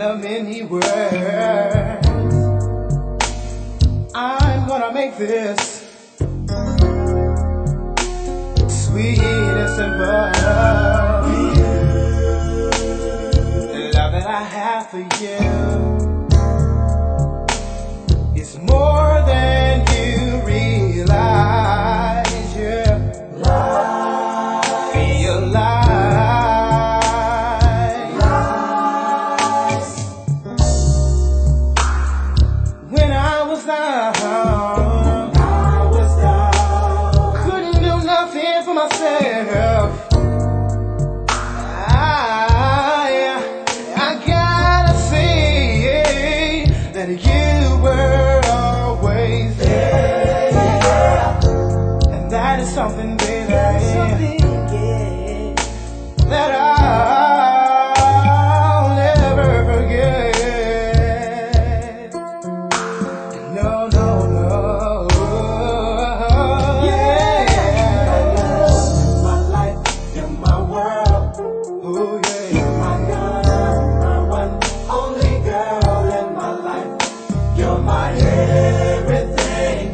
of many words. I'm gonna make this sweet and simple. The love that I have for you is more than you realize. Yeah. Realize. When I was down, couldn't do nothing for myself. I gotta say that you were always there, and that is something, baby, that I'll never forget. No, no, no. Yeah. My life, you're my world. Oh yeah. You're my number one, only girl in my life. You're my everything.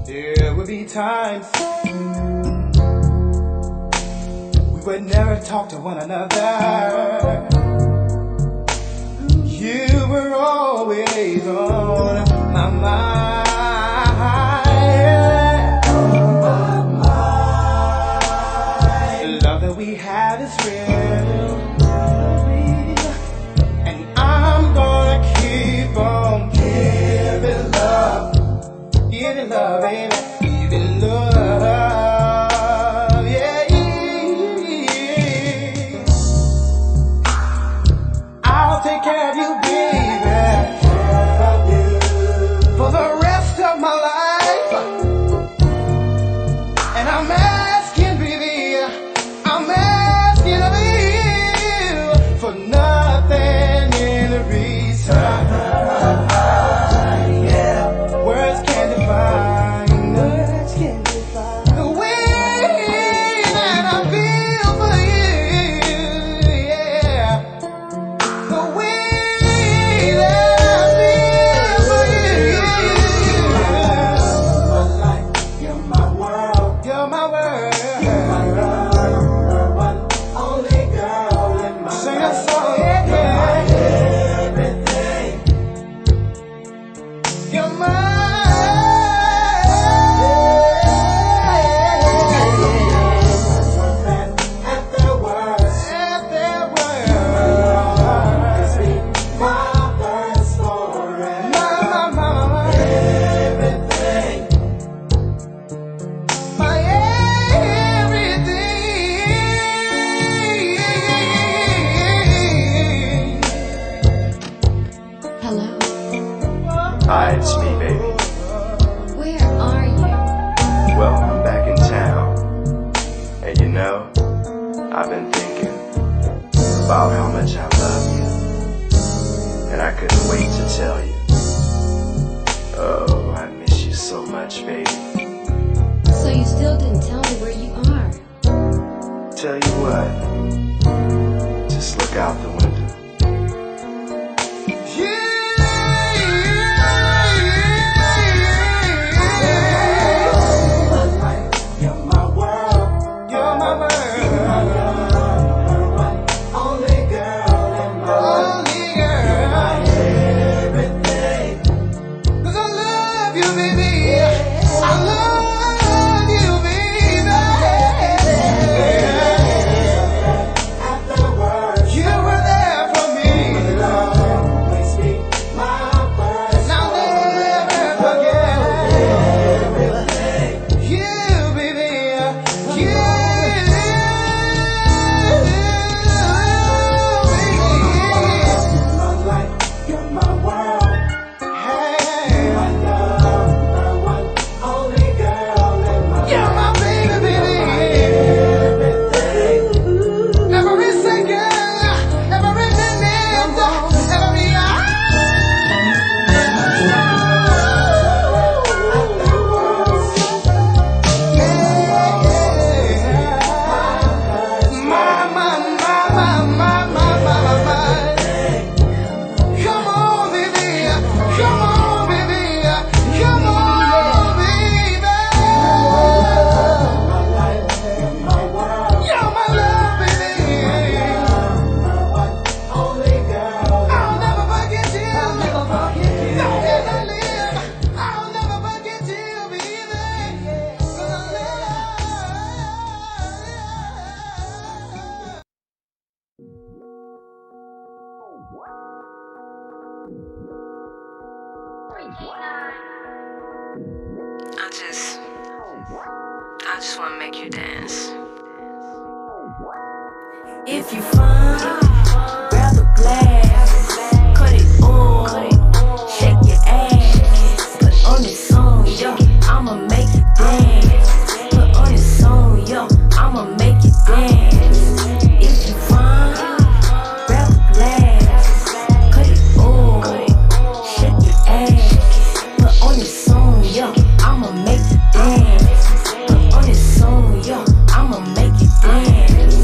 There would be times we would never talk to one another. You were always on my mind. The love that we had is real, and I'm gonna keep on giving love. Giving love, baby, giving love, yeah. I'll take care of you, baby, for the rest of my life. And I'm asking, baby, I'm asking of you for nothing in return. Words can't define the way that I feel for you, yeah. The way that I feel for you. My life, you're my world. You're my world. You're my number one, only girl in my life. Sing a song, yeah. Everything. You're my Hi, it's me, baby. Where are you? Well, I'm back in town. And you know, I've been thinking about how much I love you. And I couldn't wait to tell you. Oh, I miss you so much, baby. So you still didn't tell me where you are? Tell you what, just look out the window. You were there for I just wanna make you dance. If you find, grab a glass, cut it on, shake your ass, put on this song, yo, I'ma make you dance. Put on this song, yo, I'ma make you dance. If you find, grab a glass, cut it on, shake your ass, put on this song, yo, I'ma make you dance. Put on this song, yo, I'ma make you dance.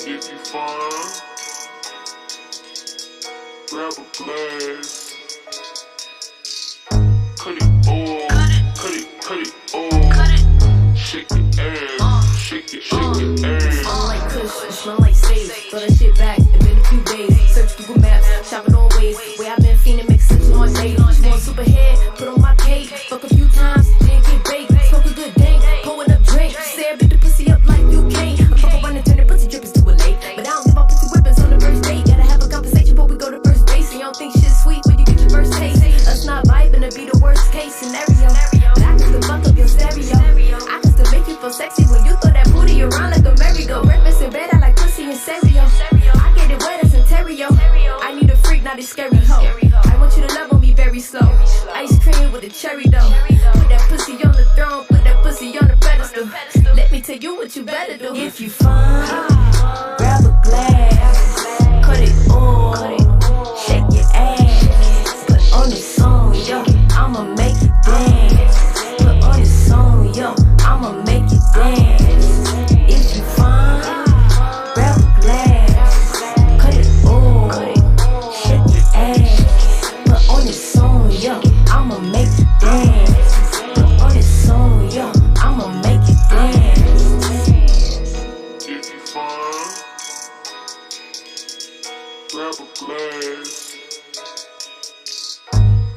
If you find, grab a glass, cut it on, cut it on, shake your ass, shake your ass. Smell like kush, smell like sage. Throw that shit back, it's been a few days. Search Google Maps, shopping all ways. Where I've been fiending, make such a long day. She want super head, put on my cake. Fuck a few times, then get baked. Smoke a good dank, pulling up drink. Say I beat the pussy up like you can't. I fuck around and turn the pussy drippers to a lake. But I don't give up pussy whippings on the first date. Gotta have a conversation before we go to first base. And you don't think shit's sweet when you get your first taste. Us not vibing to be the worst case scenario. But I can still fuck up your stereo. I can still make you feel sexy when you throw that booty around like a merry-go. Breakfast in bed, I like pussy and cereal. I get it wet as Ontario. I need a freak, not a scary hoe. I want you to love on me very slow. Ice cream with a cherry though. Put that pussy on the throne, put that pussy on the pedestal. Let me tell you what you better do. If you find, grab a glass, cut it on, shake your ass, put on this song, yo, I'ma make you dance. Put on this song, yo, I'ma make you dance. If you find, grab a glass, cut it on, shake your ass, put on this song, yo, I'ma make you dance. Put on this song, yo, I'ma make you dance. If you find, grab a glass,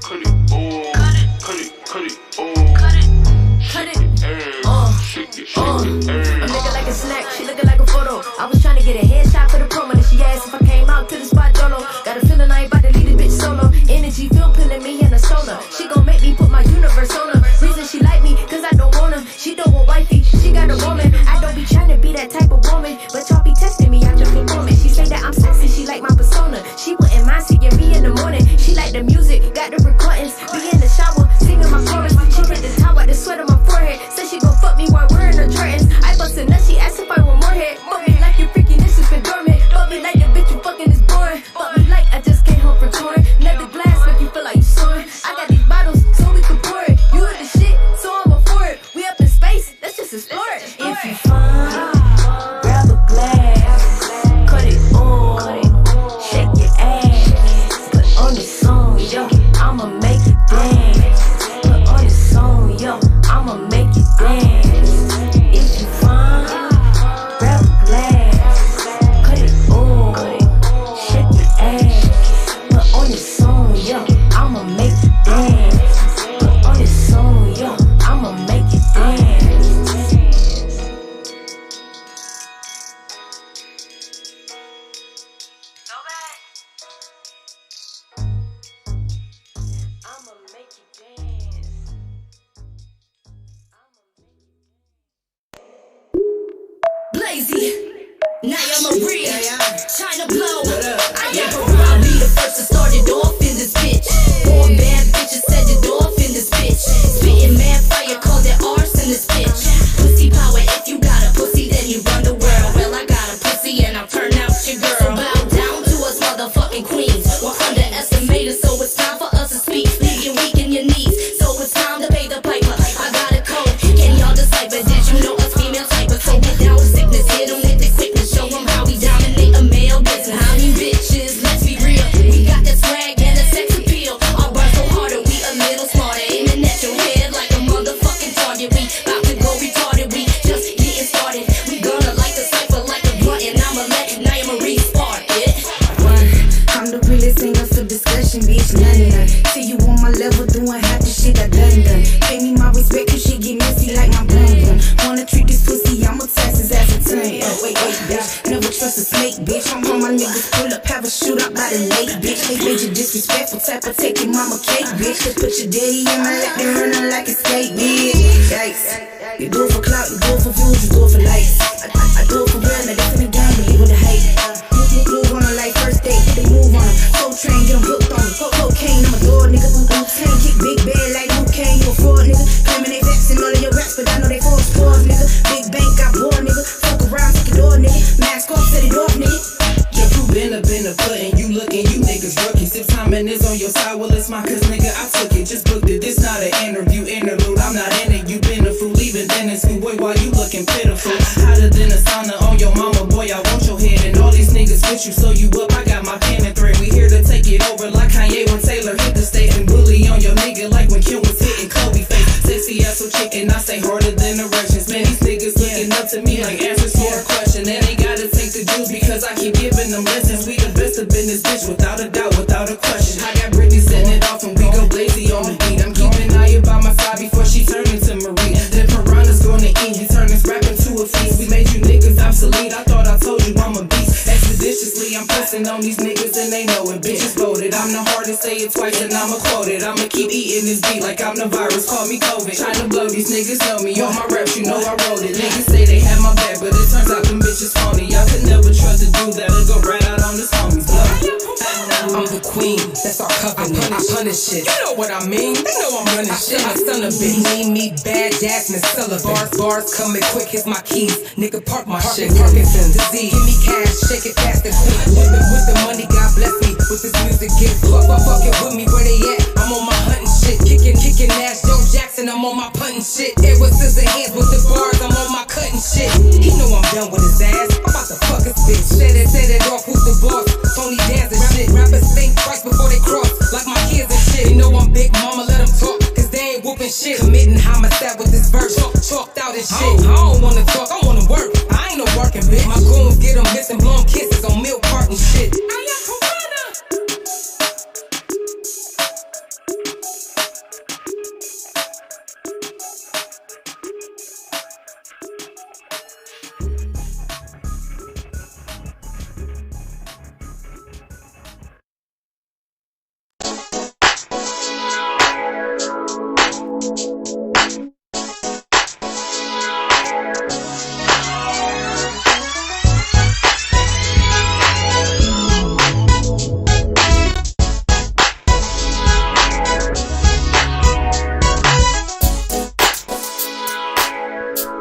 cut it on, cut it on, Cut it, shake your I'm ass. looking like a snack, she looking like a photo. I was trying to get a headshot for the promo, then she asked if I came out to the spot dolo. Got a feeling I ain't about to leave this bitch solo. Energy feel pulling me in the solar. She gon' make me put my universe on her. Reason she like me, cause I don't want her. She don't want wifey, she got a woman. I don't be trying to be that type of woman, but y'all be testing me out your performance. She say that I'm sexy, she like my persona. She wouldn't mind seeing me in the morning. She like the music, got the recordings. Be in the shower, singing my chorus. She take the towel, the sweat on my forehead. Say she gon' fuck me while wearing her Jordans. I bust a nut, she asked if I want more head. Fuck me like your freakiness has been dormant. Fuck me like the bitch you fucking is boring. Fuck me like I just came home from touring. Another glass make you feel like you soaring. I got these bottles so we can pour it. You heard the shit, so I'm for it. We up in space, let's just explore it. If you find, grab a glass, cut it on, shake your ass, put on this song, yo, I'ma make you dance. Put on this song, yo, I'ma make you dance. If you find, grab a glass, cut it on, shake your ass, put on this song, yo, I'ma make you dance. Put on this song, yo, I'ma make you dance. I'ma make you dance. Blazy, Naya Marie, China Blow. I never I'll be the first to start it off in this bitch. Born bad bitches set it off in this bitch. Spitting mad fire, call that arse in this bitch. Pussy power, if you got a pussy, then you run the world. Well, I got a pussy and I'll turn out your girl. So bow down to us motherfucking queens. We're underestimated, so it's time for us to speak. Leave you weak in your knees, so it's time to pay the piper. I got a code, can y'all decipher? Did you know us female typer? So get down with sickness, hit them with the quickness. Show them how we dominate a male business. How many bitches, let's be real. We got that swag and the sex appeal. Our bars so harder, we a little smarter. Aiming at your head like a motherfucking target. We about to go retarded, we just getting started. We gonna like the cipher like a blunt, and I'ma let Naya Marie spark it. I'm the realest, ain't up for discussion, bitch, none. See you on my level, doing half the shit I done. Pay me my respect, cause she get messy like my bun. Wanna treat this pussy, I'ma tax his ass a ton. Wait, bitch, never trust a snake, bitch. I'm on my niggas, pull up, have a shootout by the lake, bitch. They major disrespectful type of take your mama cake, bitch. Just put your daddy in my lap and run her like a skate, bitch. Yikes. You do it for clout, you do it for views, you do it for likes. I do it for real, now this in the game, believe with the hate. Move on her like first date, get the move on her. Soul train, get them hooked on it. Cocaine, I'm a door, nigga. Wu-Tang, kick big bad like Luke Kane, you a fraud, nigga. Claiming they vexing all of your raps, but I know they false scores, nigga. Big bank got bored, nigga. Fuck around, take the door, nigga. Mask off, set it off, nigga. Your crew been up in the pudding, you looking, you niggas rookies. If timing is on your side, well it's mine, cause nigga I took it, just booked it. This not an interview, interlude, I'm not in it. You been a fool, even then in school, boy, while you looking pitiful. Hotter than a sauna on your mama, boy, I want your head. And all these niggas with you, so you up, I got my pen and thread. We here to take it over like Kanye when Taylor hit the stage. And bully on your nigga like when Kim was hitting Kobe face. Sexy ass so chicken, I say harder than erections. Man, these niggas looking up to me like answers for a question. And they gotta take the juice because I keep giving them lessons. We the best up in this bitch, without a doubt, without a question. I got Britney setting it off and we go lazy on the beat. I'm keeping Aya by my side before she turn into Marie. Then Piranha's gonna eat, he turn this rap into a feast. We made you niggas obsolete, I thought I told you I'm a beast. Expeditiously, I'm pressing on these niggas and they know it. Bitches voted, I'm the hardest, say it twice and I'ma quote it. I'ma keep eating this beat like I'm the virus, call me COVID. Trying to blow, these niggas know me, all my raps, you know I wrote it. Niggas say they had my back, but it turns out them bitches phony. Y'all could never trust a dude that'll go right out on his homies, blow. I'm the queen, that's our covenant. I punish shit, you know what I mean? They know I'm running shit. My son of bitch, name me bad Jasmine Sullivan. Bars coming quick, here's my keys. Nigga, park my shit. Parkinson's disease. Give me cash, shake it fast and quick. With the money, God bless me. With this music, get fucking with me where they at. I'm on my hunting shit. Kicking ass, Joe Jackson. I'm on my punting shit. Edward Scissorhands with the bars. I'm on my cutting shit. He know I'm done with his ass. I'm about to fuck his bitch. Set it off. Who's the boss? Tony dancing shit. Rappers think twice before they cross. Like my kids and shit. You know I'm big mama, let them talk. Cause they ain't whooping shit. Committing homicide with this verse. Chalked out and shit. I don't wanna talk, I wanna work. I ain't no working bitch. My goons get them missing blown kisses on milk carton shit.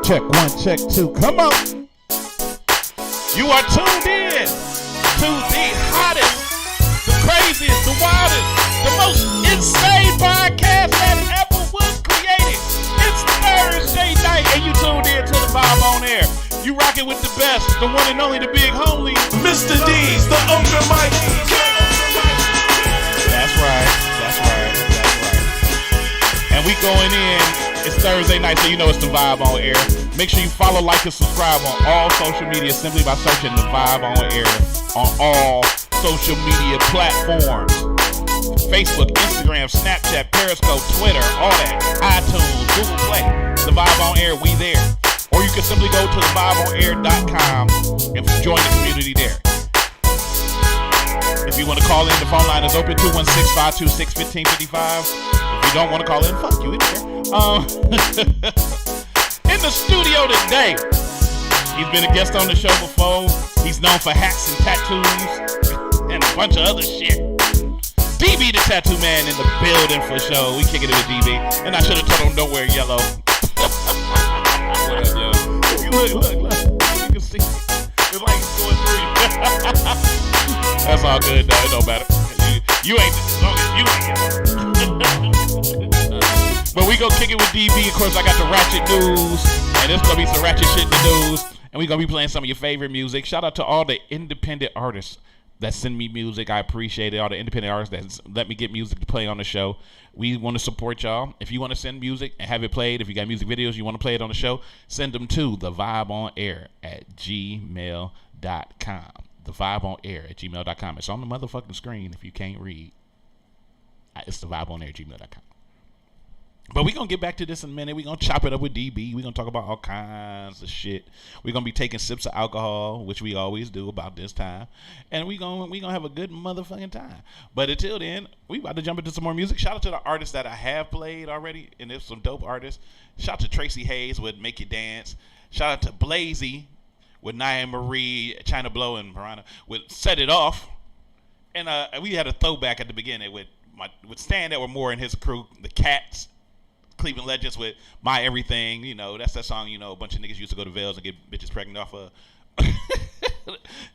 Check one, check two, come on. You are tuned in to the hottest, the craziest, the wildest, the most insane podcast that ever was created. It's Thursday night and you tuned in to the Vibe on Air. You rocking with the best, the one and only, the big homie, Mr. D's, the Ultra Mighty. That's right. And we going in. It's Thursday night, so you know it's the Vibe on Air. Make sure you follow, like, and subscribe on all social media simply by searching the Vibe on Air on all social media platforms. Facebook, Instagram, Snapchat, Periscope, Twitter, all that. iTunes, Google Play. The Vibe on Air, we there. Or you can simply go to thevibeonair.com and join the community there. If you want to call in, the phone line is open, 216-526-1555. If you don't want to call in, fuck you, it's there. In the studio today, he's been a guest on the show before. He's known for hats and tattoos and a bunch of other shit. DB the Tattoo Man in the building for show. We kicking it with DB. And I should have told him don't wear yellow. What up, yo? Look. You can see. It's like it's going through you. That's all good, though. It don't matter. You ain't, as long as you ain't. But we gonna kick it with DB. Of course, I got the ratchet news. And there's gonna be some ratchet shit in the news. And we gonna be playing some of your favorite music. Shout out to all the independent artists that send me music. I appreciate it. All the independent artists that let me get music to play on the show. We want to support y'all. If you want to send music and have it played, if you got music videos you want to play it on the show, send them to thevibeonair@gmail.com. Thevibeonair@gmail.com. It's on the motherfucking screen if you can't read. It's thevibeonair@gmail.com. But we're going to get back to this in a minute. We're going to chop it up with DB. We're going to talk about all kinds of shit. We're going to be taking sips of alcohol, which we always do about this time. And we're gonna have a good motherfucking time. But until then, we about to jump into some more music. Shout out to the artists that I have played already. And there's some dope artists. Shout out to Tracy Hayes with Make You Dance. Shout out to Blazy with Nia Marie, China Blow, and Piranha with Set It Off. And we had a throwback at the beginning with Stan Edward and his crew, the Cats. Cleveland Legends with My Everything, you know, that's that song, you know, a bunch of niggas used to go to Vales and get bitches pregnant off of.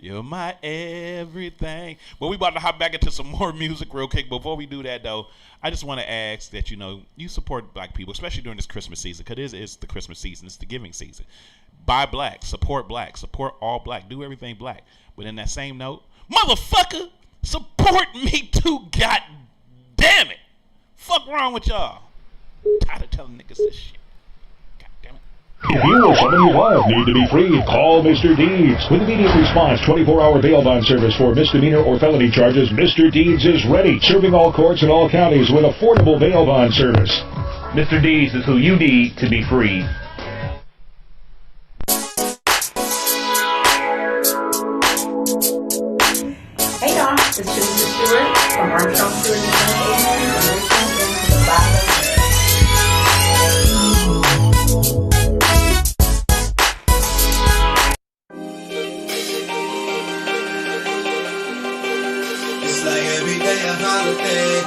You're my everything. But we about to hop back into some more music real quick. Before we do that, though, I just want to ask that, you know, you support black people, especially during this Christmas season, because it's the Christmas season. It's the giving season. Buy black. Support all black. Do everything black. But in that same note, motherfucker, support me too, god damn it. Fuck wrong with y'all? Tired of telling niggas this shit. God damn it. If you or someone you love need to be freed, call Mr. Deeds. With immediate response, 24-hour bail bond service for misdemeanor or felony charges, Mr. Deeds is ready, serving all courts in all counties with affordable bail bond service. Mr. Deeds is who you need to be freed. Hey y'all, it's Teresa Stewart from Armstrong Stewart Insurance Agency, and you're listening to the Bible. It's like every day a holiday.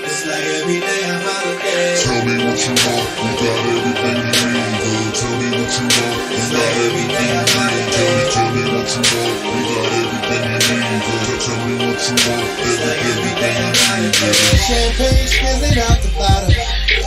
It's like every day a holiday. Tell me what you want, we got everything you need, girl. Tell me what you want, we got everything you need. Tell me what you want, we got everything you need, girl. Tell me what you want, everything you need, girl. Champagne spilling out the bottle.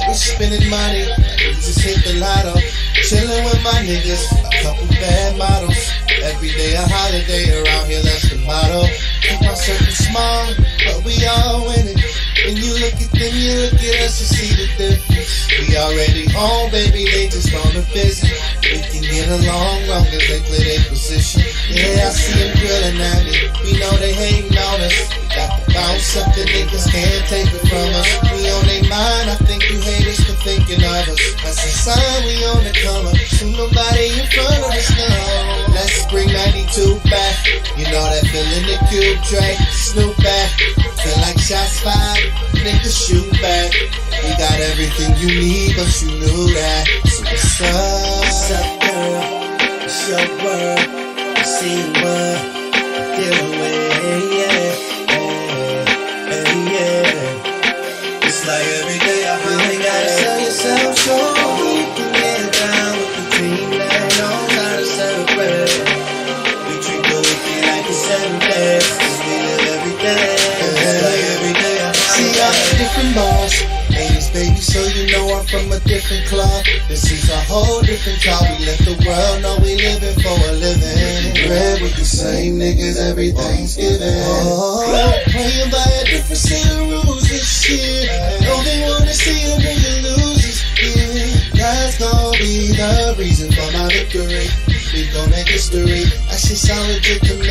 We're spending money, we just hit the lotto. Chilling with my niggas, a couple bad models. Every day a holiday around here, that's the motto. Keep my circle small, but we all winning. When you look at them, you look at us, you see the difference. We already home, baby, they just on the visit. We can get along long as they play their position. Yeah, I see them grilling at me, we know they hating on us. We got to bounce up, the niggas can't take it from us. We on their mind, I think you haters for thinking of us. That's a sign we on the come up, so nobody in front of us now. Let's bring 92 back, you know that feeling the cube track. Snoop back, feel like shots fired, niggas shoot back. We got everything you need, but you knew that. So what's up? What's up, girl? It's your world. I see what you're dealing with, yeah. It's like every day I finally gotta sell yourself short. You can get down with the team that knows how to celebrate. We treat the weekend like it's 7 days, 'cause we live every day. It's like every day I see I'm different boss. Ladies, baby, so you know I'm from a different club. This is a whole different job. We let the world know we living for a living. Red with the same niggas every Thanksgiving. Oh, playing by a different set of rules this year. Know they wanna see a nigga lose this year. That's gonna be the reason for my victory. We gon' make history. That shit sound legit to me.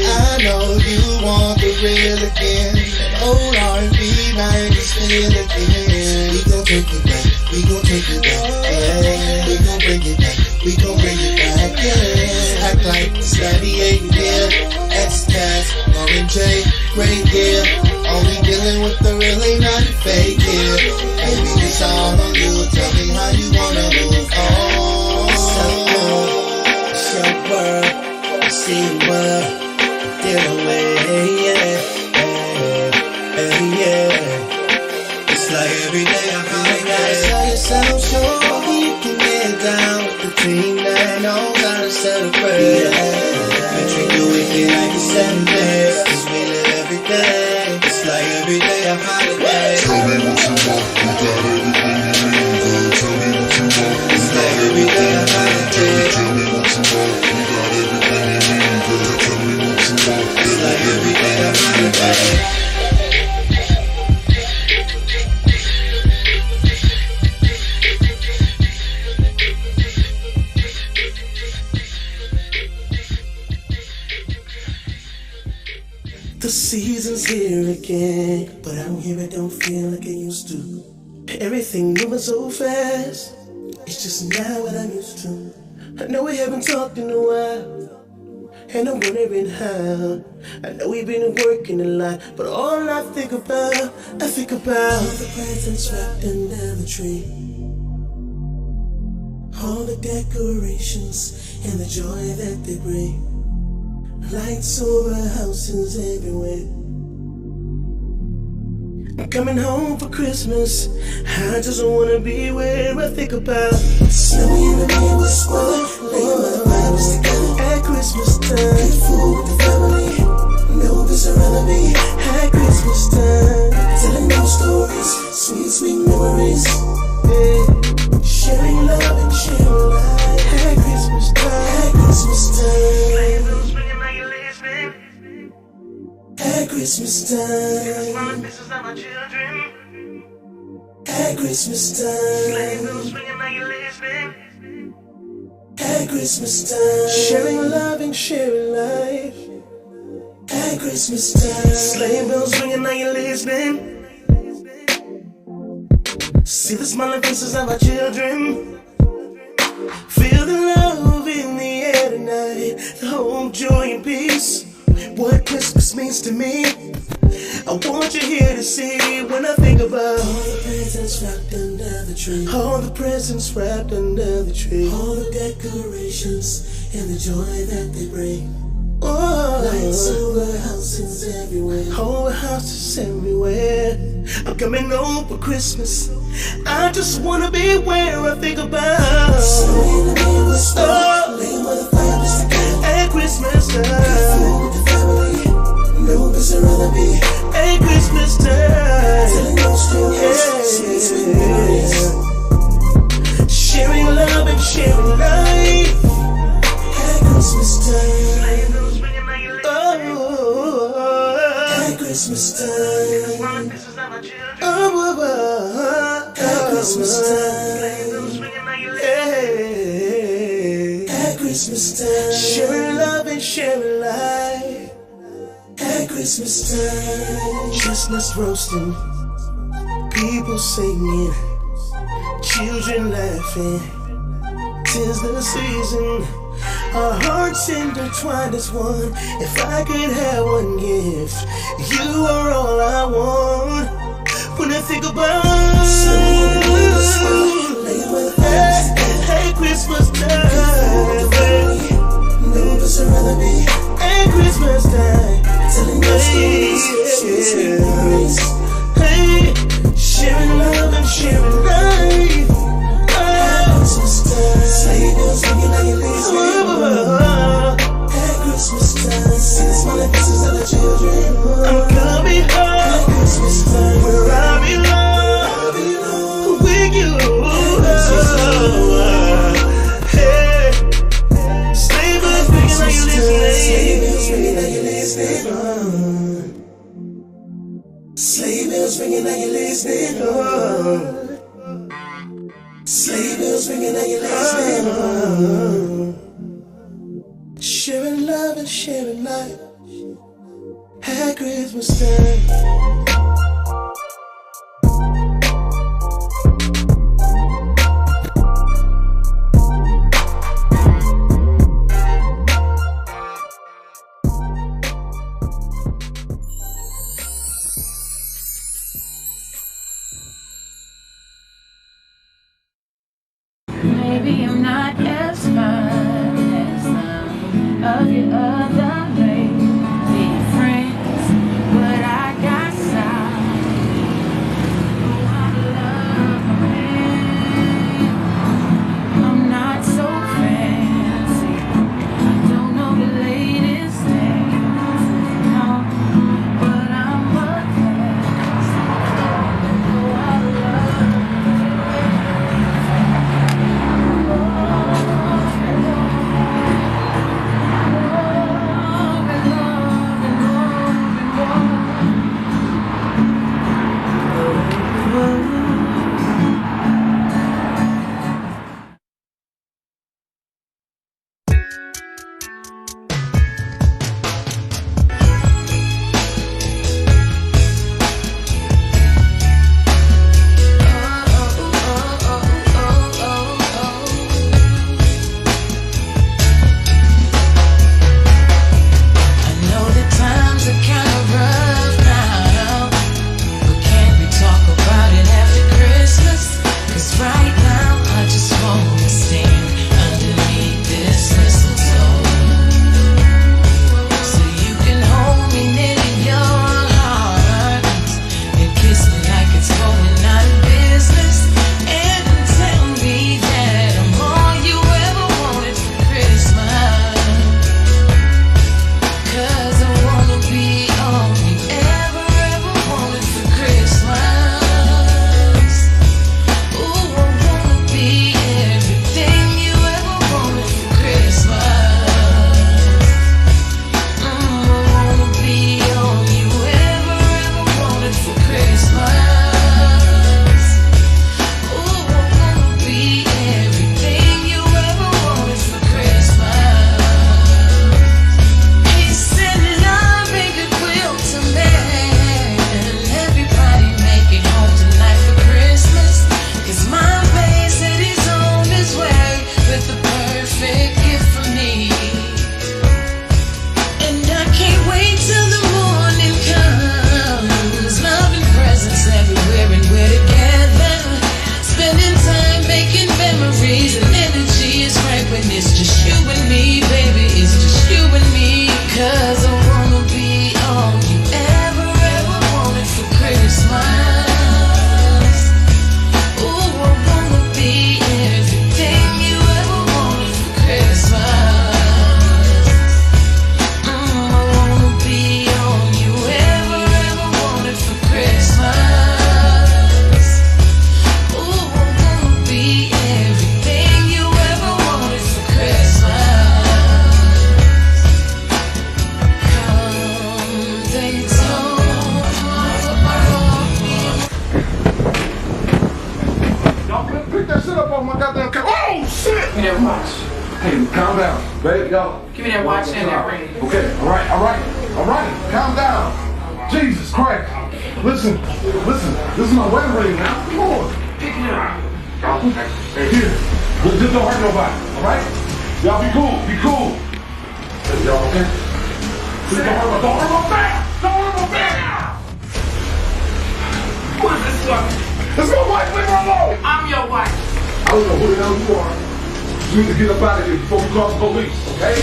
I know you want the real again. Old R&B 90s feel again. We gon' take it back. We gon' take it back. Yeah. We gon' bring it back. We gon' bring it back. Yeah. Act like it's 98 here. X-Cast, Lauren J, great deal. Only dealing with the real, ain't nothing fake here. Baby, it's all on you. Tell me how you wanna move on. It's your world. I see what you're dealing with, yeah. It's like every day I finally gotta sell yourself short. You can get down with the team that knows how to celebrate. We treat the weekend like it's 7 days, 'cause we live every day. It's like every day a holiday. Tell me what you want, we got everything you need, girl. Tell me what you want, we got everything you need. Tell me what you want, we got everything you need, girl. Tell me what you want, it's like every day a holiday. The season's here again, but out here it don't feel like it used to. Everything moving so fast, it's just not what I'm used to. I know we haven't talked in a while, and I'm wondering how. I know we've been working a lot, but all I think about the presents wrapped under the tree, all the decorations and the joy that they bring. Lights over houses everywhere. I'm coming home for Christmas. I just wanna be where I think about. Snowy in the neighbor's weather, laying my vibes together at Christmas time. Good food with the family, no biz around me at Christmas time. Telling no stories, sweet, sweet memories. Yeah. Sharing love and sharing life at Christmas time. At Christmas time. At Christmas time. At Christmas time. At Christmas time. Sharing love and sharing life. At Christmas time. Sleigh bells ringing, now you're listening. See the smiling faces of our children. Feel the love in the air tonight. The hope, joy, and peace. What Christmas means to me, I want you here to see. When I think about all the presents wrapped under the tree, all the presents wrapped under the tree, all the decorations and the joy that they bring. Oh, lights over houses everywhere, over houses everywhere. I'm coming home for Christmas. I just wanna be where I think about. So in the neighbor's store, laying by the fires together at Christmas time. No biz around me at Christmas time. Telling no stories, sweet, sweet memories. Sharing love and sharing life at Christmas time. Oh, at Christmas time. Oh, at Christmas time. Yeah. At Christmas time. Sharing love and sharing life. At Christmas time. Chestnuts roasting, people singing, children laughing. 'Tis the season, our hearts intertwined as one. If I could have one gift, you are all I want. When I think about hey, Christmas time, no biz around me at Christmas time. Telling no stories, sweet, sweet memories. Hey, sharing love and sharing life. At Christmas time, sleigh bells ringing, now you're listening. At Christmas time, see the smiling faces of the children. I'm coming home at Christmas time, where I belong with you. At Christmas time. Hey, sleigh bells ringing, now you're listening. Sleigh bells ringing, now you're listening. Sleigh bells ringing, now you're listening. Sharing love and sharing life at Christmas time. Maybe I'm not as fine as some of your other lady friends, but I got style. Oh, I love my man. I'm not so fancy, don't know the latest things, no, but I'm a classy. Oh, I love my man. Oh, Hey, calm down, baby, y'all. Give me that watch and that ring. Okay, all right, calm down. Jesus Christ. Listen, this is my wedding ring now. Come on. Pick it up. Hey, here. Just don't hurt nobody, all right? Y'all be cool. Hey, y'all okay? Don't hurt my back. What is this for? It's my wife, leave her alone. I'm your wife. I don't know who the hell you are. You need to get up out of here before we call the police, okay?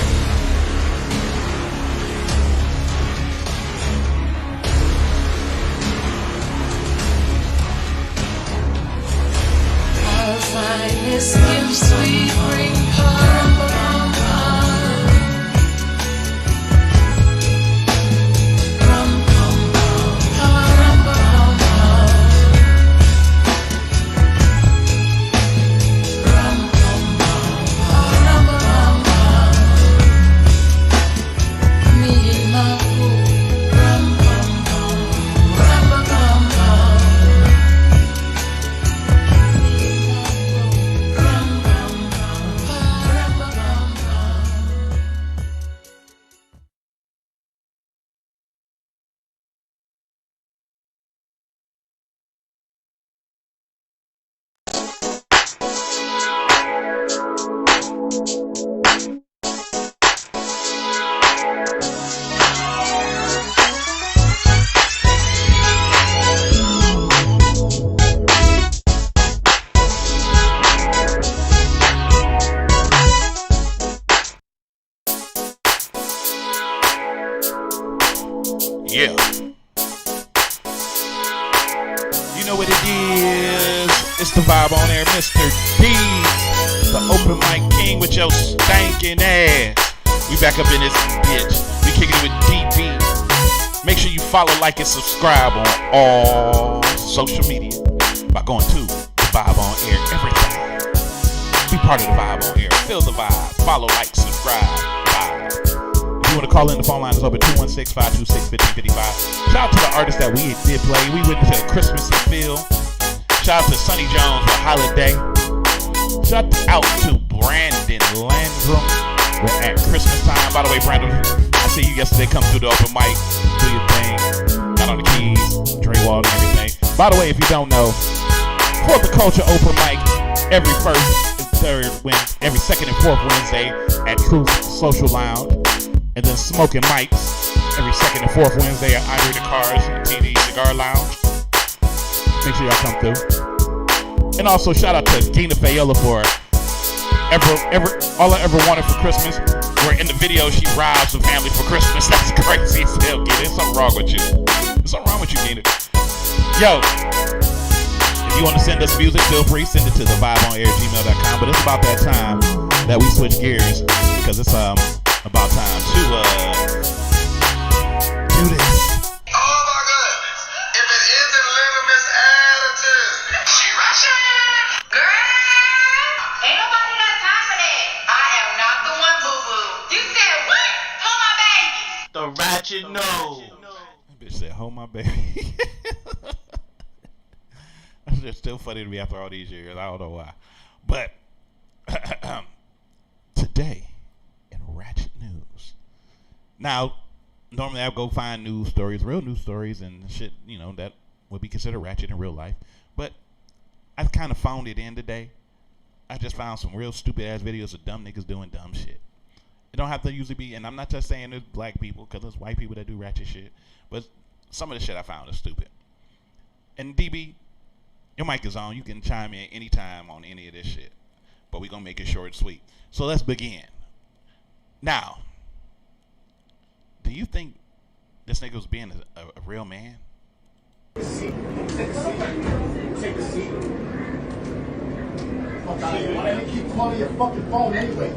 Yeah. You know what it is. It's the vibe on air, Mr. D, the open mic king with your stankin' ass. We back up in this bitch. We kicking it with DB. Make sure you follow, like, and subscribe on all social media by going to the vibe on air everything. Be part of the vibe on air. Feel the vibe. Follow, like, subscribe. Vibe. If you want to call in, the phone line is open 216-526-1555. Shout out to the artists that we did play. We went into a Christmassy feel. Shout out to Sonny Jones for Holiday. Shout out to Brandon Landrum. We're at Christmas time. By the way, Brandon, I see you yesterday come through the open mic. Do your thing. Got on the keys, Dre Wall and everything. By the way, if you don't know, Fourth of Culture open mic every first and third, every second and fourth Wednesday at Truth Social Lounge. And then Smoking Mics every second and fourth Wednesday at Andre the Cars and TD Cigar Lounge. Make sure y'all come through. And also shout out to Gina Fayola for all I ever wanted for Christmas. Where in the video she robs the family for Christmas. That's crazy as hell, Gina. There's something wrong with you. There's something wrong with you, Gina. Yo, if you want to send us music, feel free. Send it to the vibeonair@gmail.com. But it's about that time that we switch gears because it's about time to do this. The ratchet no. That bitch said, "Hold my baby." It's still funny to me after all these years. I don't know why, but today in ratchet news. Now, normally I go find news stories, real news stories, and shit. You know that would be considered ratchet in real life. But I kind of phoned it in today. I just found some real stupid ass videos of dumb niggas doing dumb shit. It don't have to usually be, and I'm not just saying there's black people, because there's white people that do ratchet shit, but some of the shit I found is stupid. And DB, your mic is on. You can chime in anytime on any of this shit, but we're going to make it short and sweet. So let's begin. Now, do you think this nigga was being a real man? Take a seat. Take a seat. Why do you keep calling your fucking phone anyway?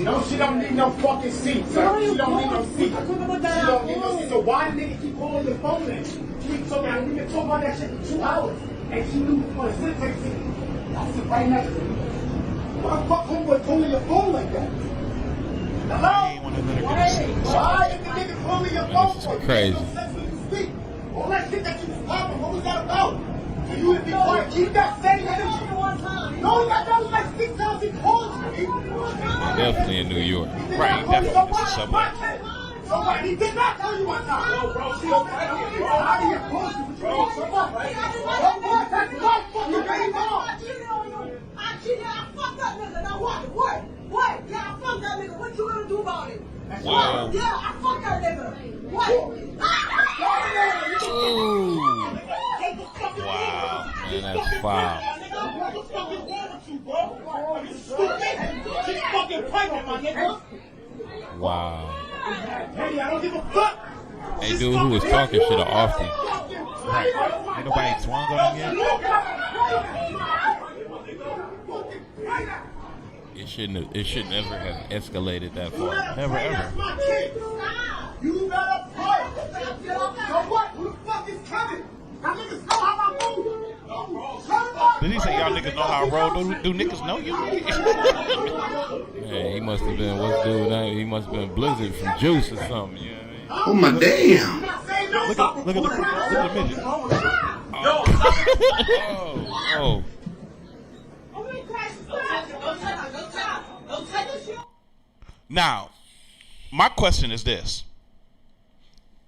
No, she don't need no fucking seat, sir. She don't need no seat. She don't need no seat. So why the nigga keep calling your phone then? We been talking about that shit for 2 hours. And she knew for a sit take seat. I sit right next to me. Why the fuck homeboy calling your phone like that? Hello? Why is the nigga calling your phone for? Crazy. All that shit that you was popping, what was that about? For you to be quiet, keep that same energy. No, he got done like 6 times. He called you. Definitely in New York. Right, definitely. It's a subway. He did not tell you one time. No, bro, she don't like it, bro. How do you call you? Bro, so what? That's my fucking baby mom. I fucked that nigga. Now what? What? Yeah, I fucked that nigga. What you gonna do about it? Wow. Yeah, I fucked that nigga. What? Ooh. Wow. Man, that's foul. She's fucking pregnant, my nigga. Wow. Hey, I don't give a fuck. Hey, dude who was talking should have offed him. Right. Ain't nobody swung on him yet. It should never have escalated that far. Never ever. You better pray. So what? Who the fuck is Kevin? Y'all niggas know how I move. Did he say y'all niggas know how I roll? Do niggas know you? Man, he must have been, what's dude name? He must have been Blizzard from Juice or something. You know what I mean? Oh my damn. Look at the midget. Oh. Now, my question is this.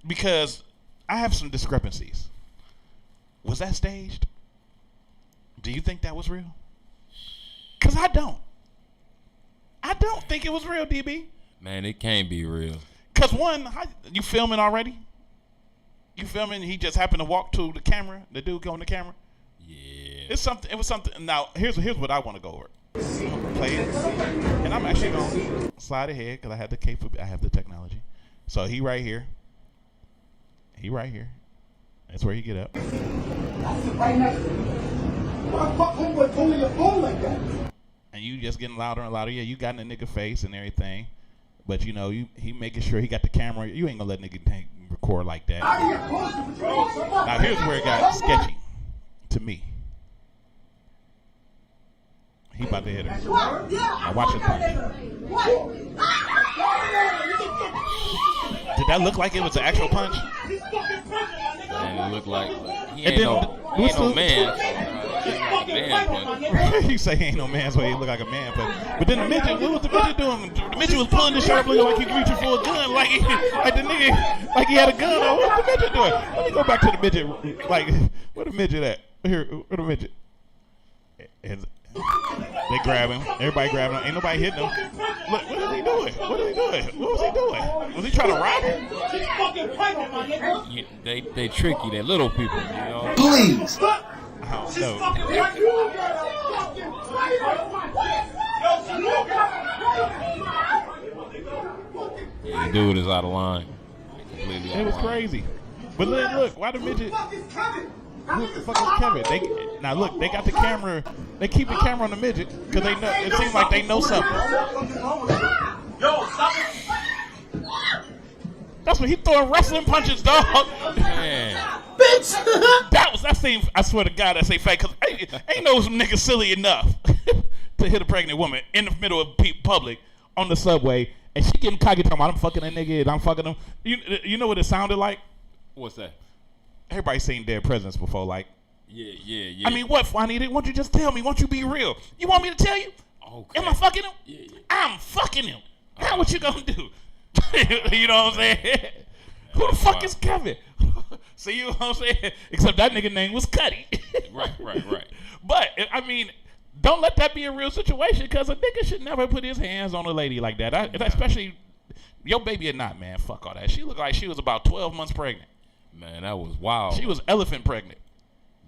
Because I have some discrepancies. Was that staged? Do you think that was real? Because I don't. I don't think it was real, DB. Man, it can't be real. Because one, you filming already? You filming, he just happened to walk to the camera, the dude going to the camera? Yeah. It was something. Now, here's what I want to go over. I'm gonna play it. And I'm actually going to slide ahead because I have the technology. So he right here. That's where he get up. Right next to me. Why the fuck homeboy pulling your phone like that? And you just getting louder and louder. Yeah, you got in the nigga face and everything. But you know, he making sure he got the camera. You ain't gonna let nigga record like that. Now here's where it got sketchy to me. He about to hit her. Now watch it punch. Did that look like it was an actual punch? Man, it looked like he ain't no man. He say he ain't no man, so he look like a man. But then the midget, what was the midget doing? The midget was pulling his shirt up looking like he reaching for a gun, like the nigga, like he had a gun on. What's the midget doing? Let me go back to the midget. Like, where the midget at? Here, where the midget? They grab him. Everybody grabbing him. Ain't nobody hitting him. Look, what is he doing? What was he doing? Was he trying to rob him? They tricky. They're little people, you know. Please. I don't know. Yeah, the dude is out of line. It was crazy. But look, why the midget? Who the fuck is Kevin? Now look, they got the camera. They keep the camera on the midget because they know. It seems like they know something. Yo, stop it. That's what he throwing wrestling punches, dog. Man. Bitch. that seems. I swear to God, that's a fact. Cause ain't no some nigga silly enough to hit a pregnant woman in the middle of public on the subway, and she getting cocky talking about I'm fucking that nigga and I'm fucking him. You know what it sounded like? What's that? Everybody's seen Dead Presidents before, like. Yeah. I mean, what, Juanita? Won't you just tell me? Won't you be real? You want me to tell you? Okay. Am I fucking him? Yeah. I'm fucking him. Now what you gonna do? You know what I'm saying? Who the fuck is Kevin? See, you know what I'm saying? Except that nigga name was Cuddy. Right. But, I mean, don't let that be a real situation because a nigga should never put his hands on a lady like that. Especially your baby or not, man. Fuck all that. She looked like she was about 12 months pregnant. Man, that was wild. She was elephant pregnant.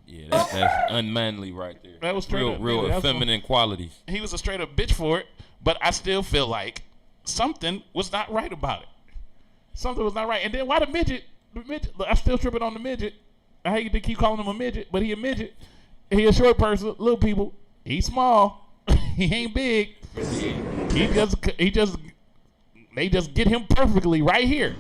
Yeah, that's unmanly right there. That was real feminine qualities. He was a straight up bitch for it, but I still feel like something was not right about it. Something was not right. And then why the midget? Look, I'm still tripping on the midget. I hate to keep calling him a midget, but he a midget. He a short person, little people. He's small. He ain't big. They just get him perfectly right here.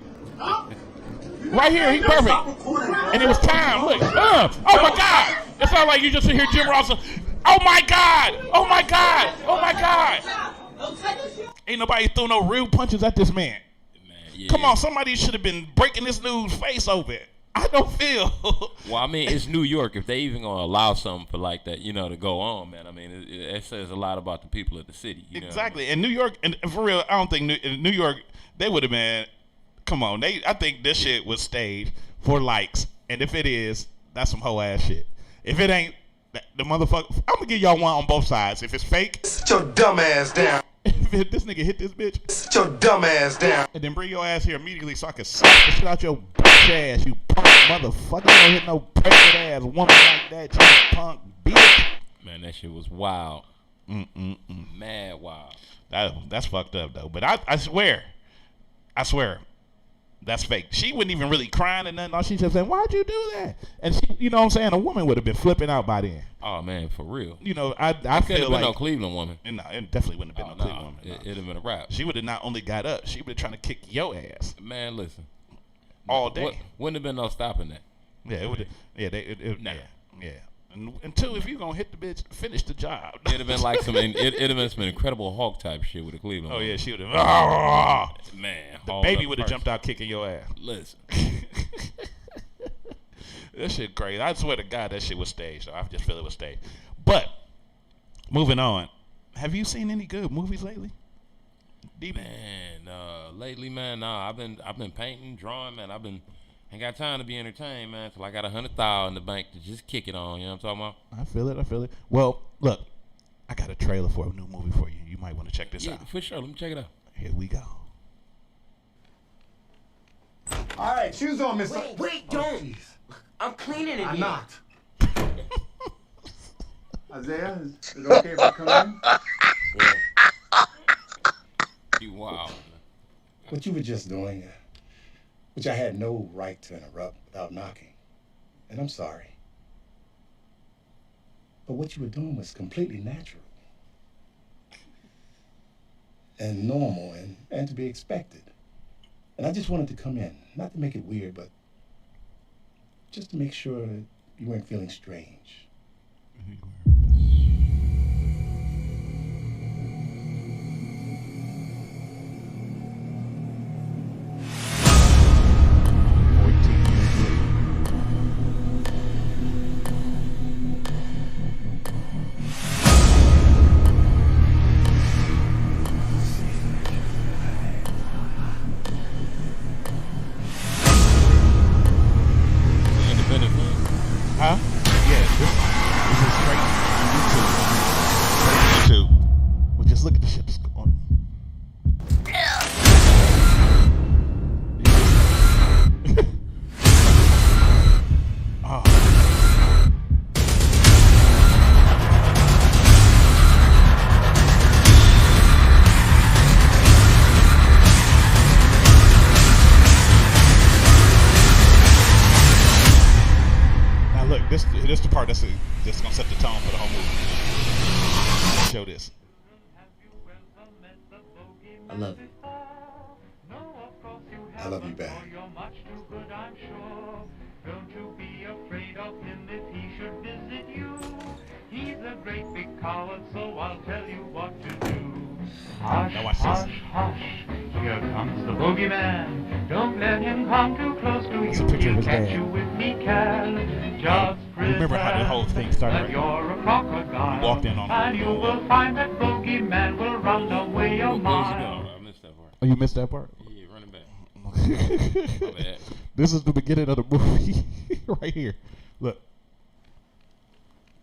Right here, he perfect. And it was time. Look. Oh my God. It sounds like you just hear Jim Ross. Oh my God. Oh my God. Oh my God. Ain't nobody throw no real punches at this man. Yeah. Come on, somebody should have been breaking this dude's face open. I don't feel. Well, I mean, it's New York. If they even gonna allow something for like that, to go on, man. I mean, it says a lot about the people of the city. You know Exactly. And New York, and for real, I don't think New York, they would have been. Come on, I think this shit was staged for likes, and if it is, that's some hoe ass shit. If it ain't, the motherfucker, I'm gonna give y'all one on both sides. If it's fake, sit your dumb ass down. If this nigga hit this bitch, sit your dumb ass down. And then bring your ass here immediately so I can slap the shit out your bitch ass, you punk motherfucker. You don't hit no pregnant ass woman like that, you punk bitch. Man, that shit was wild. Mad wild. That's fucked up though. But I swear, that's fake. She wasn't even really crying and nothing. All she just saying, "Why'd you do that?" And she, you know what I'm saying, a woman would have been flipping out by then. Oh man, for real. I feel like no Cleveland woman. No, it definitely wouldn't have been no Cleveland woman. It'd have been a wrap. She would have not only got up, she would have trying to kick your ass. Man, listen. All day. Wouldn't have been no stopping that. Yeah, it would. Yeah. And two, if you gonna hit the bitch, finish the job. It'd have been like it'd have been some Incredible Hulk type shit with the Cleveland. Oh woman. yeah, she would have. Man, the baby would have jumped out kicking your ass. Listen. That shit crazy. I swear to God, that shit was staged. So I just feel it was staged. But moving on, have you seen any good movies lately? Man, lately, man, nah. I've been painting, drawing, man. Ain't got time to be entertained, man. Till I got $100,000 in the bank to just kick it on. You know what I'm talking about? I feel it. Well, look, I got a trailer for a new movie for you. You might want to check this out. For sure. Let me check it out. Here we go. All right, shoes on, Mister. Wait, don't. I'm cleaning it. I'm not. Isaiah, is it okay if I come in? Yeah. You wow. What you were just doing, which I had no right to interrupt without knocking. And I'm sorry. But what you were doing was completely natural. And normal and to be expected. And I just wanted to come in, not to make it weird, but just to make sure you weren't feeling strange. Huh? Yeah, this is straight on YouTube. Straight on YouTube. Well, just look at the shit that's going on. Oh. Now look, this the part that's gonna set the tone for the whole movie. Show this. I love you. I love you back. Don't you be afraid of him if he should visit you. He's a great big coward, so I'll tell you what to do. Hush, hush, hush, here comes the boogeyman. Don't let him come too close to you. He'll catch you if he can. Just remember how the whole thing started, that right? you're a crocodile. You walked in on and you will find that boogeyman will run away your mind. I missed that part. Oh, you missed that part? Yeah, running back. My bad. This is the beginning of the movie right here. Look.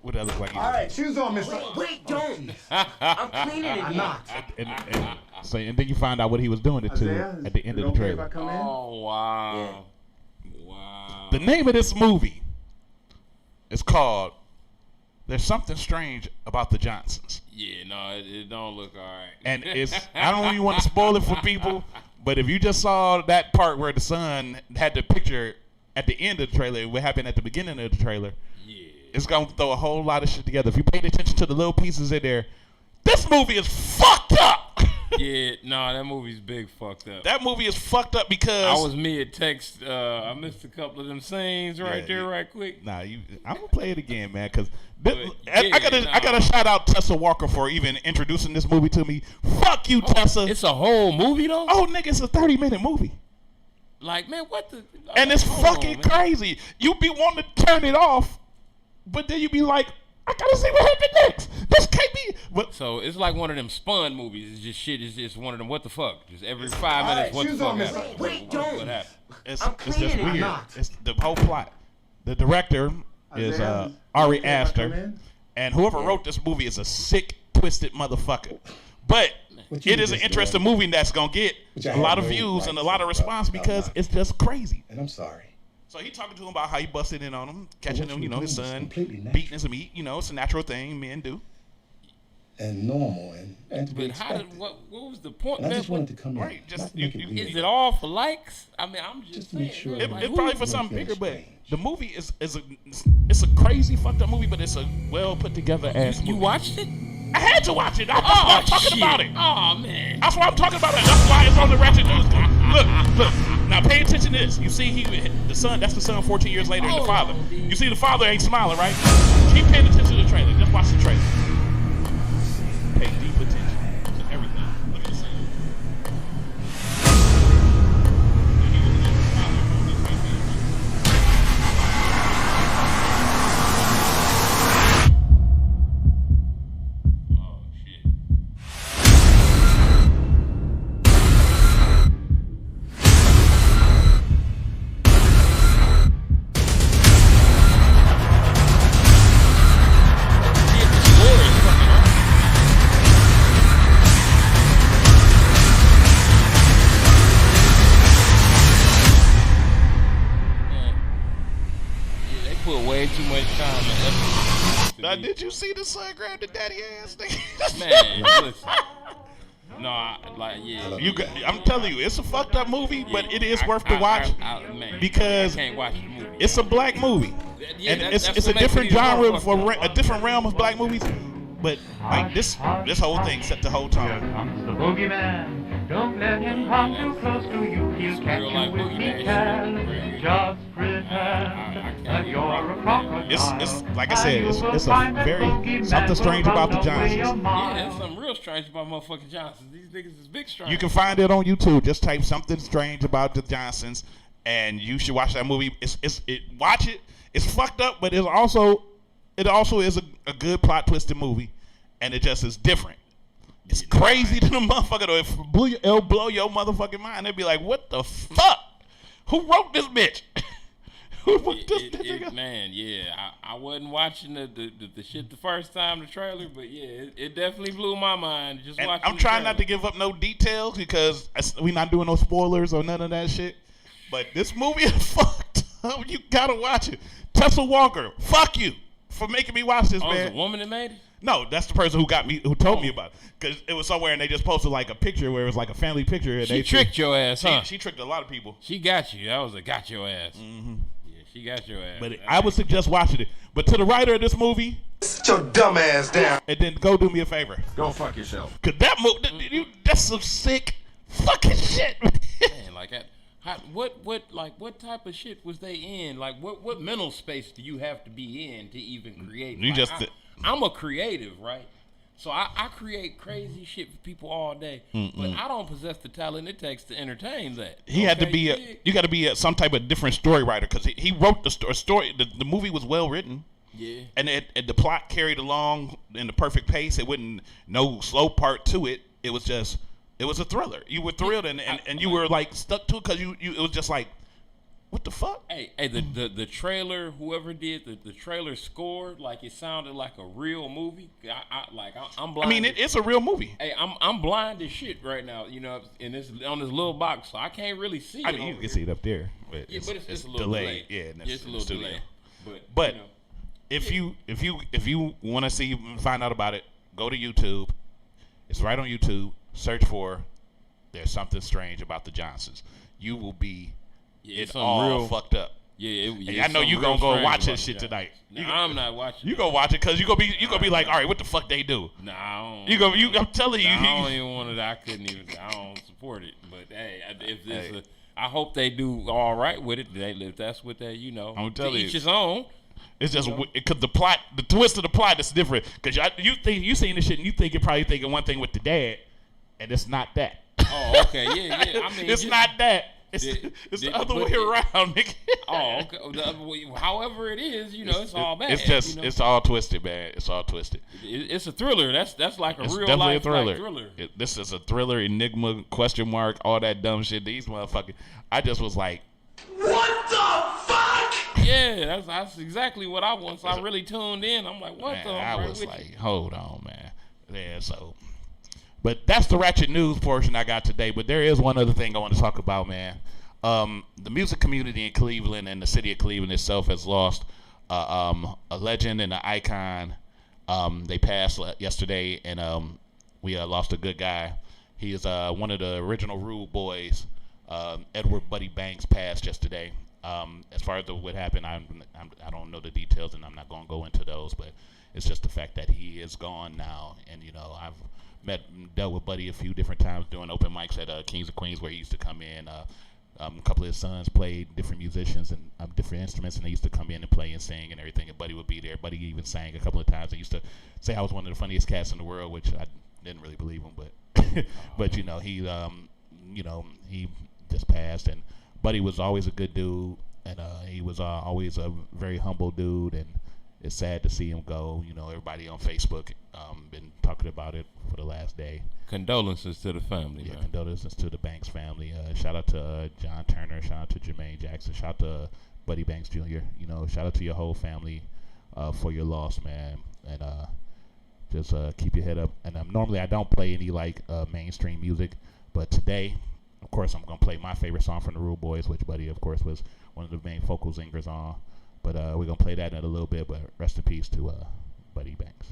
What does that look like? All right, shoes on, Mister. Wait, don't. I'm cleaning it. I'm not. And then you find out what he was doing it Isaiah, to at the end is of it the okay if trailer. I come in? Oh wow. Wow. The name of this movie is called There's Something Strange About the Johnsons. Yeah, no, it don't look alright. And it's I don't even want to spoil it for people, but if you just saw that part where the son had the picture at the end of the trailer, what happened at the beginning of the trailer, it's gonna throw a whole lot of shit together. If you paid attention to the little pieces in there, this movie is fucked up. Yeah, no, that movie's big fucked up. That movie is fucked up because I was mid-text. I missed a couple of them scenes right quick. Nah, I'm gonna play it again, man, because yeah, I gotta shout out Tessa Walker for even introducing this movie to me. Fuck you, Tessa. It's a whole movie though. Oh, nigga, it's a 30-minute movie. Like, man, what the? And it's hold on, fucking man. crazy. You be wanting to turn it off, but then you be like, I gotta see what happened next. This can't be. But So it's like one of them Spun movies. It's just shit. It's just one of them. What the fuck? Just every 5 minutes. What the fuck happened? Wait, What don't. happened? it's I'm just cleaning it. weird. I'm It's the whole plot. The director is Isaiah, Ari you care if I come Aster, in? and whoever wrote this movie is a sick, twisted motherfucker. But What you it is an just interesting doing? movie that's gonna get Which I a lot have of no views right and a to, lot of response but I'm because not. it's just crazy. And I'm sorry. So he talking to him about how he busted in on him, catching what him, you his doing is son, completely natural. beating his meat. It's a natural thing men do. And normal and to be But how expected. did what was the point, And I man? just wanted to come in. Right, just not to make you- it you- weird. Is it all for likes? I mean, I'm just Just to make saying, sure man, It, like, it's who- probably for Don't something feel bigger, but strange. the movie it's a crazy fucked up movie, but it's a well put together ass movie. You watched it? I had to watch it. That's why I'm talking shit. about it. Oh man. That's why I'm talking about it. That's why it's on the Ratchet News. Look. Now pay attention to this. You see, the son. That's the son. 14 years later, and the father. You see, the father ain't smiling, right? Keep paying attention to the trailer. Just watch the trailer. Pay deep attention to everything. Look at the son. Oh shit. Yeah, they put way too much time in that. Now, did you see the son grab the daddy ass thing? Man, listen. No, You got, I'm telling you, it's a fucked up movie, but it is worth the I- watch man, because I can't watch the movie. it's a black movie, Yeah, and that's it's what a makes different it even more genre fucked for a different realm of black movies. But like this whole thing set the whole Here tone. comes the boogeyman. Don't let him come too close to you. He'll catch you with me, child. Just pretend that you're a crocodile. It's like I said, it's a very something strange about the Johnsons. Yeah, there's something real strange about motherfucking Johnsons. These niggas is big strange. You can find it on YouTube. Just type something strange about the Johnsons, and you should watch that movie. Watch it. It's fucked up, but it also is a good plot twisted movie, and it just is different. It's crazy to the motherfucker though. It'll blow your motherfucking mind. They'll be like, "What the fuck? Who wrote this bitch?" Who put this bitch? Man, yeah, I wasn't watching the shit the first time, the trailer, but yeah, it definitely blew my mind. Just And watching. I'm trying not to give up no details because we're not doing no spoilers or none of that shit. But this movie is fucked up. You gotta watch it. Tessa Walker, fuck you for making me watch this, Oh, man. it's a woman that made it? No, that's the person who told me about it. Because it was somewhere and they just posted like a picture where it was like a family picture. And She they tricked your ass, huh? She tricked a lot of people. She got you. That was a got your ass. Mm-hmm. Yeah, she got your ass. But I would suggest watching it. But to the writer of this movie, sit your dumb ass down. And then go do me a favor. Go fuck yourself. Cause that movie, that's some sick fucking shit. Man, like that. What type of shit was they in? Like, what mental space do you have to be in to even create? You Like, just- I'm a creative, right? So I create crazy shit for people all day, but I don't possess the talent it takes to entertain that. He had to Okay, be you a. dig? You got to be some type of different story writer because he wrote the story. The movie was well written. Yeah. And the plot carried along in the perfect pace. It wasn't no slow part to it. It was just. It was a thriller. You were thrilled and you were like stuck to it because you it was just like, what the fuck? Hey, the trailer, whoever did the trailer scored like it sounded like a real movie. I'm blind. I mean, it's a real movie. Hey, I'm blind as shit right now, you know, in this on this little box, so I can't really see it. I mean, you can see it up there. But Yeah, but it's a little delayed. delay. Yeah, and It's a little studio. delay. But you know, if you want to see find out about it, go to YouTube. It's right on YouTube. Search for "There's Something Strange About the Johnsons." You will be it's all real fucked up. Yeah, And I know you gonna go watch this shit tonight. I'm not watching. You go watch it because you gonna be like, all right, what the fuck they do? Nah, I don't. I'm telling you. Nah, I don't even want to. I couldn't even. I don't support it. But hey, if this, I hope they do all right with it. If that's what they, you know, I'm telling to you. each his own. It's just because the plot, the twist of the plot is different. Because you seen this shit and you think you're probably thinking one thing with the dad, and it's not that. Oh, okay, yeah. I mean, it's not that. It's the other way around, nigga. Oh, okay. The other way, however it is, you know, it's all bad. It's just, you know? it's all twisted, man. It's all twisted. It's a thriller. That's like a It's real definitely life a thriller. thriller. This is a thriller, enigma, question mark, all that dumb shit. These motherfuckers. I just was like, What the fuck? Yeah, that's exactly what I want. So I really tuned in. I'm like, what man, the? I was like, hold on, man. Yeah, so. But that's the ratchet news portion I got today. But there is one other thing I want to talk about, man. The music community in Cleveland and the city of Cleveland itself has lost a legend and an icon. They passed yesterday, and we lost a good guy. He is one of the original Rude Boys. Edward Buddy Banks passed yesterday. As far as what happened, I don't know the details, and I'm not going to go into those. But it's just the fact that he is gone now, and you know I've dealt with Buddy a few different times doing open mics at Kings of Queens, where he used to come in. A couple of his sons played different musicians and different instruments, and they used to come in and play and sing and everything, and Buddy would be there. Buddy even sang a couple of times. They used to say I was one of the funniest cats in the world, which I didn't really believe him, but but you know he just passed. And Buddy was always a good dude, and he was always a very humble dude, and it's sad to see him go. You know, everybody on Facebook been talking about it for the last day. Condolences to the family. Yeah, man. condolences to the Banks family. Shout out to John Turner. Shout out to Jermaine Jackson. Shout out to Buddy Banks Jr. You know, shout out to your whole family for your loss, man. And just keep your head up. And normally I don't play any like mainstream music, but today, of course, I'm gonna play my favorite song from the Rude Boys, which Buddy, of course, was one of the main vocal singers on. But we're gonna play that in a little bit. But rest in peace to Buddy Banks.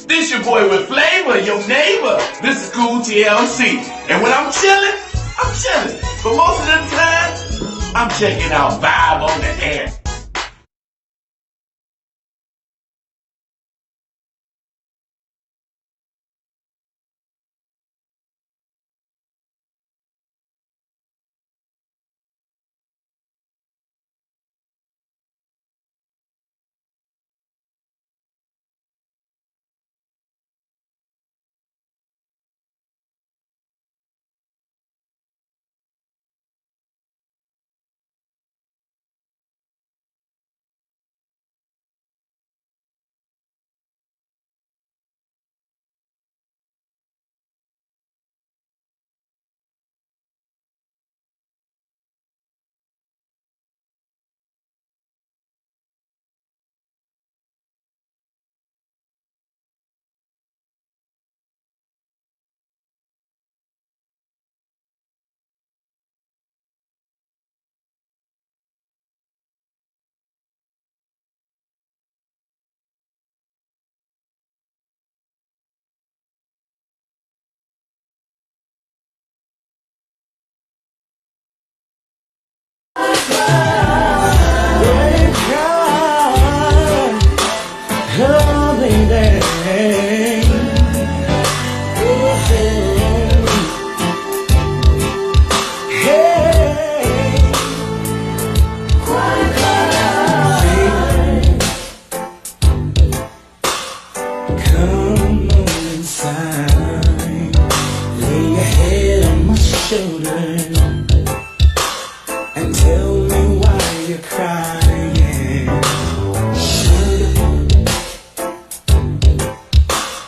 This your boy with flavor, your neighbor. This is Cool TLC. And when I'm chilling, I'm chilling. But most of the time, I'm checking out Vibe on the Air. And tell me why you're crying.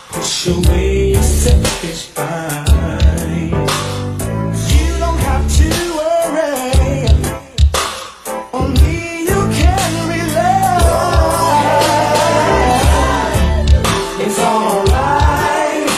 Push away your selfish mind. You don't have to worry. On me you can rely. It's alright.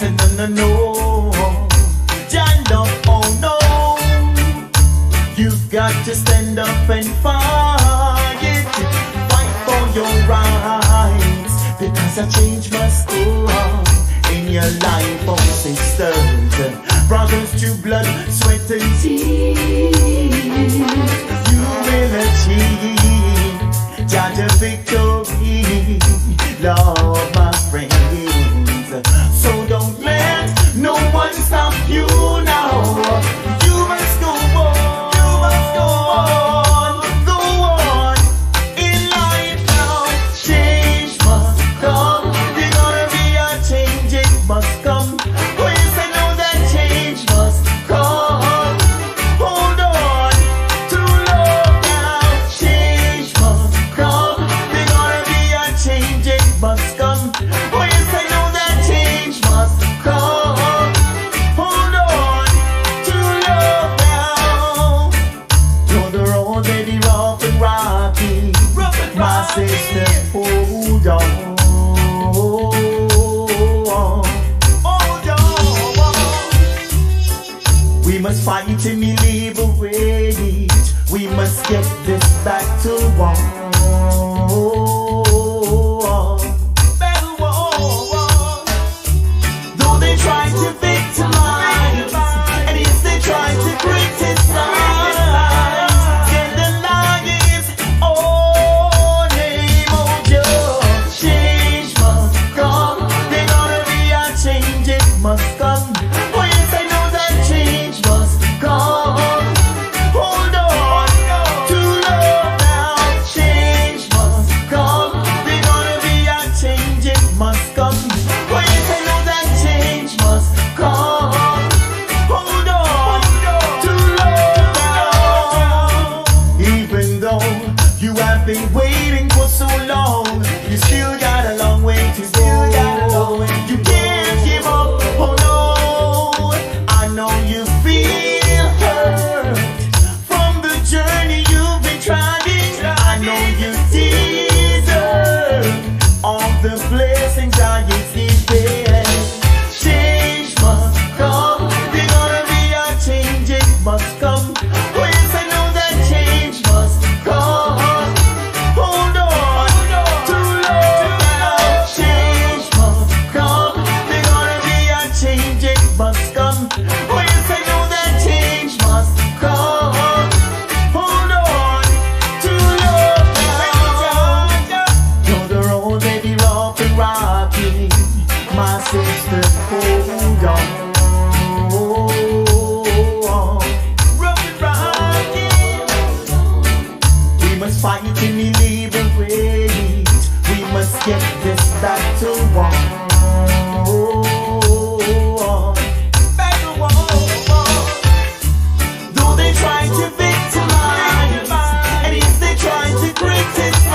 said no. John love, oh no. You've got to stand up and fight for your rights, because a change must go on in your life, oh sisters, brothers, to blood, sweat and tears. You will achieve Jah victory, Lord, my friends. So don't let no one stop you now. You must go on, you must go on in life now. Change must come. There's gonna be a change, it must come. Yes, I know that change must come. Hold on to love now. Change must come. There's gonna be a change, it must come. Oh yes, I know that change must come. Hold on to love now. You're the road that is rough and rocky. My sister, hold on. We must fight and liberate. We must get this back to war. Though they try to victimize, and if they try to criticize, get the lions all name of your change must come. There's gonna be a change, it must come. Oh yes, I know that change must come. Hold on to love now. Change must come. There's gonna be a change, it must come. Oh yes, I know that change must come. Hold on to love now. Even though you have been waiting for so long, you still got a long way to go. You can't give up, oh no. I know you feel hurt from the journey you've been trying. I know you deserve all the blessings that you given. Change must come. There's gonna be a change, it must come. Oh yes, I know that change must come. Hold on to love now. Change must come. There's gonna be a change, it must come. Oh yes, I know that change must come. Hold on to love now. You're the road that be rough and rocky. My sister, hold on. Rough and rocky. We must fight and liberate. We must get this back to war. Back to war. Though they try to victimize, and if they try to criticize,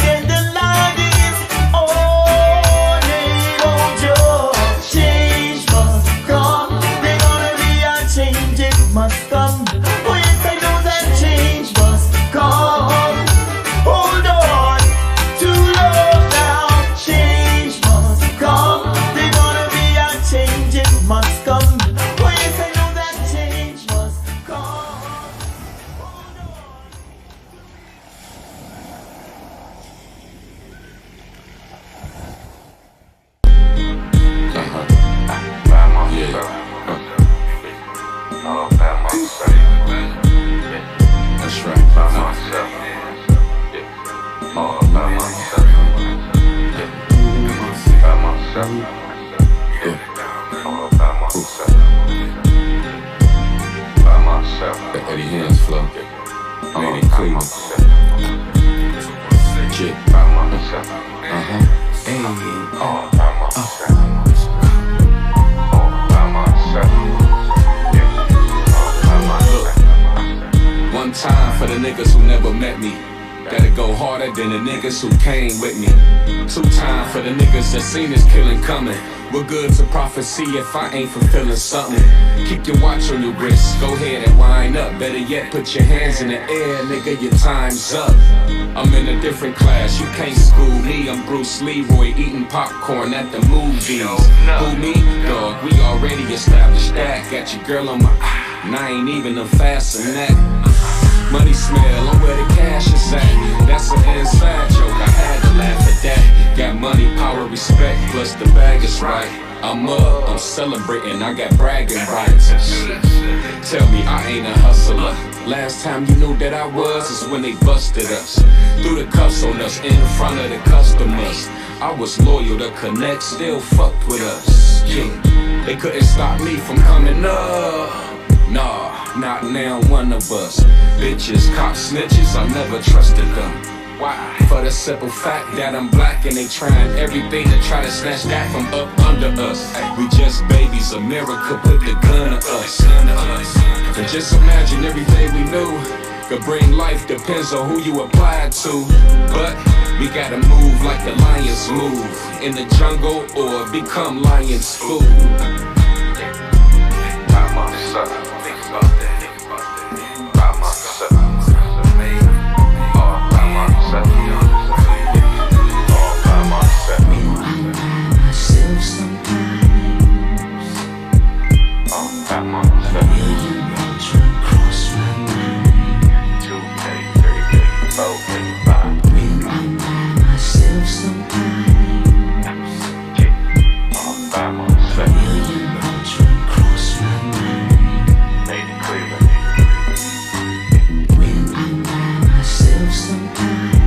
then the line is all name of your change must come. There's gonna be a change, it must come. Oh yes, I know that change must come. Hold on to love now. Change must come. There's gonna be a change, it must come. Oh yes, I know that change must come. That's right. All by myself. By myself. All by myself. By myself. The Eddie Hands flow. Made in Cleveland. Shit. By myself. Hey. All by myself. All by myself. One time for the niggas who never met me. Gotta go harder than the niggas who came with me. 2 times for the niggas that seen this killing coming. What good's a prophecy if I ain't fulfilling something? Keep your watch on your wrist, go ahead and wind up. Better yet, put your hands in the air, nigga, your time's up. I'm in a different class, you can't school me. me, I'm Bruce Leroy eating popcorn at the movies. Who me? Dog, we already established that. Got your girl on my and I ain't even a fast in that. Money smell, I'm where the cash is at. That's an inside joke, I had to laugh at that. Got money, power, respect, plus the bag is right. I'm up, I'm celebrating, I got bragging rights. Tell me I ain't a hustler. Last time you knew that I was is when they busted us. Threw the cuffs on us in front of the customers. I was loyal to Connect, still fucked with us. Yeah. They couldn't stop me from coming up. Nah, not now one of us. Bitches, cops, snitches, I never trusted them. Why? For the simple fact that I'm black and they trying everything to try to snatch that from up under us. We just babies, America put the gun to us. And just imagine everything we knew could bring life, depends on who you apply it to. But we gotta move like the lions move in the jungle or become lions' food. By myself, think about that, think about that. By myself, all by myself, all by myself. Myself sometimes, all by myself. Million roads run across my mind. 2K, 3K, 4K, 5. When I'm by myself sometimes, all by myself. Million roads run across my mind. Made it Cleveland. When I'm by myself sometimes,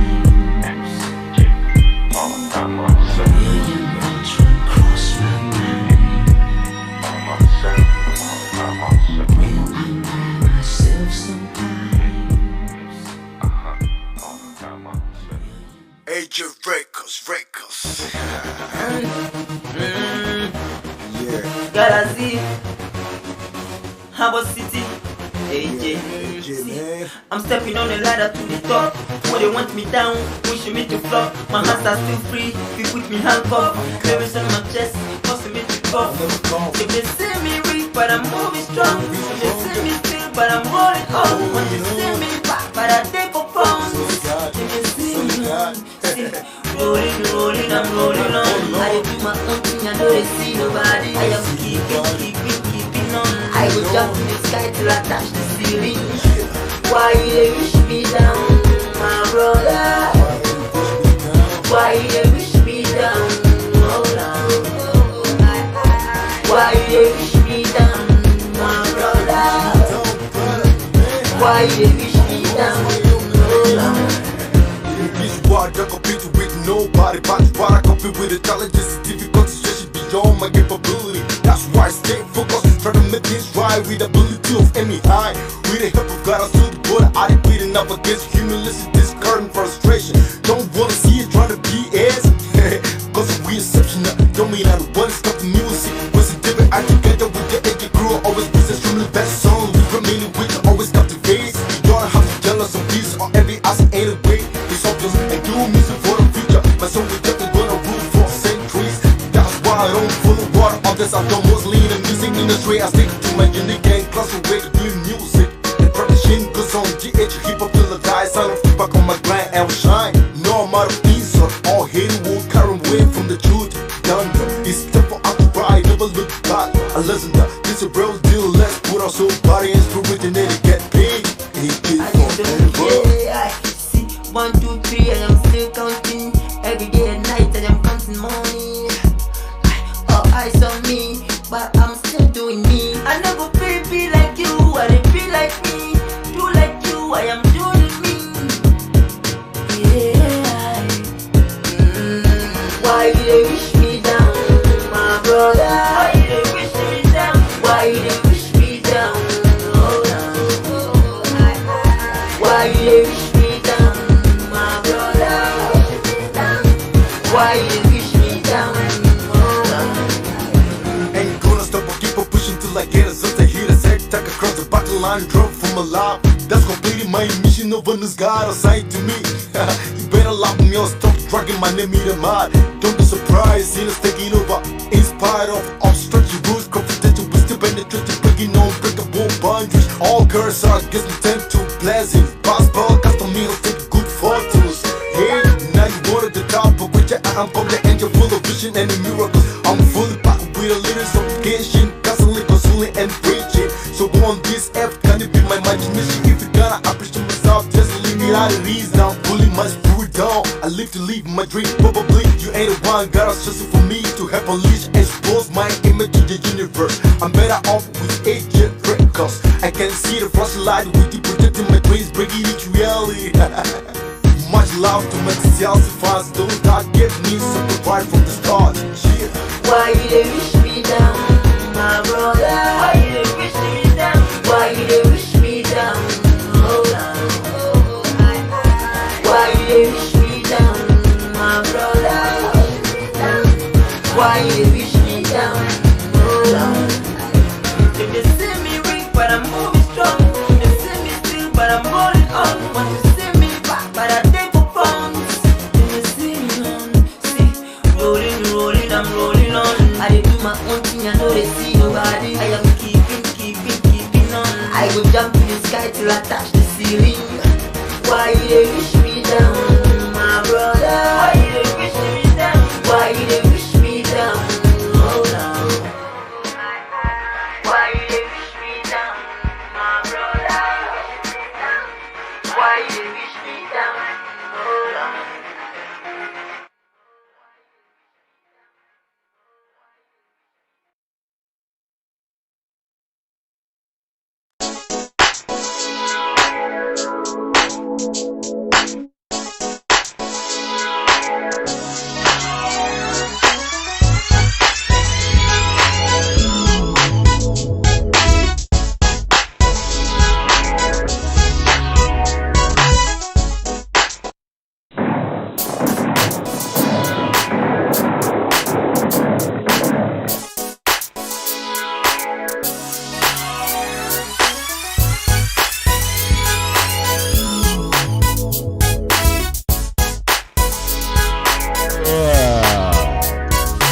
all by myself. Million roads run across my mind. By myself, all by myself. When I'm by myself sometimes, all by myself. AJ Records. Yeah. Galaxy, Harbor City, AJ. I'm stepping on the ladder to the top. When they want me down, pushing me to flop. My hands are still free, you put me handcuffed. Clearance on my chest, forcing me to cough. If they see me weak, but I'm moving strong. If they see me still, but I'm rolling on. When they see me back, but I take for pounds. If they see me rolling, I'm rolling on. I do my own thing, I don't see nobody. I am keeping on. I will jump in the sky till I touch the ceiling. Why they wish me down, my brother? Why they wish me down, oh Lord? Why they wish me down, my brother? Why they wish me down, oh Lord? This world I compete with nobody, but what I compete with the challenges is difficult, stretching beyond my capability. That's why I stay focused, try to make this right with the ability of any high. With the help of God, I stood the border, I did beating up against humility, this current frustration. Don't wanna see it, try to be as cause we exceptional. Don't mean I'm the one stopping music. Was it different? I together with the AJ crew, always business from the best song. We remaining with you, always captivate. You don't have to tell us some peace on every aspect anyway. It's obvious and do music for the future. My son we definitely gonna rule for centuries. That's why I don't follow water. Others I don't mostly in the music industry. I stick to my unique and classic way to do music. The production goes on GH hip hop till I die. Sign off back on my grind and shine. No amount of things or all hating will carry away from the truth. Done. It's time for us to ride, never look back. I listen to this a real deal. Let's put our soul, body, and spirit in it to get paid. I see 1, 2, 3, I am still counting. Every day and night I am counting money. All eyes on me, but I'm still doing me. I never be like you, I didn't be like me. Do like you, I am doing me. Yeah. Why they wish me down, my brother? Why they wish me down? Why they wish me down? Oh, no. Why they wish me down, my brother? Why they wish me down? Ain't gonna stop or keep on pushing till I get a sense of heat. Attack across the battle line, drop from a lab. That's completing my mission of this God assigned to me. You better love me or stop dragging my name in the mud. Don't be surprised, in us taking over. Inspired of obstruction rules, confrontation with still penetrating, breaking unbreakable boundaries. All curses are against me, tend to blessings. Passport, custom meals, take good fortunes. Hey, now you go to the top, but with your I'm public angel full of vision and miracles. I'm fully packed with a little supplication, constantly consoling and preaching. So go on this F, can it be my imagination? If you gonna appreciate myself, just leave it out of ease now. Pulling my spirit down, I live to live my dream. Probably you ain't the one, God is just for me to help unleash and expose my image to the universe. I'm better off with AJ Records. I can see the flashlight with you protecting my dreams, breaking each reality. Much love to my Chelsea fans, don't that give me something right from the start. Shit. Why you dey wish me down, my brother? Why you dey wish me down? Why you dey wish me down? Hold on. Why you dey wish me down, my brother? Why you dey wish me down? Hold on. If they see me weak, but I'm moving strong. If they see me still, but I'm holding on. Want to see me back, but I take for funds. If they see me on, see, rolling, I'm rolling on. I dey do my own thing, I know they see nobody. I am keeping on. I go jump to the sky till I touch the ceiling. Why you dey wish me down, my brother? Why you dey wish me down? Why you dey wish me down? Hold on. Why you dey wish me down, my brother? Why you dey wish me down? Hold on.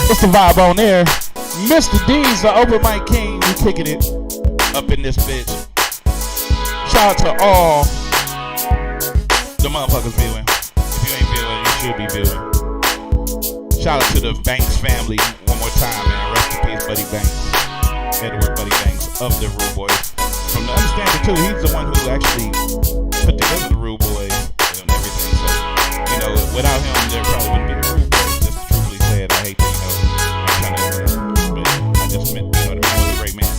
It's the vibe on air. Mr. D's, the open mic king. We kicking it up in this bitch. Shout out to all the motherfuckers viewing. If you ain't viewing, you should be viewing. Shout out to the Banks family one more time, man. Rest in peace, Buddy Banks. Edward Buddy Banks of the Rude Boys. From the understanding too, he's the one who actually put together the Rude Boys and everything. So, you know, without him, there probably wouldn't be the Rude Boys. Just to truthfully say it, I hate to, but I just meant, you know what I mean, was a great man.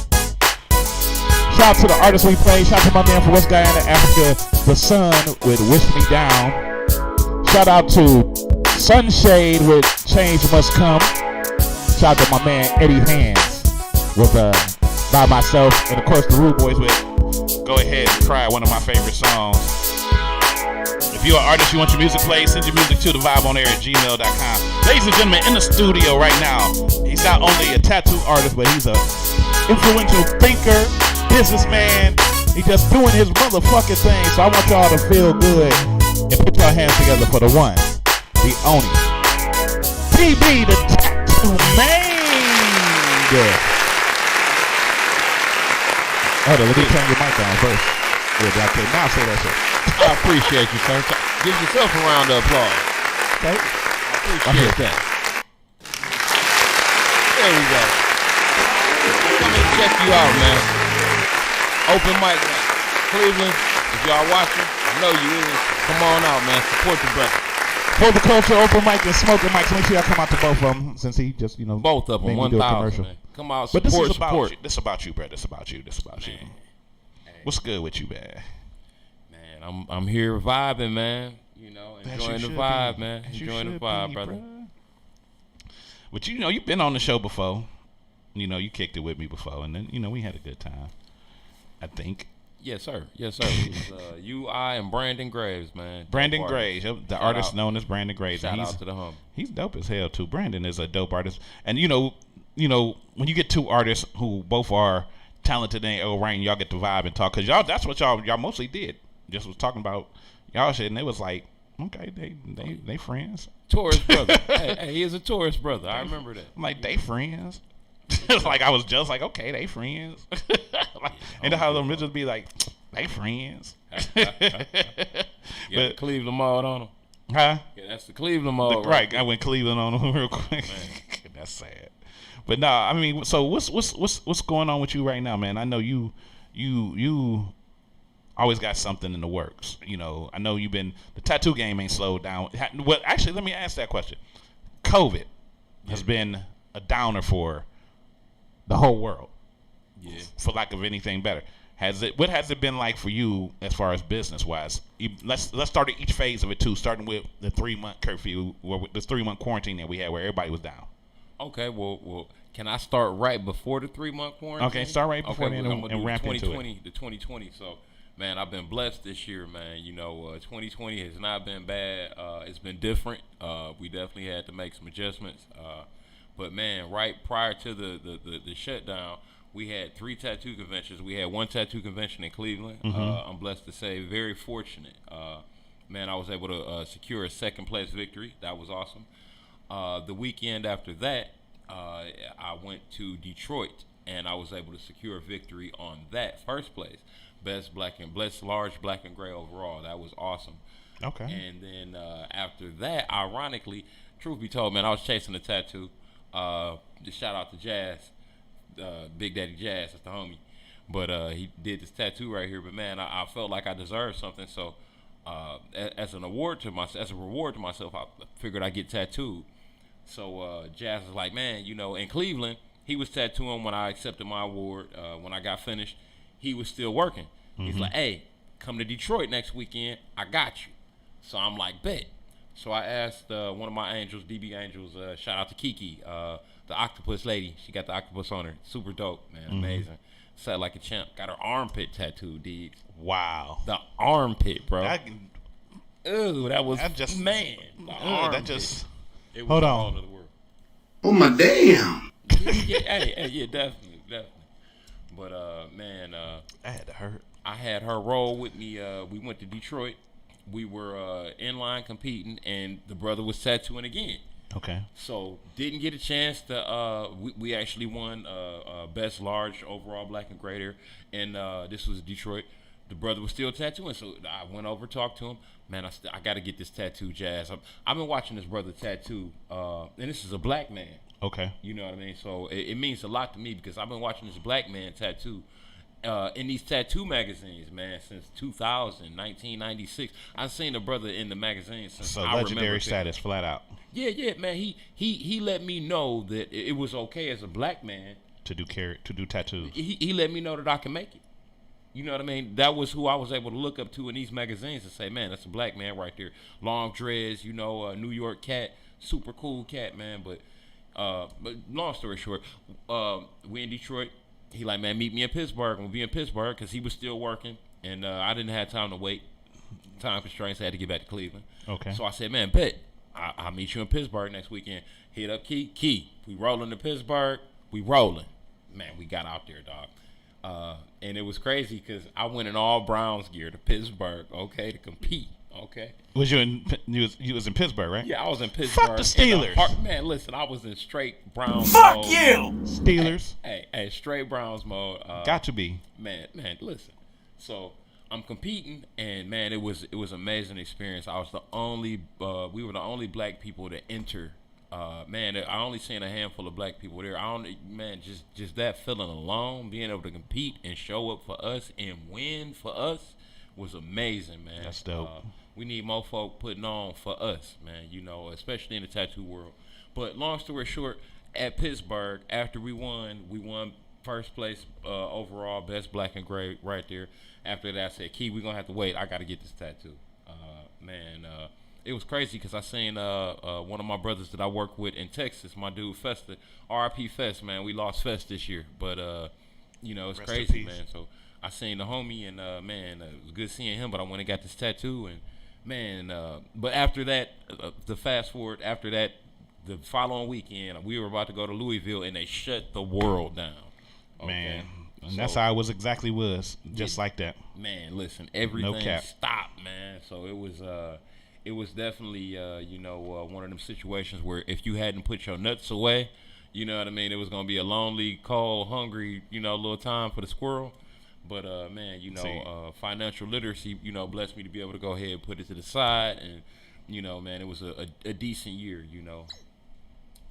Shout out to the artists we play. Shout out to my man from West Guyana, Africa, The Sun with Wish Me Down. Shout out to Sunshade with Change Must Come. Shout out to my man Eddie Hands with By Myself. And of course the Rude Boys with Go Ahead and Cry, one of my favorite songs. If you're an artist, you want your music played, send your music to thevibeonair@gmail.com. Ladies and gentlemen, in the studio right now, he's not only a tattoo artist, but he's a influential thinker, businessman. He's just doing his motherfucking thing. So I want y'all to feel good and put your hands together for the one, the only, PB the Tattoo Man. Hold on, let me turn your mic down first. Yeah, okay, now say that shit. I appreciate you, sir. Give yourself a round of applause. Okay. I appreciate that. There we go. Come and check you out, man. Open mic night. Cleveland, if y'all watching, I know you is. Come on out, man. Support your brother. For the culture, open mic and smoking mics. Make sure y'all come out to both of them, since he just, you know, both of them, 1,000. Come out, support, but this is support. About you. This is about you, bro. This is about you. This is about you. What's good with you, man? Man, I'm here vibing, man. You know, enjoying the vibe, man. Enjoying the vibe, brother. But you know, you've been on the show before. You know, you kicked it with me before, and then, you know, we had a good time, I think. Yes, sir. Yes, sir. It was you, I, and Brandon Graves, man. Brandon Graves, the artist known as Brandon Graves. Shout out to the hum. He's dope as hell too. Brandon is a dope artist, and you know, when you get two artists who both are talented in their own right, and y'all get to vibe and talk, cause y'all, that's what y'all mostly did. Just was talking about y'all shit, and it was like, okay, they friends. Taurus brother. hey, he is a Taurus brother. I remember that. I'm like, they friends. It's like I was just like, okay, they friends. Like, and how them bitches be like, they friends. But Cleveland Mall on them. Huh? Yeah, that's the Cleveland mode. Right. I went Cleveland on him real quick. That's sad. But no, I mean, so what's going on with you right now, man? I know you always got something in the works. You know, I know the tattoo game ain't slowed down. Well, actually, let me ask that question. COVID has been a downer for the whole world. Yeah. For lack of anything better. What has it been like for you as far as business wise? Let's start at each phase of it too, starting with the 3-month curfew, or the 3-month quarantine that we had where everybody was down. Okay, well, can I start right before the 3-month quarantine? Okay, start right before then and ramp into it. The 2020. So, man, I've been blessed this year, man. You know, 2020 has not been bad. It's been different. We definitely had to make some adjustments. But man, right prior to the shutdown, we had 3 tattoo conventions. We had 1 tattoo convention in Cleveland. Mm-hmm. I'm blessed to say, very fortunate. Man, I was able to secure a 2nd place victory. That was awesome. The weekend after that, I went to Detroit, and I was able to secure a victory on that 1st place. Best large black and gray overall. That was awesome. Okay. And then after that, ironically, truth be told, man, I was chasing a tattoo. Just shout out to Jazz. Big Daddy Jazz, that's the homie. But he did this tattoo right here. But man, I felt like I deserved something. So as a reward to myself, I figured I'd get tattooed. So Jazz was like, man, you know, in Cleveland, he was tattooing when I accepted my award. When I got finished, he was still working. He's like, hey, come to Detroit next weekend. I got you. So I'm like, bet. So I asked one of my angels, DB Angels, shout out to Kiki, the octopus lady. She got the octopus on her. Super dope, man. Amazing. Sat like a champ. Got her armpit tattooed, dude. Wow. The armpit, bro. That was just, man. The armpit. That just. It was hold on. all of the world. Oh my damn. Yeah, definitely. But man, I had to hurt. I had her roll with me. We went to Detroit. We were in line competing, and the brother was tattooing again. Okay. So didn't get a chance to. We actually won best large overall black and gray there, and this was Detroit. The brother was still tattooing, so I went over, talked to him. Man, I got to get this tattoo, Jazz. I've been watching this brother tattoo, and this is a black man. Okay. You know what I mean? So it means a lot to me because I've been watching this black man tattoo in these tattoo magazines, man, since 2000, 1996. I've seen the brother in the magazines since so I legendary status, flat out. Yeah, man. He let me know that it was okay as a black man to do tattoos. He let me know that I can make it. You know what I mean? That was who I was able to look up to in these magazines and say, man, that's a black man right there. Long dreads, you know, New York cat, super cool cat, man. But long story short, we in Detroit. He like, man, meet me in Pittsburgh. We'll be in Pittsburgh because he was still working, and I didn't have time to wait. Time constraints. I had to get back to Cleveland. Okay. So I said, man, bet I'll meet you in Pittsburgh next weekend. Hit up Key. We rolling to Pittsburgh. We rolling. Man, we got out there, dog. And it was crazy because I went in all Browns gear to Pittsburgh, okay, to compete, okay. Was you in? You was in Pittsburgh, right? Yeah, I was in Pittsburgh. Fuck the Steelers. Man, listen, I was in straight Browns Fuck mode. you, Steelers. Hey, straight Browns mode. Got to be. Man, listen. So I'm competing, and man, it was amazing experience. I was we were the only black people to enter. Man, I only seen a handful of black people there. Just that feeling alone, being able to compete and show up for us and win for us was amazing, man. That's dope. We need more folk putting on for us, man, you know, especially in the tattoo world. But long story short, at Pittsburgh, after we won first place overall, best black and gray right there. After that, I said, Key, we're going to have to wait. I got to get this tattoo. It was crazy because I seen one of my brothers that I work with in Texas, my dude Festa, RIP Fest, man. We lost Fest this year, but you know, it's Rest in crazy, peace. man. So I seen the homie, and man, it was good seeing him. But I went and got this tattoo, and man, but after that, the fast forward after that, the following weekend, we were about to go to Louisville, and they shut the world down. Okay? Man, and that's how it was just like that. Man, listen, everything no cap. stopped, man. So it was definitely, one of them situations where if you hadn't put your nuts away, you know what I mean, it was going to be a lonely, cold, hungry, little time for the squirrel. But, man, financial literacy, blessed me to be able to go ahead and put it to the side and you know, man, it was a decent year, you know.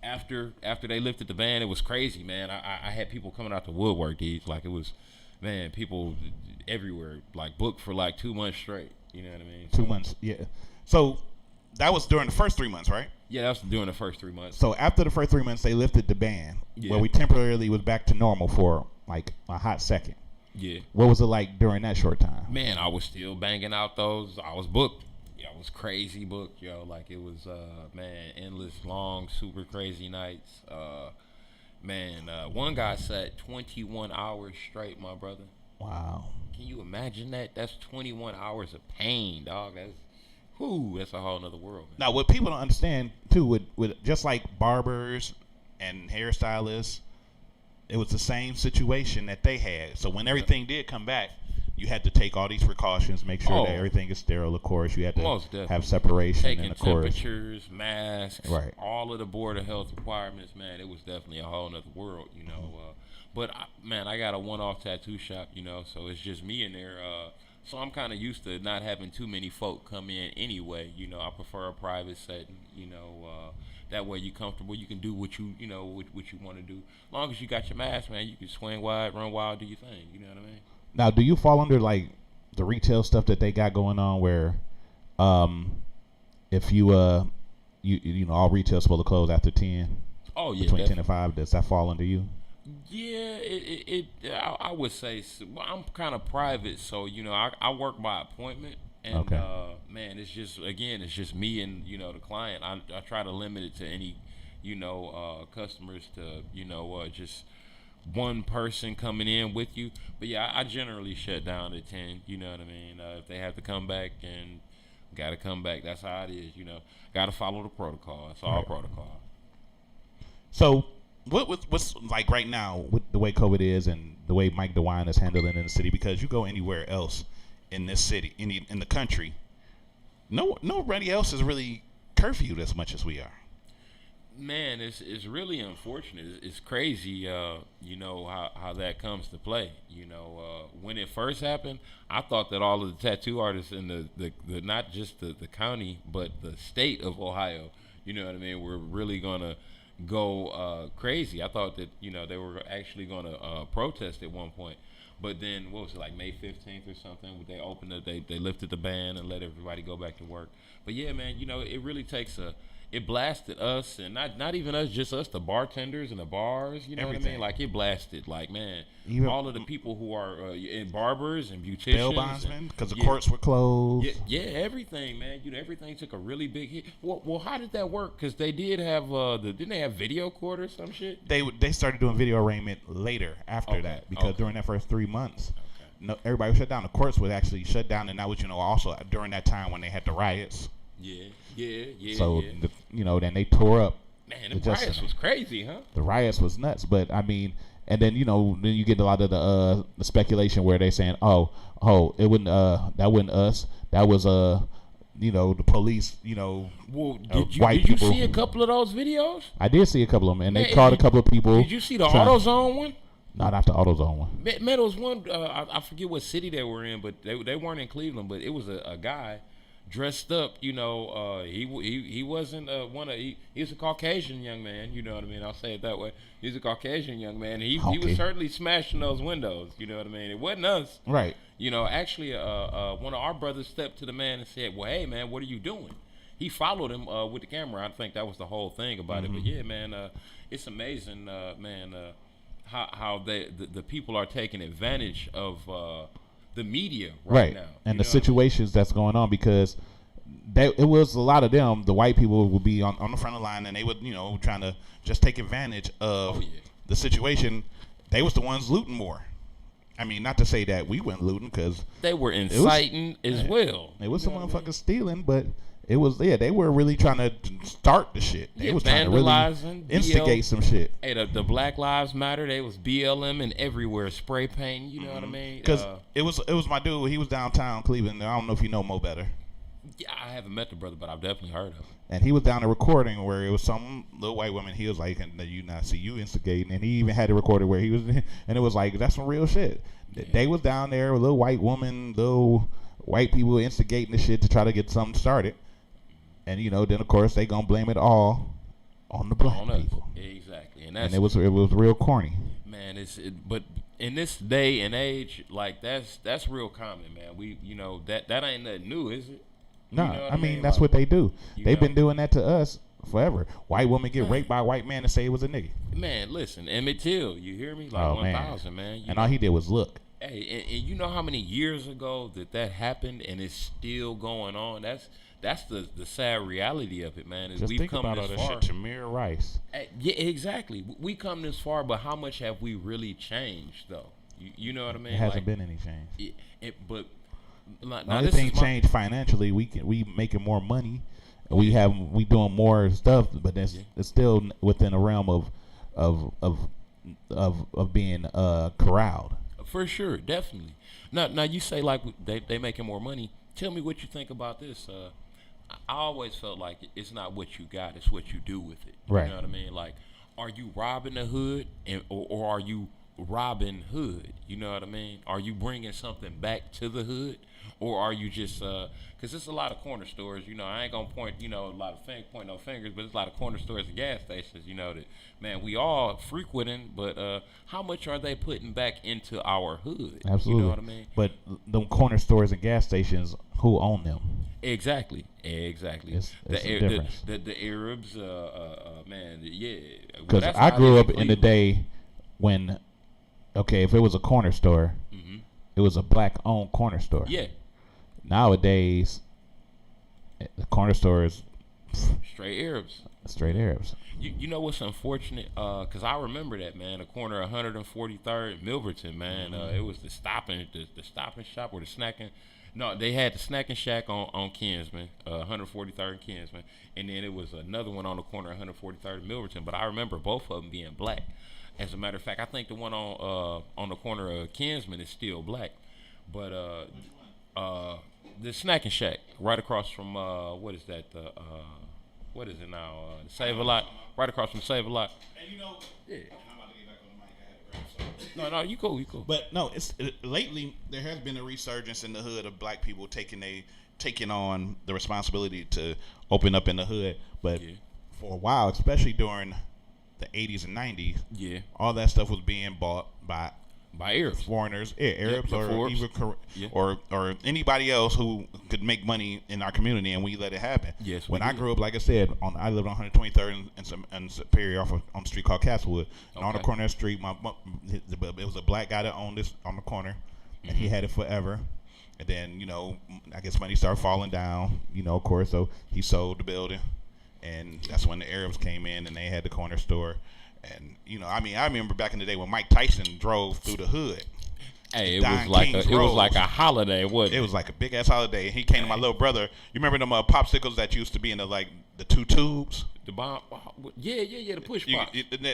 After they lifted the ban, it was crazy, man. I had people coming out the woodwork, dudes. Like, it was, man, people everywhere, like, booked for like 2 months straight. You know what I mean? 2 months, yeah. So that was during the first 3 months, right? Yeah, that was during the first 3 months. So after the first 3 months, they lifted the ban. Yeah. Where we temporarily was back to normal for like a hot second. Yeah. What was it like during that short time? Man, I was still banging out those. I was booked. Yeah, I was crazy booked, yo. Like, it was, man, endless, long, super crazy nights. One guy sat 21 hours straight, my brother. Wow. Can you imagine that? That's 21 hours of pain, dog. That's a whole nother world, man. Now, what people don't understand too, with just like barbers and hairstylists, it was the same situation that they had. So when everything did come back, you had to take all these precautions, make sure that everything is sterile. Of course, you had to have separation, taking and of course, temperatures, masks, right? All of the Board of Health requirements, man. It was definitely a whole nother world, you know. But I got a one-off tattoo shop, you know, so it's just me in there. So I'm kind of used to not having too many folk come in anyway. You know, I prefer a private setting. You know, that way you're comfortable. You can do what you want to do. As long as you got your mask, man, you can swing wide, run wild, do your thing. You know what I mean? Now, do you fall under like the retail stuff that they got going on, where, if you know, all retail's supposed to close after 10? Oh yeah, between 10 and 5. Does that fall under you? Yeah, I would say so. Well, I'm kind of private, so you know, I work by appointment, and man, it's just me and, you know, the client. I try to limit it to any, you know, customers to, you know, just one person coming in with you. But yeah, I generally shut down at 10. You know what I mean? If they have to come back, and gotta come back. That's how it is. You know, gotta follow the protocol. It's all protocol. So, what's like right now with the way COVID is and the way Mike DeWine is handling it in the city? Because you go anywhere else in this city, in the country, nobody else is really curfewed as much as we are. Man, it's really unfortunate. It's crazy, you know, how that comes to play. You know, when it first happened, I thought that all of the tattoo artists in the not just the county, but the state of Ohio, you know what I mean, were really gonna go crazy. I thought that, you know, they were actually gonna protest at one point. But then, what was it, like May 15th or something? They opened it, they lifted the ban and let everybody go back to work. But yeah, man, you know, it really takes it blasted us, and not even us, just us, the bartenders and the bars, you know what I mean? Like, it blasted, like, man, even all of the people who are in barbers and beauticians. Bail bondsmen, because the courts were closed. Yeah, everything, man. You know, everything took a really big hit. Well, how did that work? Because they did have, didn't they have video court or some shit? They started doing video arraignment later after that, because during that first 3 months, everybody was shut down. The courts would actually shut down, and that was, you know, also during that time when they had the riots. Yeah. So, you know, then they tore up. Man, the riots was crazy, huh? The riots was nuts. But, I mean, and then, you know, then you get a lot of the speculation where they're saying, oh, it wouldn't, that wasn't us. That was, you know, the police, you know, white people. Did you see a couple of those videos? I did see a couple of them, and they caught a couple of people. Did you see the AutoZone one? No, not the AutoZone one. Man, there was one, I forget what city they were in, but they weren't in Cleveland, but it was a guy dressed up, you know, he wasn't he was a Caucasian young man, you know what I mean? I'll say it that way. He's a Caucasian young man. He was certainly smashing those windows, you know what I mean? It wasn't us. Right. You know, actually, one of our brothers stepped to the man and said, well, hey, man, what are you doing? He followed him with the camera. I think that was the whole thing about it. But, yeah, man, it's amazing, man, how the people are taking advantage of the media right now. And the situations that's going on, because it was a lot of them, the white people would be on the front of the line, and they would, you know, trying to just take advantage of the situation. They was the ones looting more. I mean, not to say that we went looting, because they were inciting as well. It was some motherfuckers stealing, but it was, they were really trying to start the shit. They was trying to really instigate some shit. Hey, the Black Lives Matter, they was BLM and everywhere, spray paint, you know what I mean? Because it was my dude, he was downtown Cleveland. I don't know if you know Mo better. Yeah, I haven't met the brother, but I've definitely heard of him. And he was down a recording where it was some little white woman. He was like, and you not see you instigating. And he even had a recording where he was, and it was like, that's some real shit. Yeah. They was down there, a little white woman, little white people instigating the shit to try to get something started. And then of course they gonna blame it all on the black people. Exactly, and it was real corny. Man, but in this day and age, like that's real common, man. We that ain't nothing new, is it? No, I mean that's what they do. They've been doing that to us forever. White woman get raped by a white man and say it was a nigga. Man, listen, Emmett Till, you hear me? Like 1,000, man. And all he did was look. Hey, and you know how many years ago that happened, and it's still going on. That's the sad reality of it, man. Is Just we've think come about this all far. that shit. Tamir Rice. Yeah, exactly. We come this far, but how much have we really changed, though? You know what I mean? It hasn't been any change. But the only thing changed financially. We making more money. We doing more stuff, but it's still within a realm of being corralled. For sure, definitely. Now you say like they making more money. Tell me what you think about this. I always felt like it's not what you got, it's what you do with it. Right. You know what I mean? Like, are you robbing the hood, or are you robbing hood? You know what I mean? Are you bringing something back to the hood, or are you just because there's a lot of corner stores. I ain't gonna point a lot of point no fingers, but there's a lot of corner stores and gas stations. That man we all frequenting, but how much are they putting back into our hood? Absolutely. You know what I mean? But the corner stores and gas stations, who own them? Exactly. It's the difference. The Arabs, man, yeah. Because I grew up in the day when, if it was a corner store, it was a black-owned corner store. Yeah. Nowadays, the corner store is straight Arabs. Straight Arabs. You know what's unfortunate? Because I remember that, man. The corner of 143rd Milverton, man. It was the stopping shop or the snacking. No, they had the snacking shack on Kinsman, 143rd and Kinsman, and then it was another one on the corner of 143rd and Milverton. But I remember both of them being black. As a matter of fact, I think the one on the corner of Kinsman is still black. But the snacking shack right across from what is that? What is it now? The Save a Lot, right across from Save a Lot. And yeah. I'm about to get back on the mic. No, you cool. But no, lately there has been a resurgence in the hood of black people taking on the responsibility to open up in the hood. But for a while, especially during the 80s and 90s, all that stuff was being bought by Arabs, foreigners, Arabs, or even or anybody else who could make money in our community, and we let it happen. Yes. When I grew up, like I said, I lived on 123rd and Superior on a street called Castlewood. And on the corner of the street, it was a black guy that owned this on the corner, and he had it forever. And then I guess money started falling down. Of course, so he sold the building, and that's when the Arabs came in and they had the corner store. And I remember back in the day when Mike Tyson drove through the hood. Hey, it was like a holiday, wasn't it? It was like a big ass holiday. And he came to my little brother. You remember them popsicles that used to be in the two tubes? The bomb, the push pop.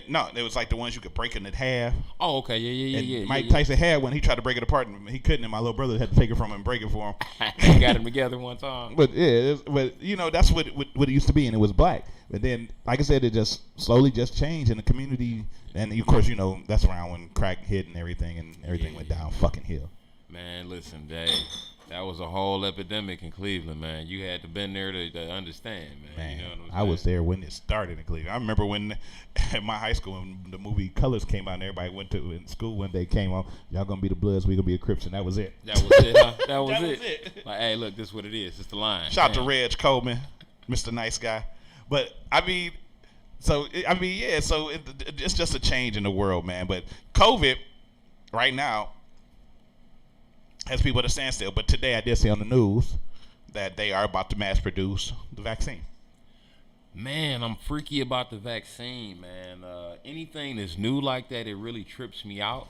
No, it was like the ones you could break in half. Oh, okay, yeah. Mike Tyson had one. He tried to break it apart, and he couldn't. And my little brother had to take it from him and break it for him. They got them together one time. But that's what it used to be, and it was black. But then, like I said, it just slowly just changed in the community, and of course, that's around when crack hit and everything went down fucking hill. Man, listen, Dave. That was a whole epidemic in Cleveland, man. You had to been there to understand, man. You know what I'm saying? I was there when it started in Cleveland. I remember when at my high school when the movie Colors came out and everybody went to in school one day came on, y'all gonna be the Bloods, we gonna be the Crips, and that was it. That was it, huh? That was it. Like, hey, look, this is what it is. It's the line. Shout out to Reg Coleman, Mr. Nice Guy. But so it's just a change in the world, man. But COVID right now has people at a standstill. But today I did see on the news that they are about to mass produce the vaccine. Man, I'm freaky about the vaccine, man. Anything that's new like that, it really trips me out.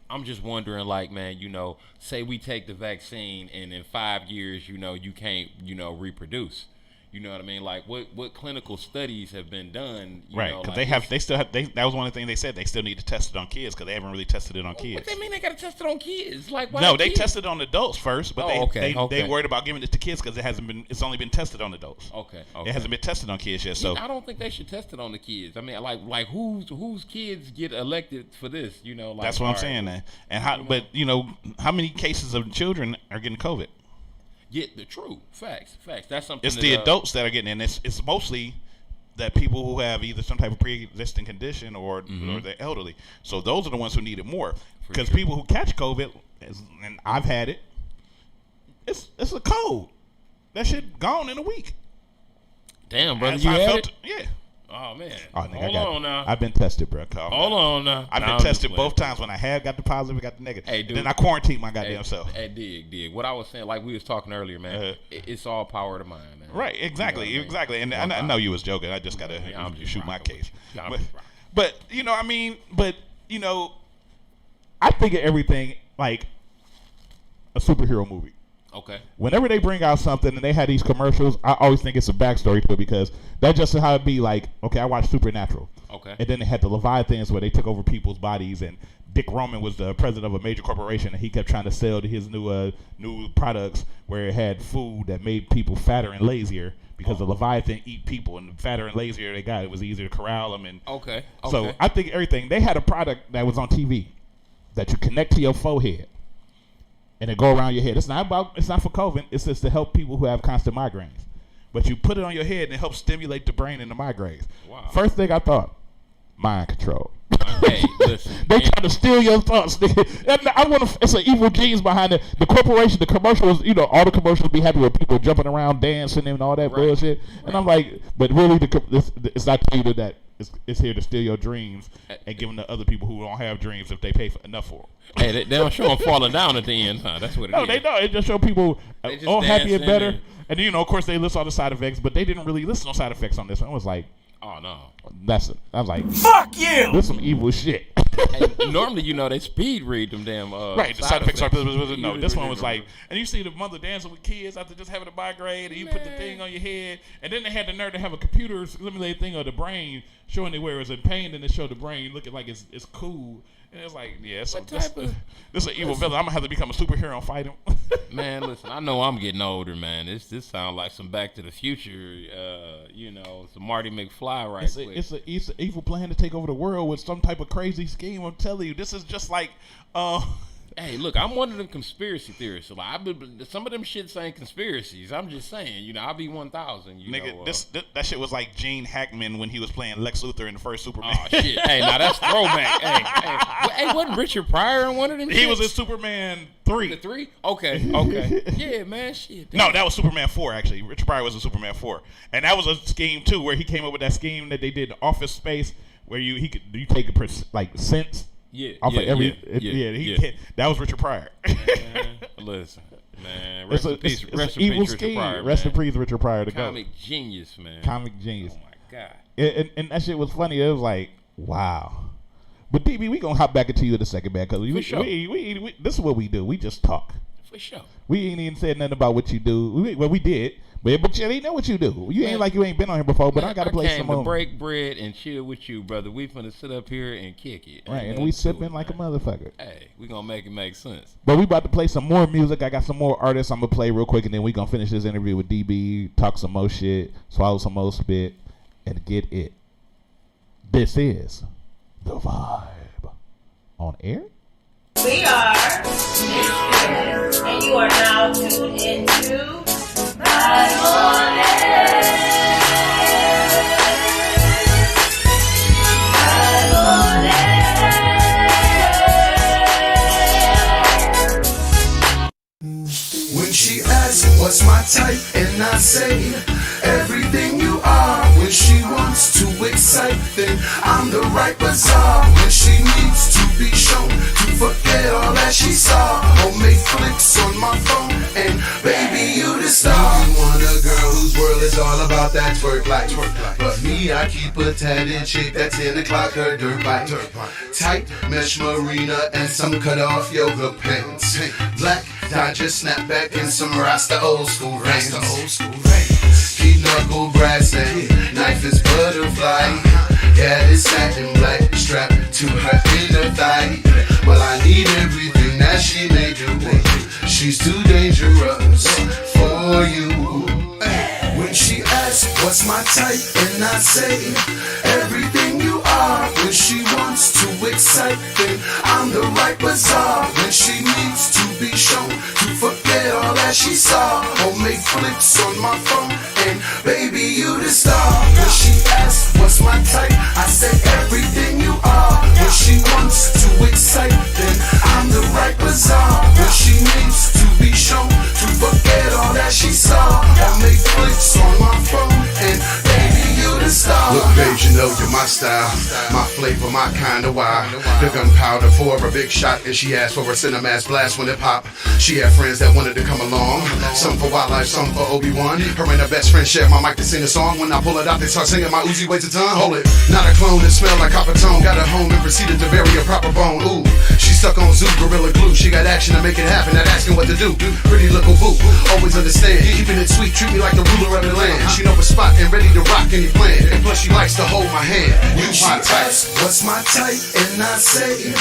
I'm just wondering, like, man, say we take the vaccine and in 5 years, you can't, reproduce. You know what I mean? Like, what clinical studies have been done? Right, because that was one of the things they said. They still need to test it on kids because they haven't really tested it on kids. What they mean they got to test it on kids? Like, why no, they tested it on adults first, but they worried about giving it to kids because it's only been tested on adults. Okay. It hasn't been tested on kids yet. So I don't think they should test it on the kids. I mean, like whose kids get elected for this? That's what I'm saying. And how many cases of children are getting COVID? get the truth. Facts. That's something. It's that, the adults that are getting in. It's mostly that people who have either some type of pre-existing condition or they're elderly. So those are the ones who need it more. Because people who catch COVID, and I've had it, it's a cold. That shit gone in a week. Damn, brother, As you I had felt it? Yeah. Oh man. Oh, nigga, Hold on now. I've been tested, bro. Hold on now. I've been I'm tested just both times when I had got the positive and got the negative. Hey, dude. Then I quarantined my goddamn self. Hey, dig. What I was saying, like we was talking earlier, man, it's all power of the mind, man. Right, exactly, You know what I mean? exactly. And I know you was joking. I just got to I'm just shoot my case. Yeah, I'm But, just rocking. but, you know, I mean, I think of everything like a superhero movie. Okay. Whenever they bring out something and they had these commercials, I always think it's a backstory to it because that's just how it'd be like, okay, I watched Supernatural. Okay. And then they had the Leviathans where they took over people's bodies and Dick Roman was the president of a major corporation and he kept trying to sell his new products where it had food that made people fatter and lazier because the Leviathan eat people and the fatter and lazier they got, it was easier to corral them. And Okay. so I think everything, they had a product that was on TV that you connect to your forehead. And it go around your head. It's not for COVID. It's just to help people who have constant migraines. But you put it on your head and it helps stimulate the brain and the migraines. Wow. First thing I thought, mind control. Hey, listen. They try to steal your thoughts. It's an evil genius behind it. The corporation, the commercials, all the commercials be happy with people jumping around, dancing and all that bullshit. And I'm like, but really, it's not to you that it's here to steal your dreams and give them to other people who don't have dreams if they pay enough for them. Hey, they don't show them falling down at the end, huh? That's what it is. No, they don't. It just show people just happy and dancing better. And of course, they list all the side effects, but they didn't really list no side effects on this one. I was like, oh no, I was like, fuck you. This is some evil shit. And normally, they speed read them damn. Right, the side effects are. No, this one was like, and you see the mother dancing with kids after just having a migraine, and you put the thing on your head, and then they had the nerve to have a computer simulated thing of the brain showing it where it's in pain, and it showed the brain looking like it's cool. And it's like, yeah, this is an evil villain. I'm gonna have to become a superhero and fight him. Man, listen, I know I'm getting older, man. This sounds like some Back to the Future, some Marty McFly right quick. It's an evil plan to take over the world with some type of crazy scheme. I'm telling you, this is just like, Hey, look, I'm one of them conspiracy theorists. So like, some of them shits ain't conspiracies. I'm just saying, I'll be 1,000. Nigga, that shit was like Gene Hackman when he was playing Lex Luthor in the first Superman. Oh shit! Hey, now that's throwback. Hey, wasn't Richard Pryor in one of them? He was in Superman 3. The 3? Okay. Yeah, man, shit. No, that was Superman 4 actually. Richard Pryor was in Superman 4, and that was a scheme too, where he came up with that scheme that they did in Office Space, where you take a cents. That was Richard Pryor. Listen, man, rest in peace, Richard Pryor. Rest in peace, Richard Pryor. The comic genius, man. Comic genius. Oh my god. And that shit was funny. It was like, wow. But DB, we gonna hop back into you in a second, man, because we this is what we do. We just talk. For sure. We ain't even said nothing about what you do. We did. But you ain't know what you do. You ain't like you ain't been on here before, but I got to play some more. I came to break bread and chill with you, brother. We finna sit up here and kick it. Right, and we sipping like a motherfucker. Hey, we gonna make it make sense. But we about to play some more music. I got some more artists I'm gonna play real quick, and then we gonna finish this interview with DB, talk some more shit, swallow some more spit, and get it. This is The Vibe. On air? We are Miss Spirit, and you are now tuned into Vibe on Air. Vibe on When she asks what's my type and I say everything you are. When she wants to excite, then I'm the right bazaar. When she needs to be shown to forget all that she saw. Homemade flicks on my phone and baby you the star. You want a girl whose world is all about that twerk life. But me, I keep a tatted chick that's 10 o'clock her dirt bike. Tight mesh marina and some cut off yoga pants. Black Dodger snapback and some Rasta old school rings. He knuckle brass and knife is butterfly. Cat is satin black strapped to her inner thigh. Well, I need everything that she may do. She's too dangerous for you. When she asks what's my type and I say everything you are. When she wants to excite, then I'm the right bazaar. When she needs to be shown to forget all that she saw. flicks on my phone, and baby, you the star. When she asks what's my type, I say everything you are. When she wants to excite, then I'm the right bazaar. When she needs to be shown to forget all that she saw, I make flicks on my phone, and baby, you the star. Look, babe, you know you're my style, my flavor, my kind of why. The gunpowder for a big shot, and she asked for a cinema's blast when it pop. She had friends that wanted to come along, some for wildlife, some for Obi-Wan. Her and her best friend shared my mic to sing a song. When I pull it out, they start singing my Uzi weighs a ton. Hold it, not a clone that smell like copper tone. Got her home and proceeded to bury a proper bone. Ooh, she stuck on Zoo Gorilla Glue. She got action to make it happen, not asking what to do. Pretty little boo, always understand, keeping it sweet, treat me like the ruler of the land. She know a spot and ready to rock any plan, and plus she likes to hold my hand. You my type. What's my type? And I say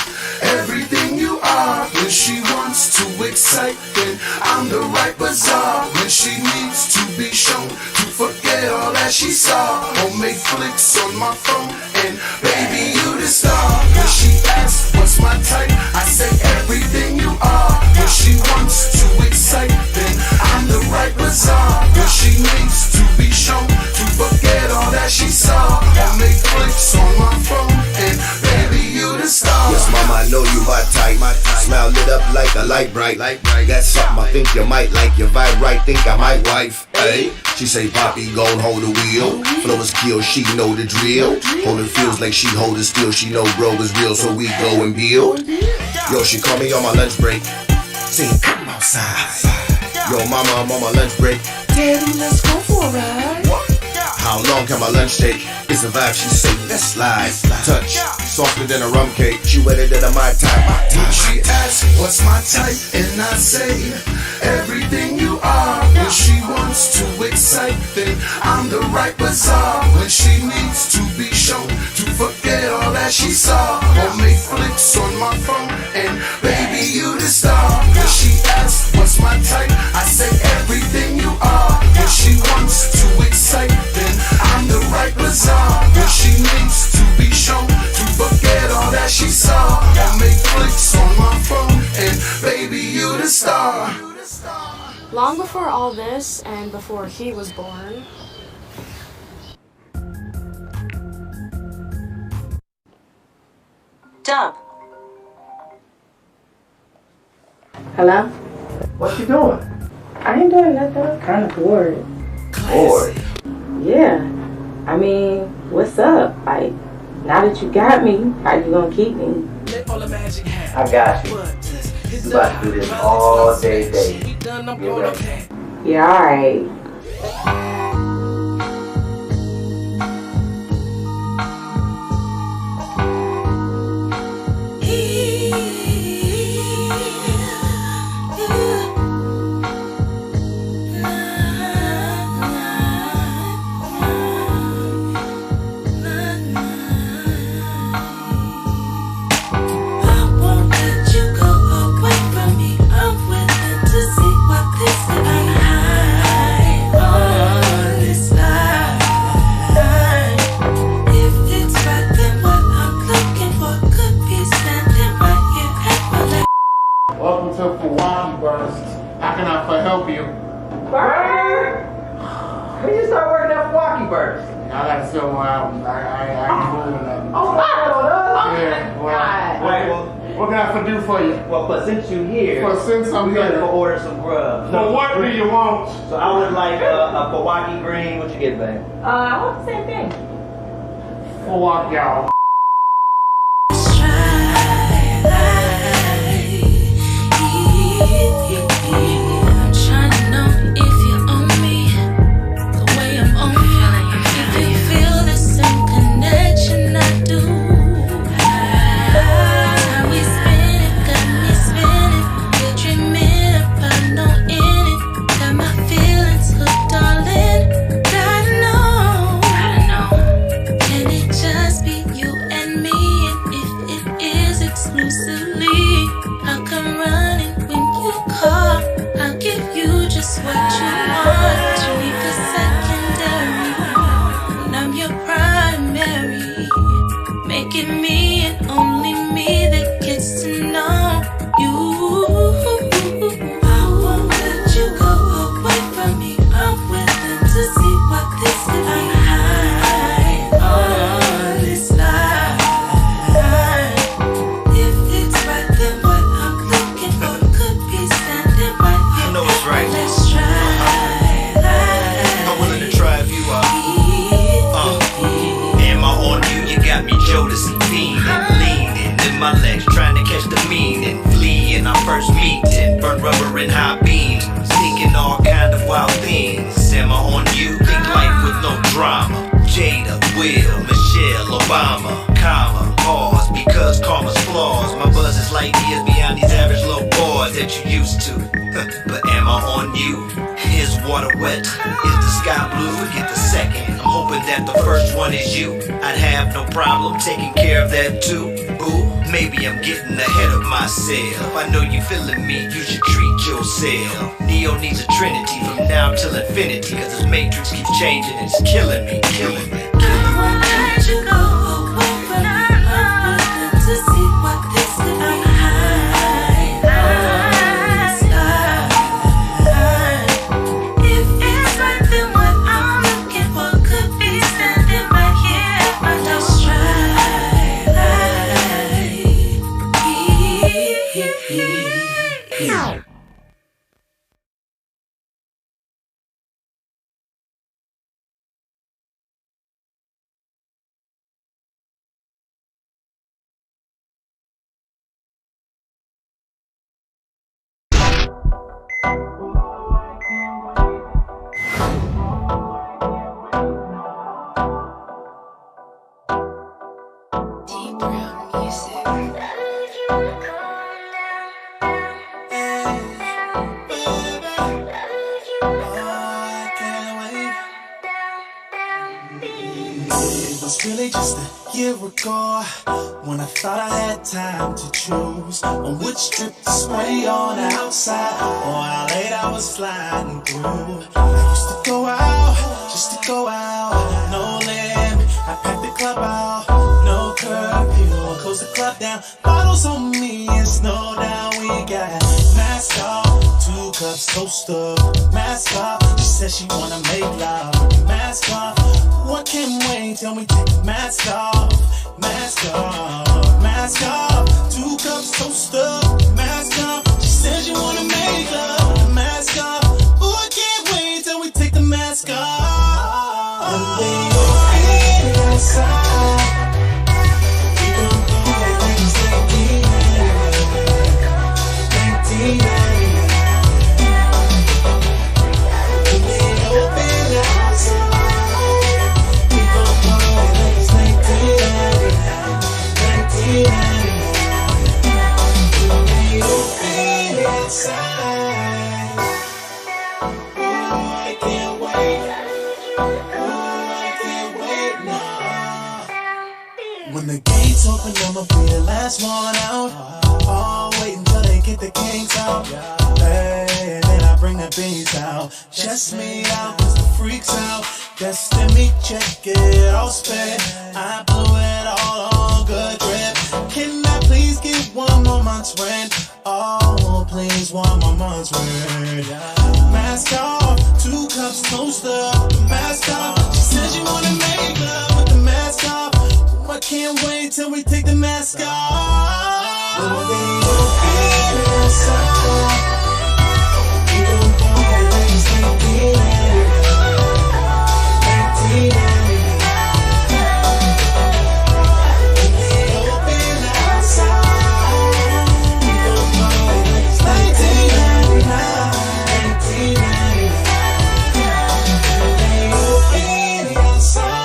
everything you are. When she wants to excite, then I'm the right bazaar. When she needs to be shown to forget all that she saw, or make flicks on my phone, and baby, you the star. When she asks what's my type, I say everything you are. When she wants to excite, then I'm the right bazaar. When she needs to be shown to forget all that she saw, or make flicks on my phone, and baby, you the star. Yes, mama, I know you my type. Smile lit up like a light bright. That's something I think you might like. Your vibe right, think I might wife. Hey, she say, Poppy, gon' hold the wheel. Flow is kill, she know the drill. Holding feels like she holding still. She know bro is real, so we go and build. Yo, she call me on my lunch break, saying, come outside. Yo, mama, I'm on my lunch break. Daddy, let's go for a ride. How long can my lunch take? It's a vibe, she say, let's slide. Touch, softer than a rum cake. She wetter than a my time. When she asks what's my type, and I say everything you are. When she wants to excite, then I'm the right bazaar. When she needs to be shown to forget all that she saw, or make flicks on my phone, and baby, you the star. When she asks what's my type, I say everything you are. When she wants to excite, then I'm the right bazaar. When she needs to be shown to forget all that she saw, or make flicks on my phone, and baby, you the star. Long before all this, and before he was born, Dub. Hello? What you doing? I ain't doing nothing. I'm kind of bored. Bored? Yeah. I mean, what's up? Like, now that you got me, how you gonna keep me? I got you. You about to do this all day. Get ready. Yeah, alright. Welcome to Hawaii Burst. How can I help you? Bird? When you start working at Milwaukee Burst? I gotta sell my album. I ain't moving nothing. Oh, God. Yeah, well, what can I do for you? Well, but since you here, since I'm we're gonna here. go order some grub. So what do you want? So I would like a Milwaukee green. What you get, babe? I want the same thing. Hawaii, y'all. I'm trying to know if you own me the way I'm on you. If you feel the same connection I do. How we spin it, got me spinning. We're dreaming about no ending. Got my feelings hooked, darling. Gotta know. Can it just be you and me? And if it is exclusively, I'll come running when you call. I'll give you just what you want. Leave the secondary, and I'm your primary. Making me and only me that gets to know you. I won't let you go away from me. pussy fiending, leaning in my legs, trying to catch the meaning. Fleeing our first meeting, burn rubber and high beams, thinking all kind of wild things. Am I on you? Think life with no drama. Jada, Will, Michelle, Obama, comma, pause, because karma's flaws. My buzz is light years beyond these average low boys that you used to. But am I on you? Is water wet? Is the sky blue? Get the second. I'm hoping that the first one is you. I'd have no problem taking care of that too. Ooh, maybe I'm getting ahead of myself. I know you feeling me, you should treat yourself. Neo needs a trinity from now till infinity, cause this matrix keeps changing and it's killing me, killing me. I let you go, but I'm open to see what this could be. If it's right, then what I'm looking for could be standing right here at my doorstep. Really just a year ago, when I thought I had time to choose on which trip to spray on outside or how late I was sliding through. I used to go out, just to go out, no limit. I packed the club out, no curfew. I closed the club down, bottles on me and snow down. We got mask off, 2 cups toast up, mask off. She said she wanna make love, mask off. What can wait till we take the mask off? Mask off, mask off. 2 cups toast up, mask off. She said you wanna make love, mask off. Ooh, I can't wait till we take the mask off. One day you'll be outside. We gon' do it like it's 1999. One day you'll be outside. When the gates open, I'ma be the last one out. Oh, wait until they get the kings out. Hey, and then I bring the beans out. Just me out, cause the freaks out. Destiny, check it, all spent. I blew it all on good drip. Can I please get 1 more month's rent? Oh, please, 1 more month's rent. Mask off, 2 cups toast up, mask off. She said she wanna make love with the mask off. I can't wait till we take the mask off. One day you'll be outside. We gon' go like it's 1999. One day you'll be outside. We gon' go like it's 1999. 1999. One day you'll be outside.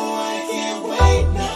I can't wait no.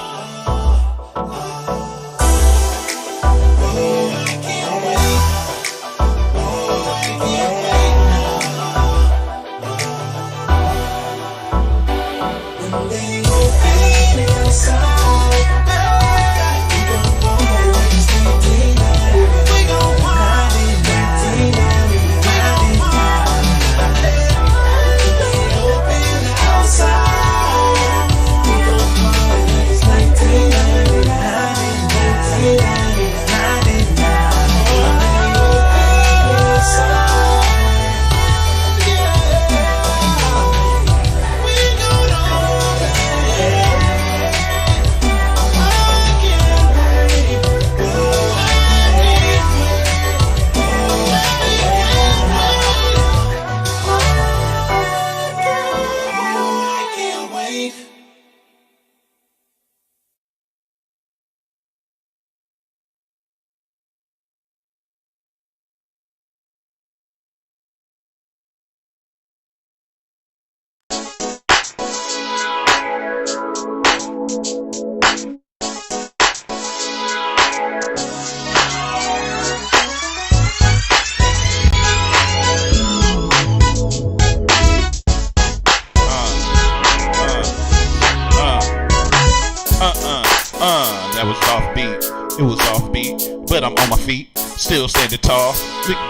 offbeat. It was offbeat, but I'm on my feet, still standing tall.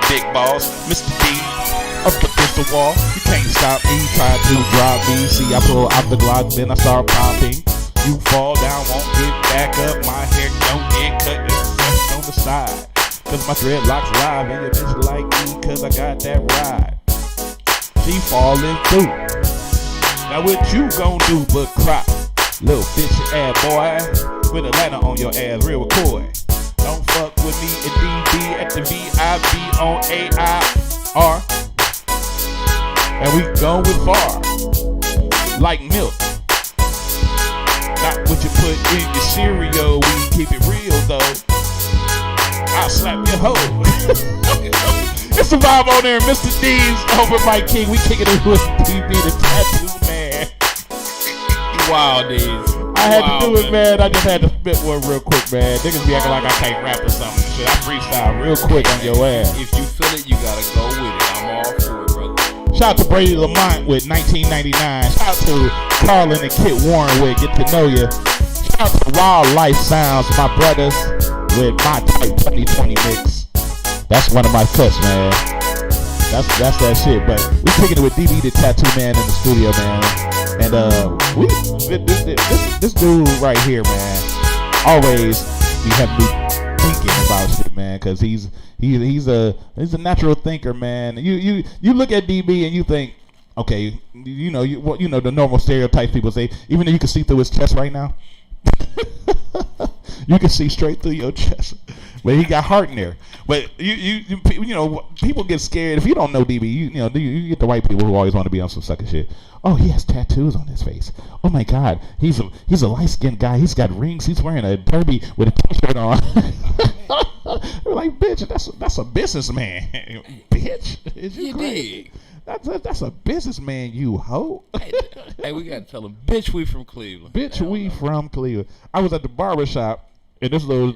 Big balls, Mr. D. Up against the wall, you can't stop me. Try to drop me. See, I pull out the Glock, then I start popping. You fall down, won't get back up. My hair don't get cut, it's just on the side. Cause my dreadlocks live, and your bitch like me, cause I got that ride. She falling through. Now what you gon' do but cry? Little bitch ass boy, with Atlanta on your ass, real McCoy. Don't fuck with me at DB at the VIB on AIR. And we going far, like milk. Not what you put in your cereal, we keep it real though. I'll slap your hoe. It's the vibe on there, Mr. D's over Mike King. We kicking it with DB the Tattoo Man. Wild days. I had to do it, man. I just had to spit one real quick, man. Niggas be acting like I can't rap or something. Shit, I freestyle real quick on your ass. If you feel it, you gotta go with it. I'm all for it, brother. Shout out to Brady Lamont with 1999. Shout out to Carlin and Kit Warren with Get to Know Ya. Shout out to Raw Life Sounds, my brothers, with My Type 2020 mix. That's one of my cuts, man. That's that shit. But we kicking it with DB the Tattoo Man in the studio, man. And this dude right here, man, always be having me thinking about shit, man, because he's a natural thinker, man. You look at DB and you think, okay, you know the normal stereotypes people say. Even though you can see through his chest right now, you can see straight through your chest. But he got heart in there. But you know, people get scared if you don't know DB. You get the white people who always want to be on some sucker shit. Oh, he has tattoos on his face. Oh my God, he's a light skinned guy. He's got rings. He's wearing a derby with a t-shirt on. We're like, bitch, that's a businessman, bitch. Is you crazy? That's a businessman, you hoe. Hey, we gotta tell him, bitch, we from Cleveland. Bitch, we from Cleveland. I was at the barber shop. And this little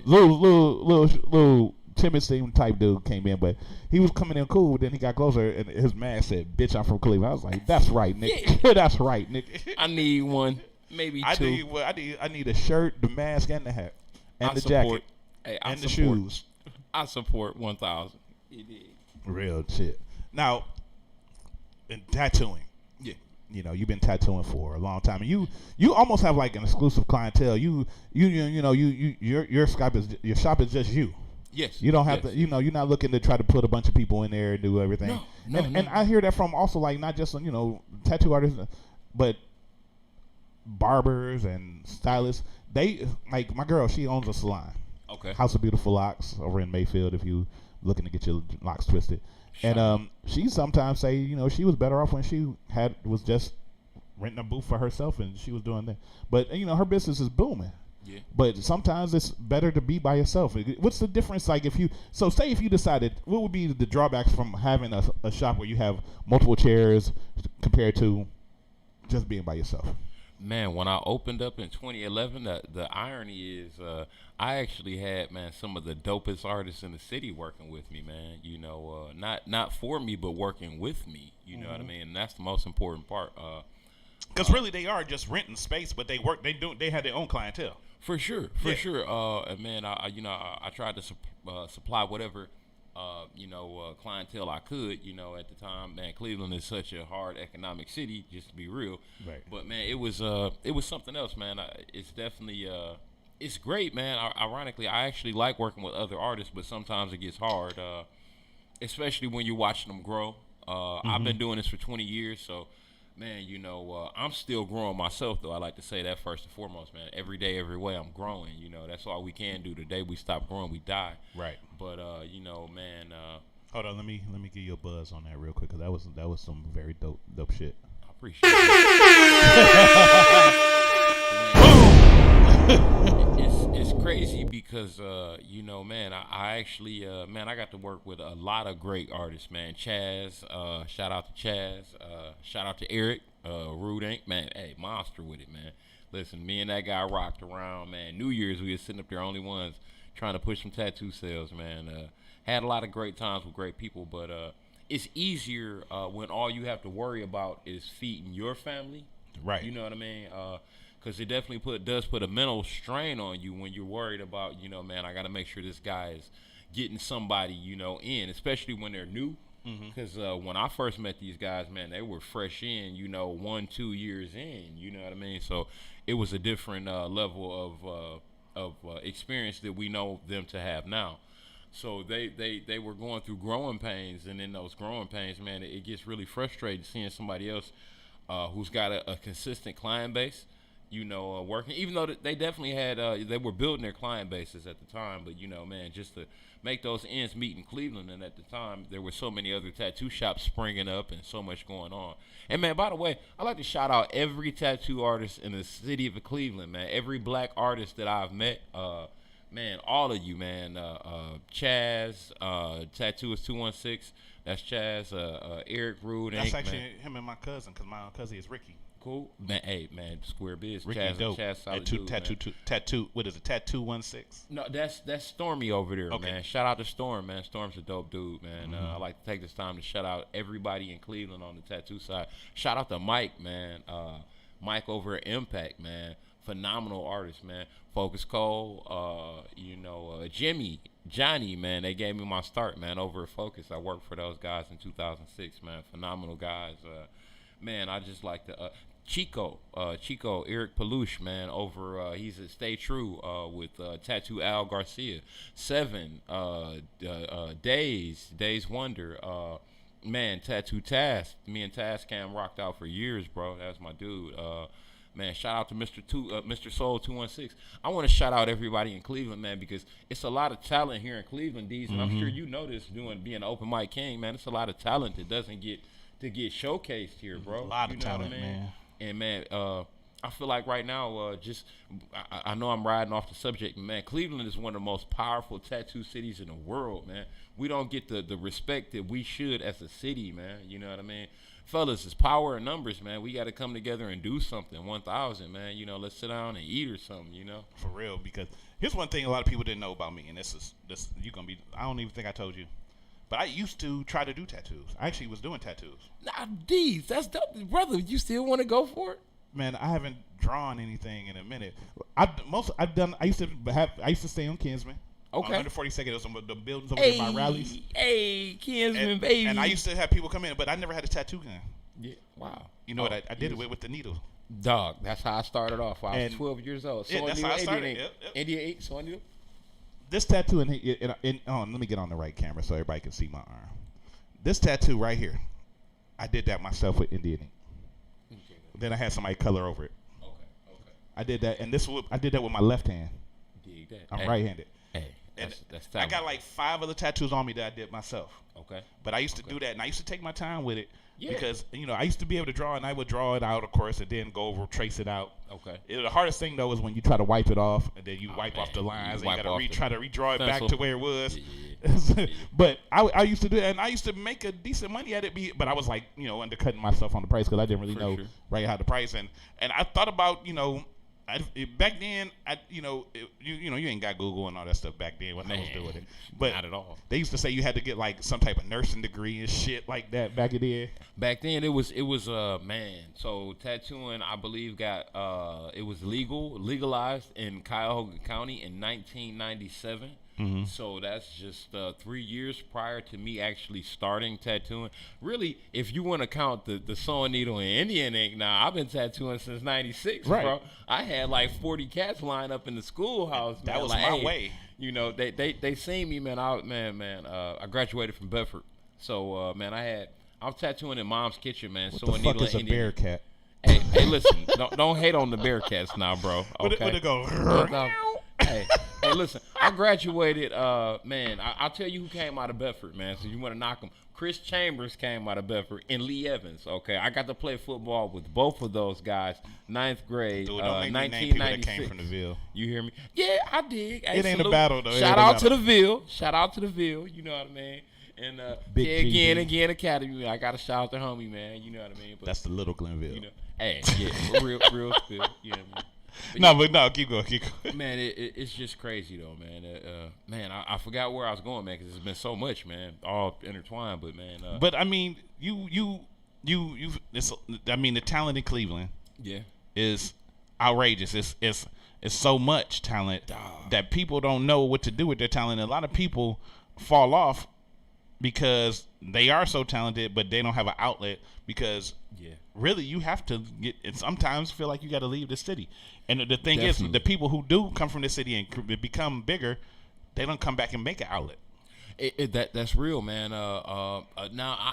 timid seem type dude came in, but he was coming in cool. Then he got closer, and his mask said, "Bitch, I'm from Cleveland." I was like, "That's right, Nick. Yeah. That's right, Nick." I need one, maybe two. I need a shirt, the mask, and the hat, and the jacket, and the shoes. I support 1,000. Real shit. Now, in tattooing. You know, you've been tattooing for a long time, and you almost have like an exclusive clientele. Your shop is just you. Yes. You don't have to. You know, you're not looking to try to put a bunch of people in there and do everything. No. And I hear that from also like not just tattoo artists, but barbers and stylists. They like my girl. She owns a salon. Okay. House of Beautiful Locks over in Mayfield. If you looking to get your locks twisted. And she sometimes say, she was better off when she was just renting a booth for herself and she was doing that. But her business is booming. Yeah. But sometimes it's better to be by yourself. What's the difference? Like if you decided, what would be the drawbacks from having a shop where you have multiple chairs compared to just being by yourself? Man, when I opened up in 2011, the irony is I actually had, man, some of the dopest artists in the city working with me, man. Not for me, but working with me. You know what I mean? And that's the most important part. Because really, they are just renting space, but they have their own clientele. For sure. And man, I tried to supply whatever clientele I could, at the time. Man, Cleveland is such a hard economic city, just to be real. Right. But man, it was something else, man. It's definitely it's great, man. Ironically, I actually like working with other artists, but sometimes it gets hard, especially when you're watching them grow. I've been doing this for 20 years, so man, I'm still growing myself, though. I like to say that first and foremost, man. Every day, every way, I'm growing. That's all we can do. The day we stop growing, we die. Right. But man. Hold on, let me give you a buzz on that real quick, because that was some very dope shit. I appreciate it. It's crazy because man, I actually man, I got to work with a lot of great artists, man. Chaz, shout out to Chaz, shout out to Eric, Rude Inc., man. Hey, monster with it, man. Listen, me and that guy rocked around, man. New Year's, we were sitting up there, only ones trying to push some tattoo sales, man. Had a lot of great times with great people, but it's easier when all you have to worry about is feeding your family. Right. You know what I mean? because it definitely does put a mental strain on you when you're worried about, you know, man, I got to make sure this guy is getting somebody, you know, in, especially when they're new. Because when I first met these guys, man, they were fresh in, you know, 1-2 years in, you know what I mean? So it was a different level of experience that we know them to have now. So they were going through growing pains, and in those growing pains, man, it gets really frustrating seeing somebody else who's got a consistent client base, you know, working. Even though they definitely had, they were building their client bases at the time, but you know, man, just to make those ends meet in Cleveland, and at the time there were so many other tattoo shops springing up and so much going on. And man, by the way, I like to shout out every tattoo artist in the city of Cleveland, man. Every black artist that I've met. Man, all of you, man. Chaz, Tattooist 216. That's Chaz. Eric Rude. That's Inc, actually man. him and my cousin, because my cousin is Ricky. Cool. Man, hey, man, Square Biz. Ricky Chaz, dope. Chaz solid dude, Tattoo. What is it? Tattoo 16. No, that's Stormy over there, Okay. man. Shout out to Storm, man. Storm's a dope dude, man. I like to take this time to shout out everybody in Cleveland on the tattoo side. Shout out to Mike, man. Mike over at Impact, man. Phenomenal artist, man. Focus Cole, you know, Johnny, man. They gave me my start, man, over at Focus. I worked for those guys in 2006, man. Phenomenal guys. Man, I just like to Chico, Eric Peluche, man, over, he's at Stay True with Tattoo Al Garcia. 7, Days Wonder, man, Tattoo Taz. Me and Taz Cam rocked out for years, bro. That's my dude. Man, shout out to Mr. Soul 216. I want to shout out everybody in Cleveland, man, because it's a lot of talent here in Cleveland, D's, and I'm sure you know this being an open mic king, man. It's a lot of talent that doesn't get showcased here, bro. A lot of You know what talent, I mean? man. And man, I feel like right now, I know I'm riding off the subject, man. Cleveland is one of the most powerful tattoo cities in the world, man. We don't get the respect that we should as a city, man. You know what I mean? Fellas, it's power in numbers, man. We got to come together and do something. 1,000, man. You know, let's sit down and eat or something, you know? For real, because here's one thing a lot of people didn't know about me, and this you're going to be, I don't even think I told you. But I used to try to do tattoos. I actually was doing tattoos. Nah, D's, that's dope. Brother, you still want to go for it? Man, I haven't drawn anything in a minute. I used to stay on Kinsman. Okay. On 142nd, it was the buildings over there by rallies. Hey, Kinsman, baby. And I used to have people come in, but I never had a tattoo gun. Yeah, wow. You know what? I did it with the needle. Dog, that's how I started off. I was 12 years old. Yeah, that's how I started. India 8, so I knew. This tattoo, let me get on the right camera so everybody can see my arm. This tattoo right here, I did that myself with Indian ink. Okay. Then I had somebody color over it. Okay. I did that, and I did that with my left hand. Dig that. I'm right-handed. Hey, that's I got like 5 other tattoos on me that I did myself. Okay. But I used to do that, and I used to take my time with it. Yeah. Because, you know, I used to be able to draw, and I would draw it out, of course, and then go over, trace it out. Okay. The hardest thing, though, is when you try to wipe it off, and then you wipe off the lines, and you got to try to redraw it back to where it was. Yeah. But I used to do that, and I used to make a decent money at it, but I was like, you know, undercutting myself on the price because I didn't really know right how to price. And I thought about, you know, back then, you ain't got Google and all that stuff back then when I was doing it. But not at all. They used to say you had to get like some type of nursing degree and shit like that back then. Back then, it was man. So tattooing, I believe, got it was legalized in Cuyahoga County in 1997. Mm-hmm. So that's just 3 years prior to me actually starting tattooing. Really, if you want to count the sewing needle and Indian ink, now I've been tattooing since '96, right. bro. I had like 40 cats lined up in the schoolhouse. That man. was like, my way. You know, they seen me, man. I graduated from Bedford, so man, I was tattooing in Mom's kitchen, man. What sewing the fuck needle is a and Indian. bear cat? Hey, listen, don't hate on the Bearcats now, bro. Okay. Would it go? Hey, listen, I graduated, man, I'll tell you who came out of Bedford, man, so you want to knock them. Chris Chambers came out of Bedford and Lee Evans, okay? I got to play football with both of those guys, 9th grade, Dude, don't make me name 1996. people that came from the Ville. You hear me? Yeah, I dig. Hey, it ain't salute. a battle, though. Shout out to the Ville. Shout out to the Ville, you know what I mean? And again Academy, I got to shout out to homie, man, you know what I mean? But, that's the Little Glenville. You know, hey, yeah, real spill, you know what I mean? No, keep going. Man, it's just crazy though, man. Man, I forgot where I was going, man, because it's been so much, man, all intertwined. But man, but I mean, you. I mean, the talent in Cleveland, yeah, is outrageous. It's so much talent that people don't know what to do with their talent. A lot of people fall off because they are so talented, but they don't have an outlet because really you have to get. And sometimes feel like you got to leave the city. And the thing is, the people who do come from the city and become bigger, they don't come back and make an outlet. That's real, man. Now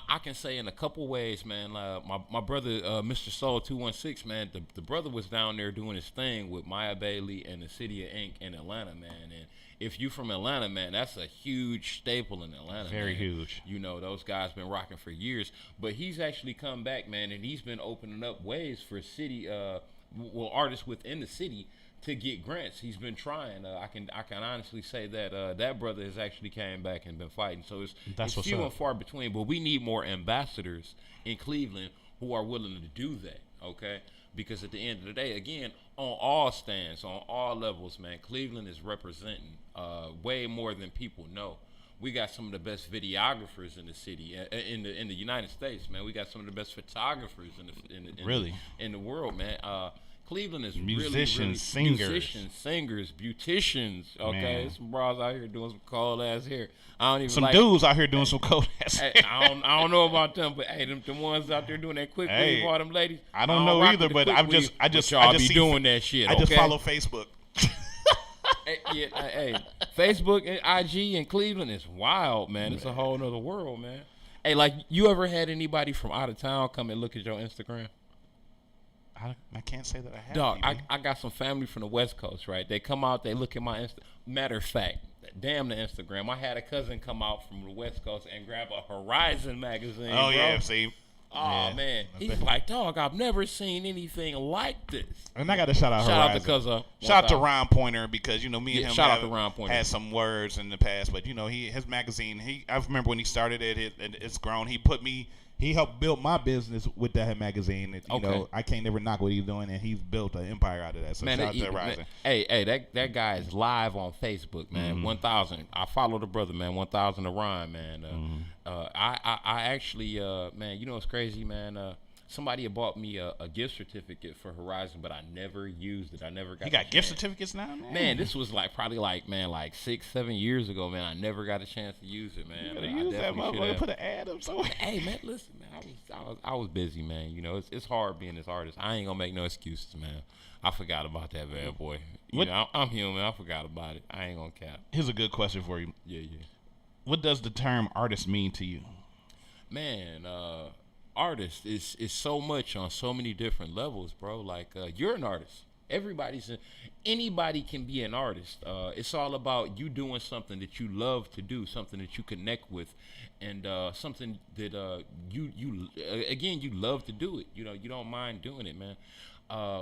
I can say in a couple ways, man. My brother, Mr. Soul 216, man. The brother was down there doing his thing with Maya Bailey and the City of Ink in Atlanta, man. And if you from Atlanta, man, that's a huge staple in Atlanta. Very man. huge. You know, those guys been rocking for years, but he's actually come back, man, and he's been opening up ways for city, artists within the city to get grants. He's been trying. I can honestly say that that brother has actually came back and been fighting. So it's few and far between. But we need more ambassadors in Cleveland who are willing to do that. Okay, because at the end of the day, again, on all stands, on all levels, man, Cleveland is representing way more than people know. We got some of the best videographers in the city, in the United States, man. We got some of the best photographers in the world, man. Cleveland is musicians, singers, beauticians. Okay, Man. some bras out here doing some cold ass hair. I don't even some dudes out here doing some cold ass hair. I don't know about them, but hey, them ones out there doing that quick weave, all them ladies. I don't know either, but I just be doing that shit. I just follow Facebook. Hey, Facebook and IG in Cleveland is wild, man. It's a whole nother world, man. Hey, like, you ever had anybody from out of town come and look at your Instagram? I can't say that I have. Dog, I got some family from the West Coast, right? They come out, they look at my Matter of fact, damn the Instagram. I had a cousin come out from the West Coast and grab a Horizon magazine. Oh, bro. yeah, see. Oh, Yeah. man. He's like, dog, I've never seen anything like this. And I got to shout out Horizon. Shout out to Ron Pointer because, you know, me and him had some words in the past. But, you know, his magazine, I remember when he started it, it's grown. He helped build my business with that magazine. You know, I can't never knock what he's doing, and he's built an empire out of that. So shout out to Horizon. Hey, that guy is live on Facebook, man. 1,000. I follow the brother, man. 1,000 to Ron, man. I actually, man, you know what's crazy, man? Somebody had bought me a gift certificate for Horizon, but I never used it. I never got. You got gift certificates now, man? Man, this was probably 6-7 years ago, man. I never got a chance to use it, man. You gotta use that motherfucker. Put an ad up somewhere. Hey, man, listen, man. I was busy, man. You know, it's hard being this artist. I ain't gonna make no excuses, man. I forgot about that bad boy. You know, I'm human. I forgot about it. I ain't gonna cap. Here's a good question for you. Yeah. What does the term artist mean to you? Man, artist is so much on so many different levels, bro. Like, you're an artist. Anybody can be an artist. It's all about you doing something that you love to do, something that you connect with, and something that you love to do it. You know, you don't mind doing it, man.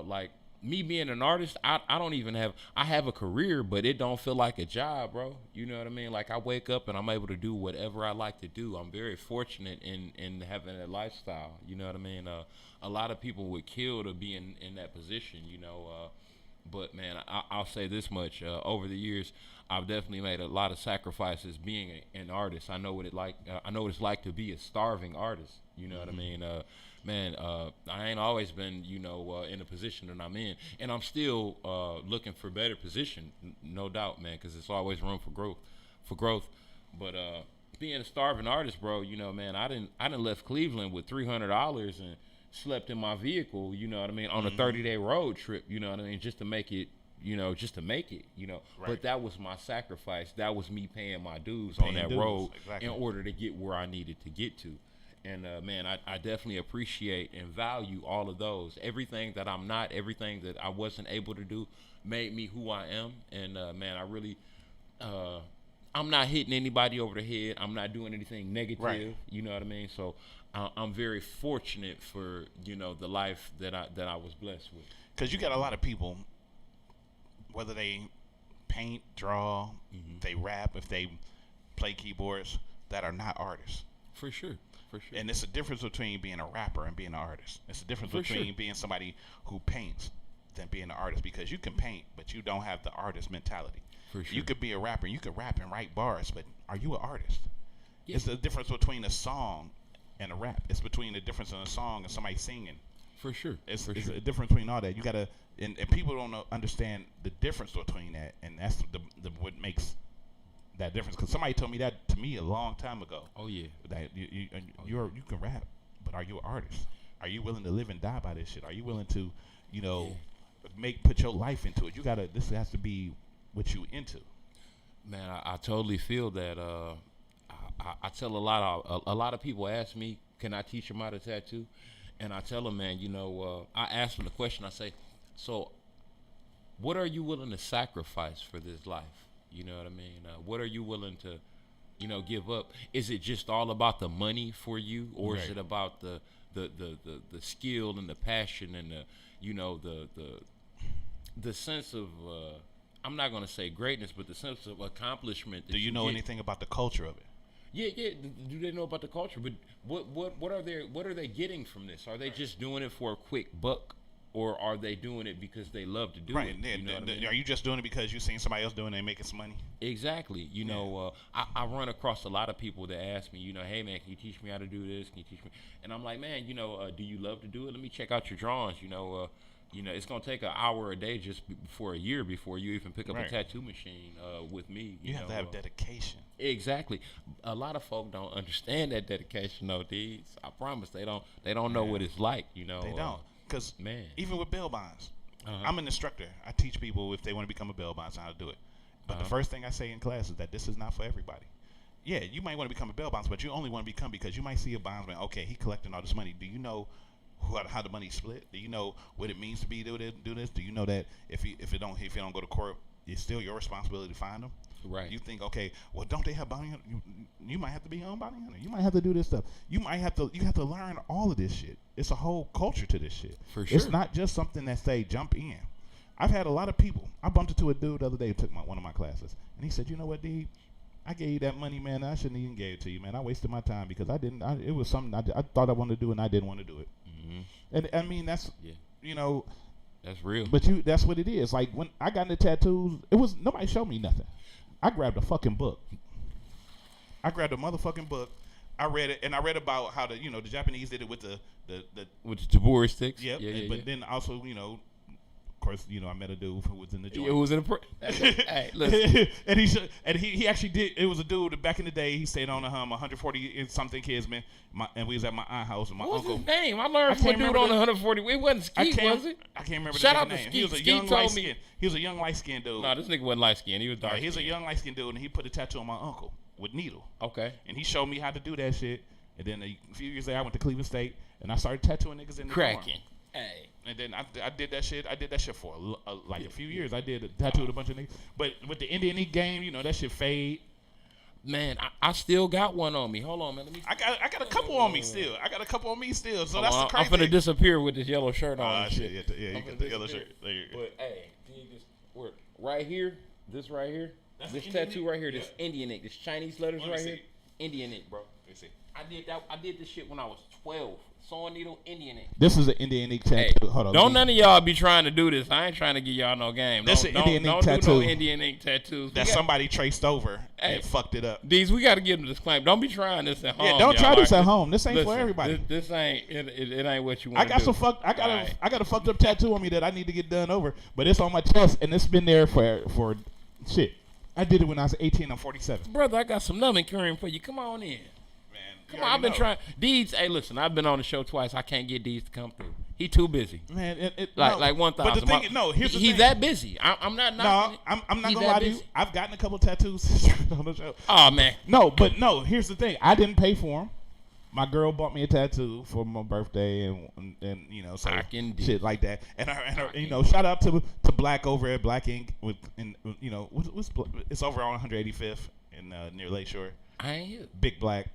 Like me being an artist, I don't even I have a career, but it don't feel like a job, bro. You know what I mean? Like, I wake up and I'm able to do whatever I like to do. I'm very fortunate in having that lifestyle. You know what I mean? A lot of people would kill to be in that position, you know. But man, I'll say this much: over the years, I've definitely made a lot of sacrifices being an artist. I know what it's like to be a starving artist. You know what I mean? Man, I ain't always been, you know, in the position that I'm in, and I'm still looking for better position, no doubt, man, because there's always room for growth. But being a starving artist, bro, you know, man, I didn't left Cleveland with $300 and slept in my vehicle, you know what I mean, on a 30-day road trip, you know what I mean, just to make it, you know. Right. But that was my sacrifice. That was me paying my dues on that road in order to get where I needed to get to. And man, I definitely appreciate and value all of those. Everything that I'm not, everything that I wasn't able to do made me who I am. And man, I really, I'm not hitting anybody over the head. I'm not doing anything negative. Right. You know what I mean? So I'm very fortunate for, you know, the life that I was blessed with. Because you got a lot of people, whether they paint, draw, they rap, if they play keyboards, that are not artists. For sure. And it's a difference between being a rapper and being an artist. It's a difference between being somebody who paints than being an artist, because you can paint, but you don't have the artist mentality. For sure. You could be a rapper, you could rap and write bars, but are you an artist? Yeah. It's the difference between a song and a rap. It's between the difference in a song and somebody singing For sure. It's For sure. a difference between all that. You gotta, and people don't understand the difference between that, and that's the what makes that difference. Because somebody told me that to me a long time ago. Oh yeah. That you can rap, but are you an artist? Are you willing to live and die by this shit? Are you willing to, put your life into it? You gotta. This has to be what you into. Man, I totally feel that. I tell a lot of people ask me, can I teach them how to tattoo? And I tell them, man, I ask them the question. I say, so what are you willing to sacrifice for this life? You know what I mean? What are you willing to, give up? Is it just all about the money for you, or is it about the skill and the passion and the sense of I'm not gonna say greatness, but the sense of accomplishment. Do you know anything about the culture of it? Yeah. Do they know about the culture? But what are they getting from this? Are they just doing it for a quick buck, or are they doing it because they love to do it? You know what I mean? Are you just doing it because you've seen somebody else doing it and making some money? Exactly. I run across a lot of people that ask me, hey man, can you teach me how to do this? Can you teach me? And I'm like, man, do you love to do it? Let me check out your drawings. It's gonna take an hour a day just for a year before you even pick up a tattoo machine with me. You have to have dedication. Exactly. A lot of folk don't understand that dedication, though. These, I promise, they don't know what it's like. They don't, because man, even with bail bonds, I'm an instructor. I teach people if they want to become a bail bondsman how to do it. But the first thing I say in class is that this is not for everybody. Yeah, you might want to become a bail bondsman, but you only want to become because you might see a bondsman. Okay, he collecting all this money. Do you know how the money's split? Do you know what it means to be do this? Do you know that if you don't go to court, it's still your responsibility to find them? Right. You think, okay, well, don't they have bounty hunter? You might have to be your own bounty hunter. You might have to do this stuff. You have to learn all of this shit. It's a whole culture to this shit. For sure. It's not just something that say jump in. I've had a lot of people. I bumped into a dude the other day who took one of my classes, and he said, you know what, D? I gave you that money, man. I shouldn't even gave it to you, man. I wasted my time because it was something I thought I wanted to do and I didn't want to do it. Mm-hmm. And I mean, that's that's real. But that's what it is. Like when I got into tattoos, nobody showed me nothing. I grabbed a fucking book. I grabbed a motherfucking book. I read it, and I read about how the Japanese did it with the with the tabori sticks. Yep. But then also, of course, I met a dude who was in the joint. Who was in a hey, listen. and he actually did. It was a dude back in the day. He stayed on 140 and something kids, man. And we was at my aunt house and my what uncle. Was his name? I learned from a dude on 140. It wasn't Skeet, was it? I can't remember. Shout out name. to Skeet. He was a Skeet young told light me. skin. He was a young light skinned dude. No, this nigga wasn't light skinned. He was dark. He was a young light skinned dude, and he put a tattoo on my uncle with needle. Okay. And he showed me how to do that shit. And then a few years later, I went to Cleveland State, and I started tattooing niggas in the cracking. Dorm. Hey. And then I did that shit. I did that shit for a few years. I tattooed a bunch of niggas. But with the Indian Ink game, that shit fade. Man, I still got one on me. Hold on, man. Let me. I got a couple on me still. So that's the crazy. I'm finna disappear with this yellow shirt on. Shit. Yeah, you got the yellow shirt. There you go. But hey, right here, this right here, this tattoo right here, this Indian ink, this Chinese letters right here, Indian ink, bro. Let me see. I did this shit when I was 12. Sewing needle, Indian ink. This is an Indian ink tattoo. Hey, hold on. Don't none of y'all be trying to do this. I ain't trying to give y'all no game. This is Indian ink tattoo. Don't do no Indian ink tattoos. That somebody traced over and fucked it up. These we got to give them a disclaimer. Don't be trying this at home. Yeah, don't try this at home. This ain't for everybody. This ain't it ain't what you want. I got a fucked up tattoo on me that I need to get done over, but it's on my chest and it's been there for shit. I did it when I was 18. I'm 47. Brother, I got some numbing cream for you. Come on in. Come on, I've been trying. Deeds, hey, listen, I've been on the show twice. I can't get Deeds to come through. He too busy. Man, like 1,000. But the thing, here's the thing. He's that busy. I'm not. No, I'm not gonna lie to you. I've gotten a couple tattoos on the show. Oh man. No. Here's the thing. I didn't pay for them. My girl bought me a tattoo for my birthday, and so shit like that. And shout out to Black over at Black Ink it's over on 185th in near Lakeshore. I ain't here. Big Black.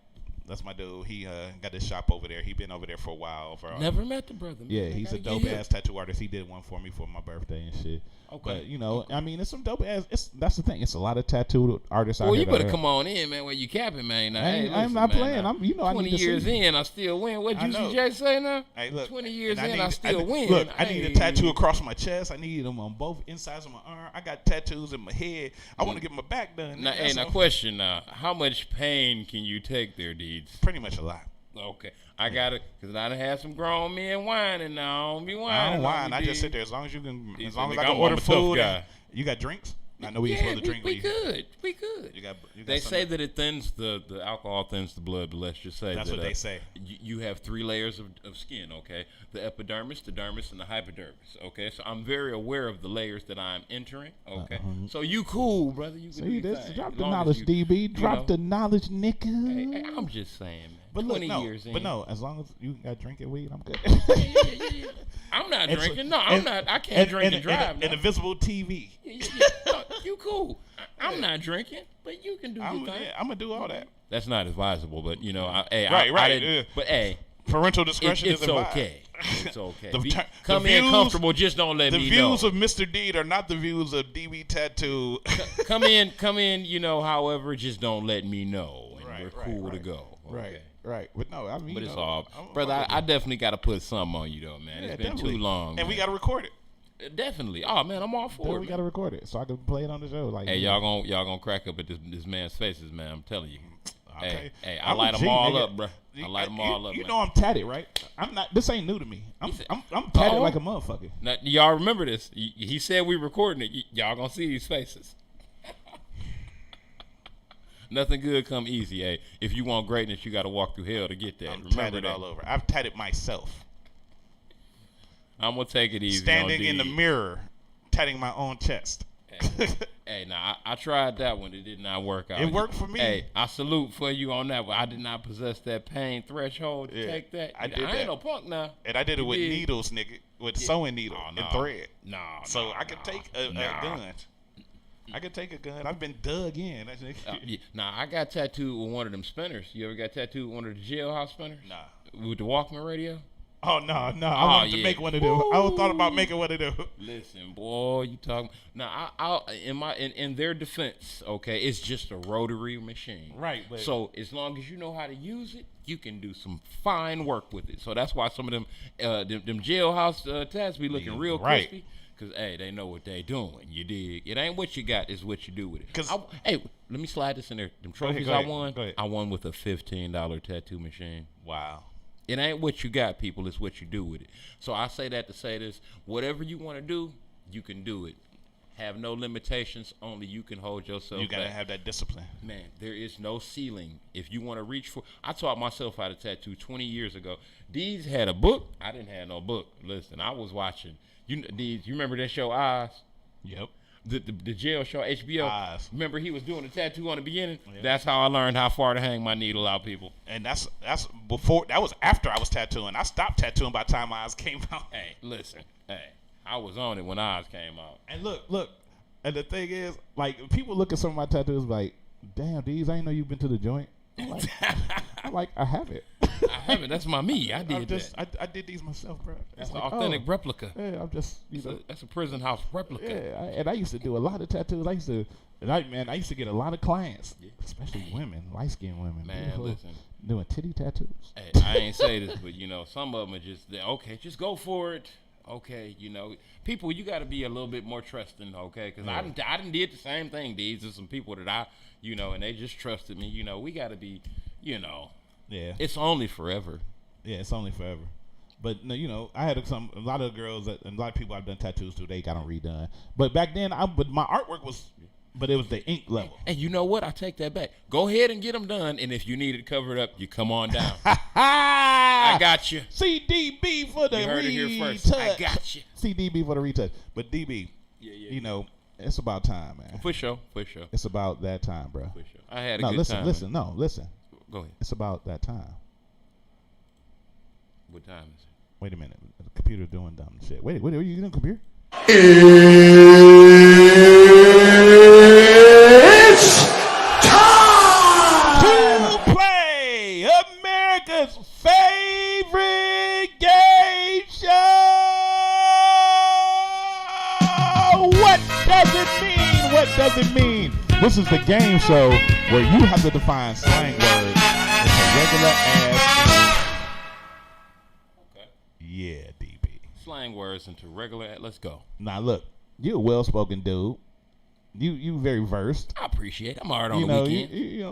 That's my dude. He got this shop over there. He been over there for a while. Never met the brother. Man. Yeah, he's a dope ass tattoo artist. He did one for me for my birthday and shit. Okay. But I mean, it's some dope ass. That's the thing. It's a lot of tattoo artists out here. Well, you better come on in, man. Where you capping, man? Now, I'm not playing. Now, I'm. I 20 need to years see. in, I still win. What Juicy J say now? Hey, look. 20 years in, I still win. Look, I need a tattoo across my chest. I need them on both insides of my arm. I got tattoos in my head. I want to get my back done. Now, question. How much pain can you take there, Deeds? Pretty much a lot. Okay, I got it because I done had some grown men whining. Now I don't be whining. I don't on whine. me, I just dude. sit there as long as you can. He As said, long as "Nigga, I can I'm order a tough food. guy." You got drinks? I know we Yeah, supposed to drink. we could. We could. You got They say something- that it thins the alcohol thins the blood, but let's just say That's that, what they say. You have 3 layers of skin, okay? The epidermis, the dermis, and the hypodermis, okay? So I'm very aware of the layers that I'm entering, okay? So you cool, brother. You can do See, your this thing. drop As the long as knowledge, you- DB. you Drop know. the knowledge, nigga. Hey, I'm just saying, man. But look, 20 no, years in. but no, as long as you got drinking weed, I'm good. I'm not And so- drinking. No, I'm not. I can't drink and drive. And a visible TV. No, you cool. I'm not drinking, but you can do your thing. Yeah, I'm gonna do all that. That's not advisable, but you know, I Right. didn't, but hey, parental discretion it's is advised. okay. It's okay. The Come views- in comfortable. Just don't let the me views know. of Mr. Deed are not the views of DB Tattoo. Come in. You know, however, just don't let me know, and we're cool to go. Okay. Right. But no, I mean, But you it's know, all, I'm brother. I definitely got to put something on you though, man. Yeah, It's been definitely. too long, and we man. got to record it. Definitely. Oh man, I'm all for Then it. we man. got to record it so I can play it on the show. Like, Hey, y'all gonna crack up at this man's faces, man. I'm telling you. Okay. Hey, I I'm light a them G, all nigga. up, bro. I light them all up. You man. know I'm tatted, right? I'm not. This ain't new to me. I'm tatted Uh-oh. like a motherfucker. Now, y'all remember this? He said we recording it. Y'all gonna see these faces. Nothing good come easy, eh? If you want greatness, you got to walk through hell to get that. I'm Remember tatted that. all over. I've tatted myself. I'm gonna take it easy. Standing on in the D. mirror, tatting my own chest. Hey, now I tried that one. It did not work out. It worked for me. Hey, I salute for you on that one. I did not possess that pain threshold to take that. I did ain't that. no punk now. And I did it You with did. needles, nigga, with sewing needle and thread. No, So I could take a gun. I could take a gun. I've been dug in. That's Yeah. Now I got tattooed with one of them spinners. You ever got tattooed with one of the jailhouse spinners? Nah. With the Walkman radio? Oh no. I Oh, wanted to yeah. make one of them. I thought about making one of them. Listen, boy, you talking now? In their defense, okay, it's just a rotary machine, Right, but- so as long as you know how to use it, you can do some fine work with it. So that's why some of them jailhouse tats be looking real right. crispy. Cause hey, they know what they doing. You dig? It ain't what you got, it's what you do with it. 'Cause- hey, let me slide this in there. Them Go ahead, trophies go ahead, I won, go ahead. I won with a $15 tattoo machine. Wow. It ain't what you got, people. It's what you do with it. So I say that to say this. Whatever you want to do, you can do it. Have no limitations. Only you can hold yourself You gotta back. have that discipline. Man, there is no ceiling. If you want to reach for... I taught myself how to tattoo 20 years ago. Deez had a book. I didn't have no book. Listen, I was watching. Deez, you remember that show, Oz? Yep. The jail show, HBO. Oz. Remember he was doing the tattoo on the beginning? Yeah. That's how I learned how far to hang my needle out, people. And that's before. That was after I was tattooing. I stopped tattooing by the time Oz came out. Hey, listen. Hey, I was on it when Oz came out. And look. And the thing is, like, people look at some of my tattoos like, damn, Deez, I didn't know you've been to the joint. I'm like, I haven't. I haven't. That's my me. I did that. I did these myself, bro. That's I'm an like, authentic replica. Yeah, I'm just, that's a prison house replica. Yeah, and I used to do a lot of tattoos. I used to get a lot of clients, especially women, light-skinned women. Man, people listen. Doing titty tattoos. Hey, I ain't say this, but, some of them are just, okay, just go for it. Okay, people, you got to be a little bit more trusting, okay? Because I done did the same thing, Deez. There's some people that and they just trusted me. We got to be, Yeah. It's only forever. Yeah, it's only forever. But no, I had a lot of girls and a lot of people I've done tattoos to. They got them redone. But back then, but my artwork was, but it was the ink level. And you know what? I take that back. Go ahead and get them done. And if you need it covered up, you come on down. I got you. CDB for the you heard retouch. it here first. I got you. CDB for the retouch. But DB, it's about time, man. For sure. It's about that time, bro. For sure. I had a good time. Listen. Go ahead. It's about that time. What time is it? Wait a minute. The computer's doing dumb shit. Wait, are you doing computer? It's time to play America's favorite game show. What does it mean? What does it mean? This is the game show where you have to define slang words into regular ass. Okay. Yeah, DB. Slang words into regular. Let's go. Now look, you're a well-spoken dude. You very versed. I appreciate it. I'm hard on the weekend.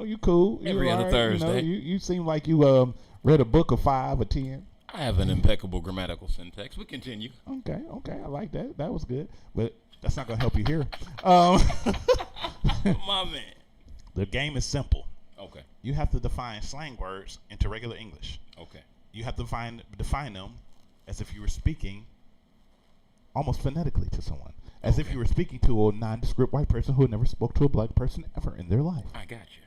You cool. Every other Thursday. You seem like you Read a book of 5 or 10. I have an impeccable grammatical syntax. We continue. Okay, I like that. That was good, but that's not gonna help you here. My man. The game is simple. Okay. You have to define slang words into regular English. Okay. You have to define them as if you were speaking almost phonetically to someone. As if you were speaking to a nondescript white person who never spoke to a black person ever in their life. I got you.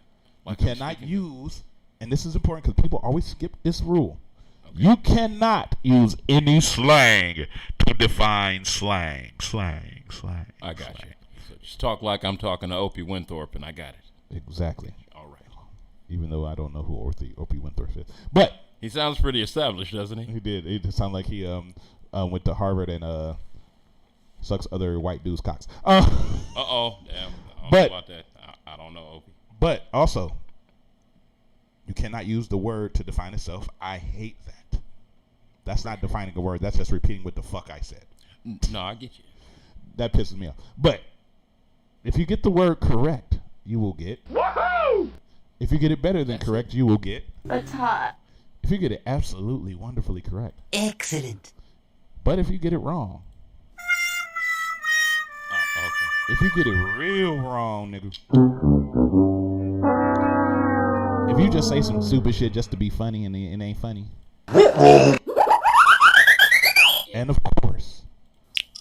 You cannot use, and this is important because people always skip this rule. Okay. You cannot use any slang to define slang. I got you. So just talk like I'm talking to Opie Winthorpe, and I got it. Exactly. All right. Even though I don't know who Opie Winthorpe is, but he sounds pretty established, doesn't he? He did. It sounded like he went to Harvard and sucks other white dudes' cocks. Damn. I don't know about that. I don't know, Opie. But also, you cannot use the word to define itself. I hate that. That's not defining a word. That's just repeating what the fuck I said. No, I get you. That pisses me off. But if you get the word correct, you will get. Woohoo! If you get it better than correct, you will get. A tot. If you get it absolutely wonderfully correct. Excellent. But if you get it wrong. Oh, okay. If you get it real wrong, nigga. If you just say some stupid shit just to be funny and it ain't funny. And of course,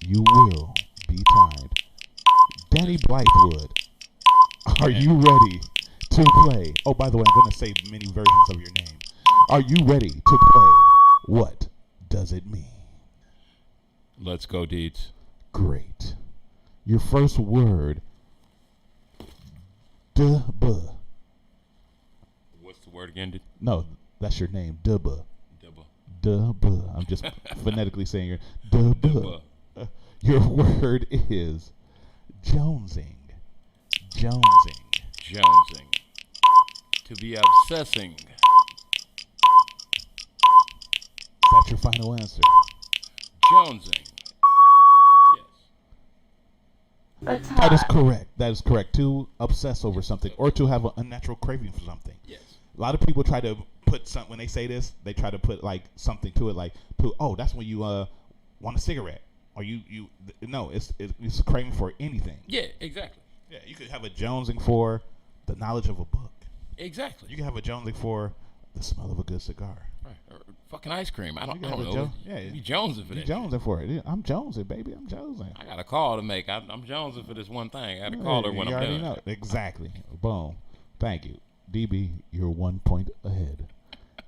you will be tied. Danny Blythewood, are you ready to play? Oh, by the way, I'm going to say many versions of your name. Are you ready to play? What does it mean? Let's go, Deeds. Great. Your first word, duh-buh. What's the word again? No, that's your name, duh-buh. Duh-buh. Duh-buh. I'm just phonetically saying your duh-buh. Your word is jonesing. Jonesing. Jonesing. To be obsessing. Is that your final answer? Jonesing. Yes. That is correct. That is correct. To obsess over something or to have an unnatural craving for something. Yes. A lot of people try to put some, when they say this, they try to put like something to it, like, oh, that's when you want a cigarette. Or no, it's a craving for anything. Yeah, exactly. Yeah, you could have a jonesing for the knowledge of a book. Exactly. You can have a jonesing for the smell of a good cigar. Right. Or fucking ice cream. I don't know. You jonesing for that. You jonesing for it. I'm jonesing, baby. I'm jonesing. I got a call to make. I'm jonesing for this one thing. I got to call her when I'm done. Know. Exactly. Boom. Thank you. DB, you're 1 point ahead.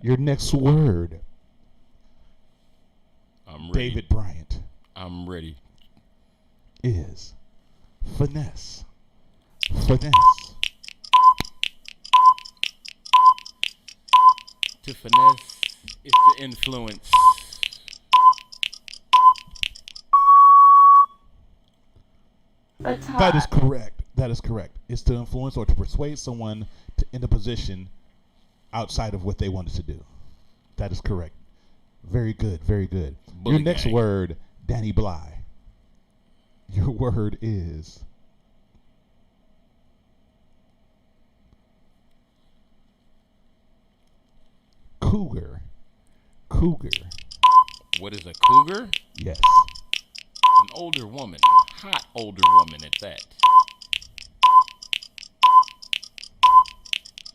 Your next word. I'm ready. David Bryant. I'm ready. Is finesse. Finesse. To finesse is to influence. That is correct. That is correct. It's to influence or to persuade someone in a position outside of what they wanted to do. That is correct. Very good. Very good. Your next word, Danny Bly. Your word is cougar. Cougar. What is a cougar? Yes. An older woman. Hot older woman at that.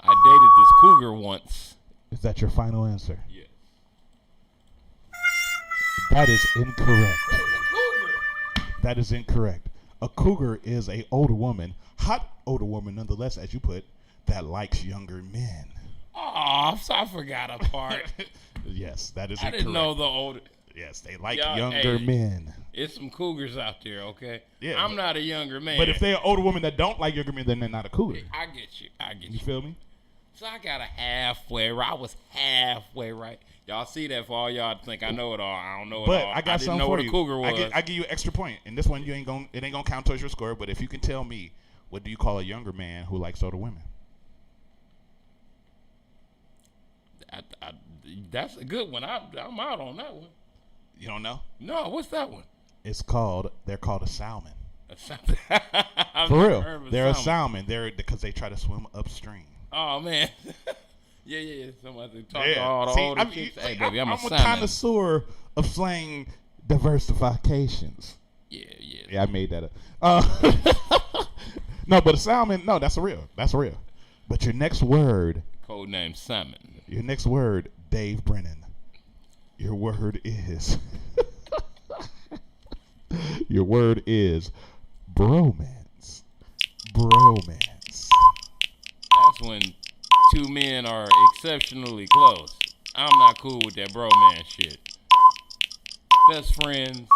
I dated this cougar once. Is that your final answer? Yes. That is incorrect. That is incorrect. A cougar is a older woman, hot older woman nonetheless, as you put, that likes younger men. Oh, I forgot a part. Yes, that is I incorrect. didn't know the older. Yes, they like younger men. It's some cougars out there, okay? Yeah, I'm not a younger man. But if they're an older woman that don't like younger men, then they're not a cougar. I get you. You feel me? So I got a halfway right. I was halfway right. Y'all see that for all y'all think I know it all. I don't know it all. But I got something know for what you. A cougar was. I give you an extra point. And this one, it ain't gonna count towards your score. But if you can tell me, what do you call a younger man who likes older women? That's a good one. I'm out on that one. You don't know? No. What's that one? They're called a salmon. A salmon. For real, they're a salmon. They're because they try to swim upstream. Oh man. Yeah. Somebody talk Yeah. all the See, older I mean, chicks. see, Hey, baby, I'm a a salmon. connoisseur of slang diversifications. Yeah. Yeah, I made that up. No, but a salmon, no, that's real. That's real. But your next word. Code name Salmon. Your next word, Dave Brennan. Your word is. Your word is bromance. Bromance. That's when two men are exceptionally close. I'm not cool with that bromance shit. Best friends.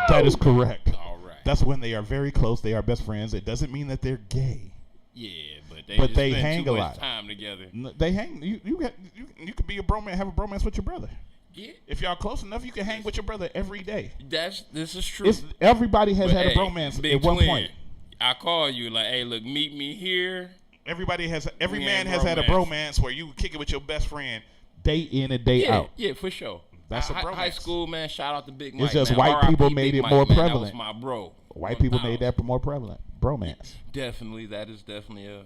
That is correct. All right. That's when they are very close. They are best friends. It doesn't mean that they're gay. Yeah, but they But just they spend hang too a much lot. time together. They hang. You could be a bromance. Have a bromance with your brother. Yeah. If y'all close enough, you can hang with your brother every day. This is true. Everybody has But, had a hey, bromance Big at one Twin, point. I call you like, hey, look, meet me here. Every We man ain't has had a bromance. bromance where you kick it with your best friend day in and day Yeah, out. yeah, for sure. That's a High bromance. school, man. Shout out to Big Mike. It's just man. white R.I.P. people Big made it Mike, more man. prevalent. That was my bro. White people 1000. made that more prevalent. Bromance. Definitely, that is definitely a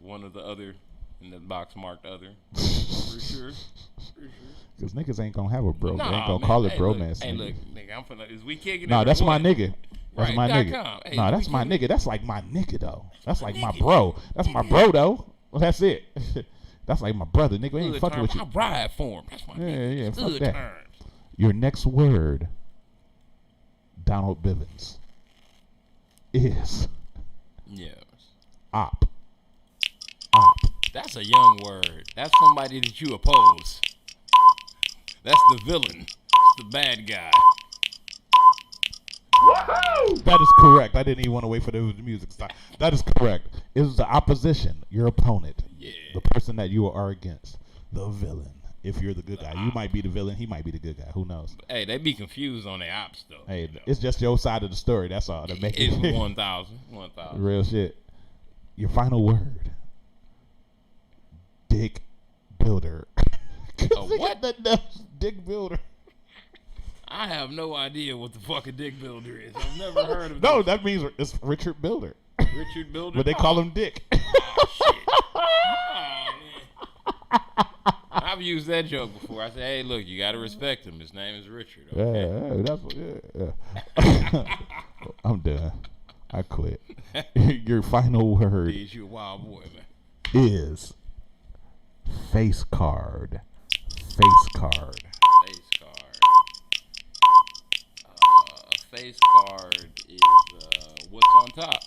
one of the other in the box marked other. For sure. Because niggas ain't gonna have a bro. Nah, they ain't gonna man. call it Hey, bromance. Look, hey, look, nigga, I'm finna. Is we kicking it? No, or that's my what? nigga. That's Right, my .com. nigga. Hey, No, we that's my kicking- nigga. That's like my nigga though. That's like my bro. That's my bro though. Well, that's it. That's like my brother, nigga. We ain't Good fucking with terms. you. I ride for him. That's my nigga. Yeah, fuck Good that. terms. Your next word, Donald Bivens, is Yes. op. That's a young word. That's somebody that you oppose. That's the villain. That's the bad guy. That is correct. I didn't even want to wait for the music to stop. That is correct. It is the opposition, your opponent, the person that you are against, the villain. If you're the good guy, you might be the villain. He might be the good guy. Who knows? Hey, they be confused on their ops though. Hey, it's just your side of the story. That's all. That make It's it 1,000. 1,000. real shit. Your final word, Dick Builder. What? Dick Builder. I have no idea what the fuck a dick builder is. I've never heard of No, this. that means it's Richard Builder. Richard Builder. But they call him Dick. I've used that joke before. I said, hey, look, you got to respect him. His name is Richard. Okay? Yeah, that's yeah. I'm done. I quit. Your final word He's you a wild boy, man. is face card. Face card. Face card. A face card is what's on top.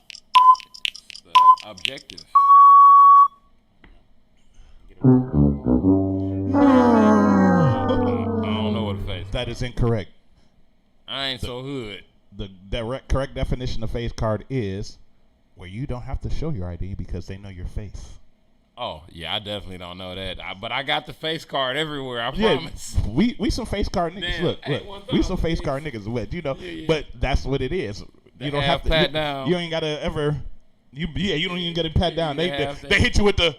It's the objective. I don't know what a face. That is incorrect. I ain't so hood. The direct correct definition of face card is where you don't have to show your ID because they know your face. Oh, yeah, I definitely don't know that. But I got the face card everywhere, I Yeah, promise. we some face card niggas. Damn, Look, hey, we some face card niggas. What you know? Yeah. But that's what it is. The You don't half have to. pat down. You ain't gotta ever. You don't even get it pat down. The They half they hit you with the.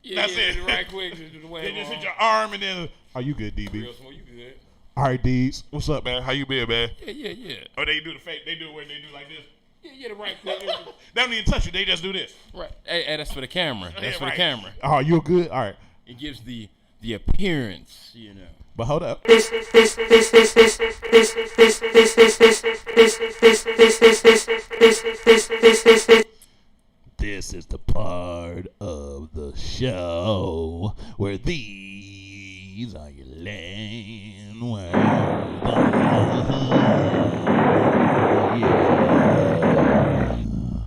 Yeah, That's it. Right quick. Just wave They just on. hit your arm and then. Are you good, DB? Real smooth, you good. All right, Deeds. What's up, man? How you been, man? Yeah. Or they do the fake. They do it where they do like this. Yeah, the right click. They don't even touch you. They just do this. Right. Hey, that's for the camera. That's Yeah, for right. the camera. Oh, you good? All right. It gives the appearance, you know. But hold up. This is the part of the show where these are your land words. Yeah.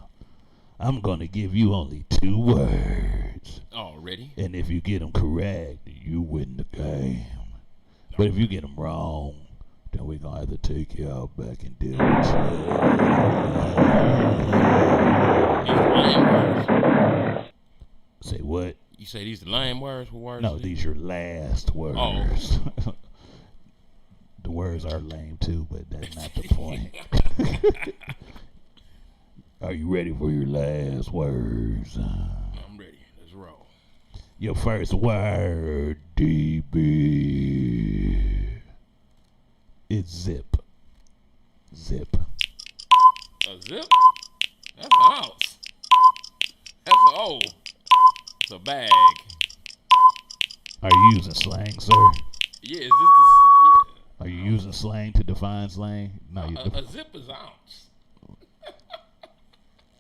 I'm gonna give you only 2 words. Already? And if you get them correct, you win the game. But if you get them wrong, then we're gonna have to take you out back and deal with you. Say what? You say these the lame words? What words? No, these are last words. Oh. The words are lame too, but that's not the point. Are you ready for your last words? I'm ready. Let's roll. Your first word, DB. It's zip. Zip. A zip? That's a house. Oh, it's a bag. Are you using slang, sir? Yeah, is this the? Are you using slang to define slang? No, you. A zip is ounce.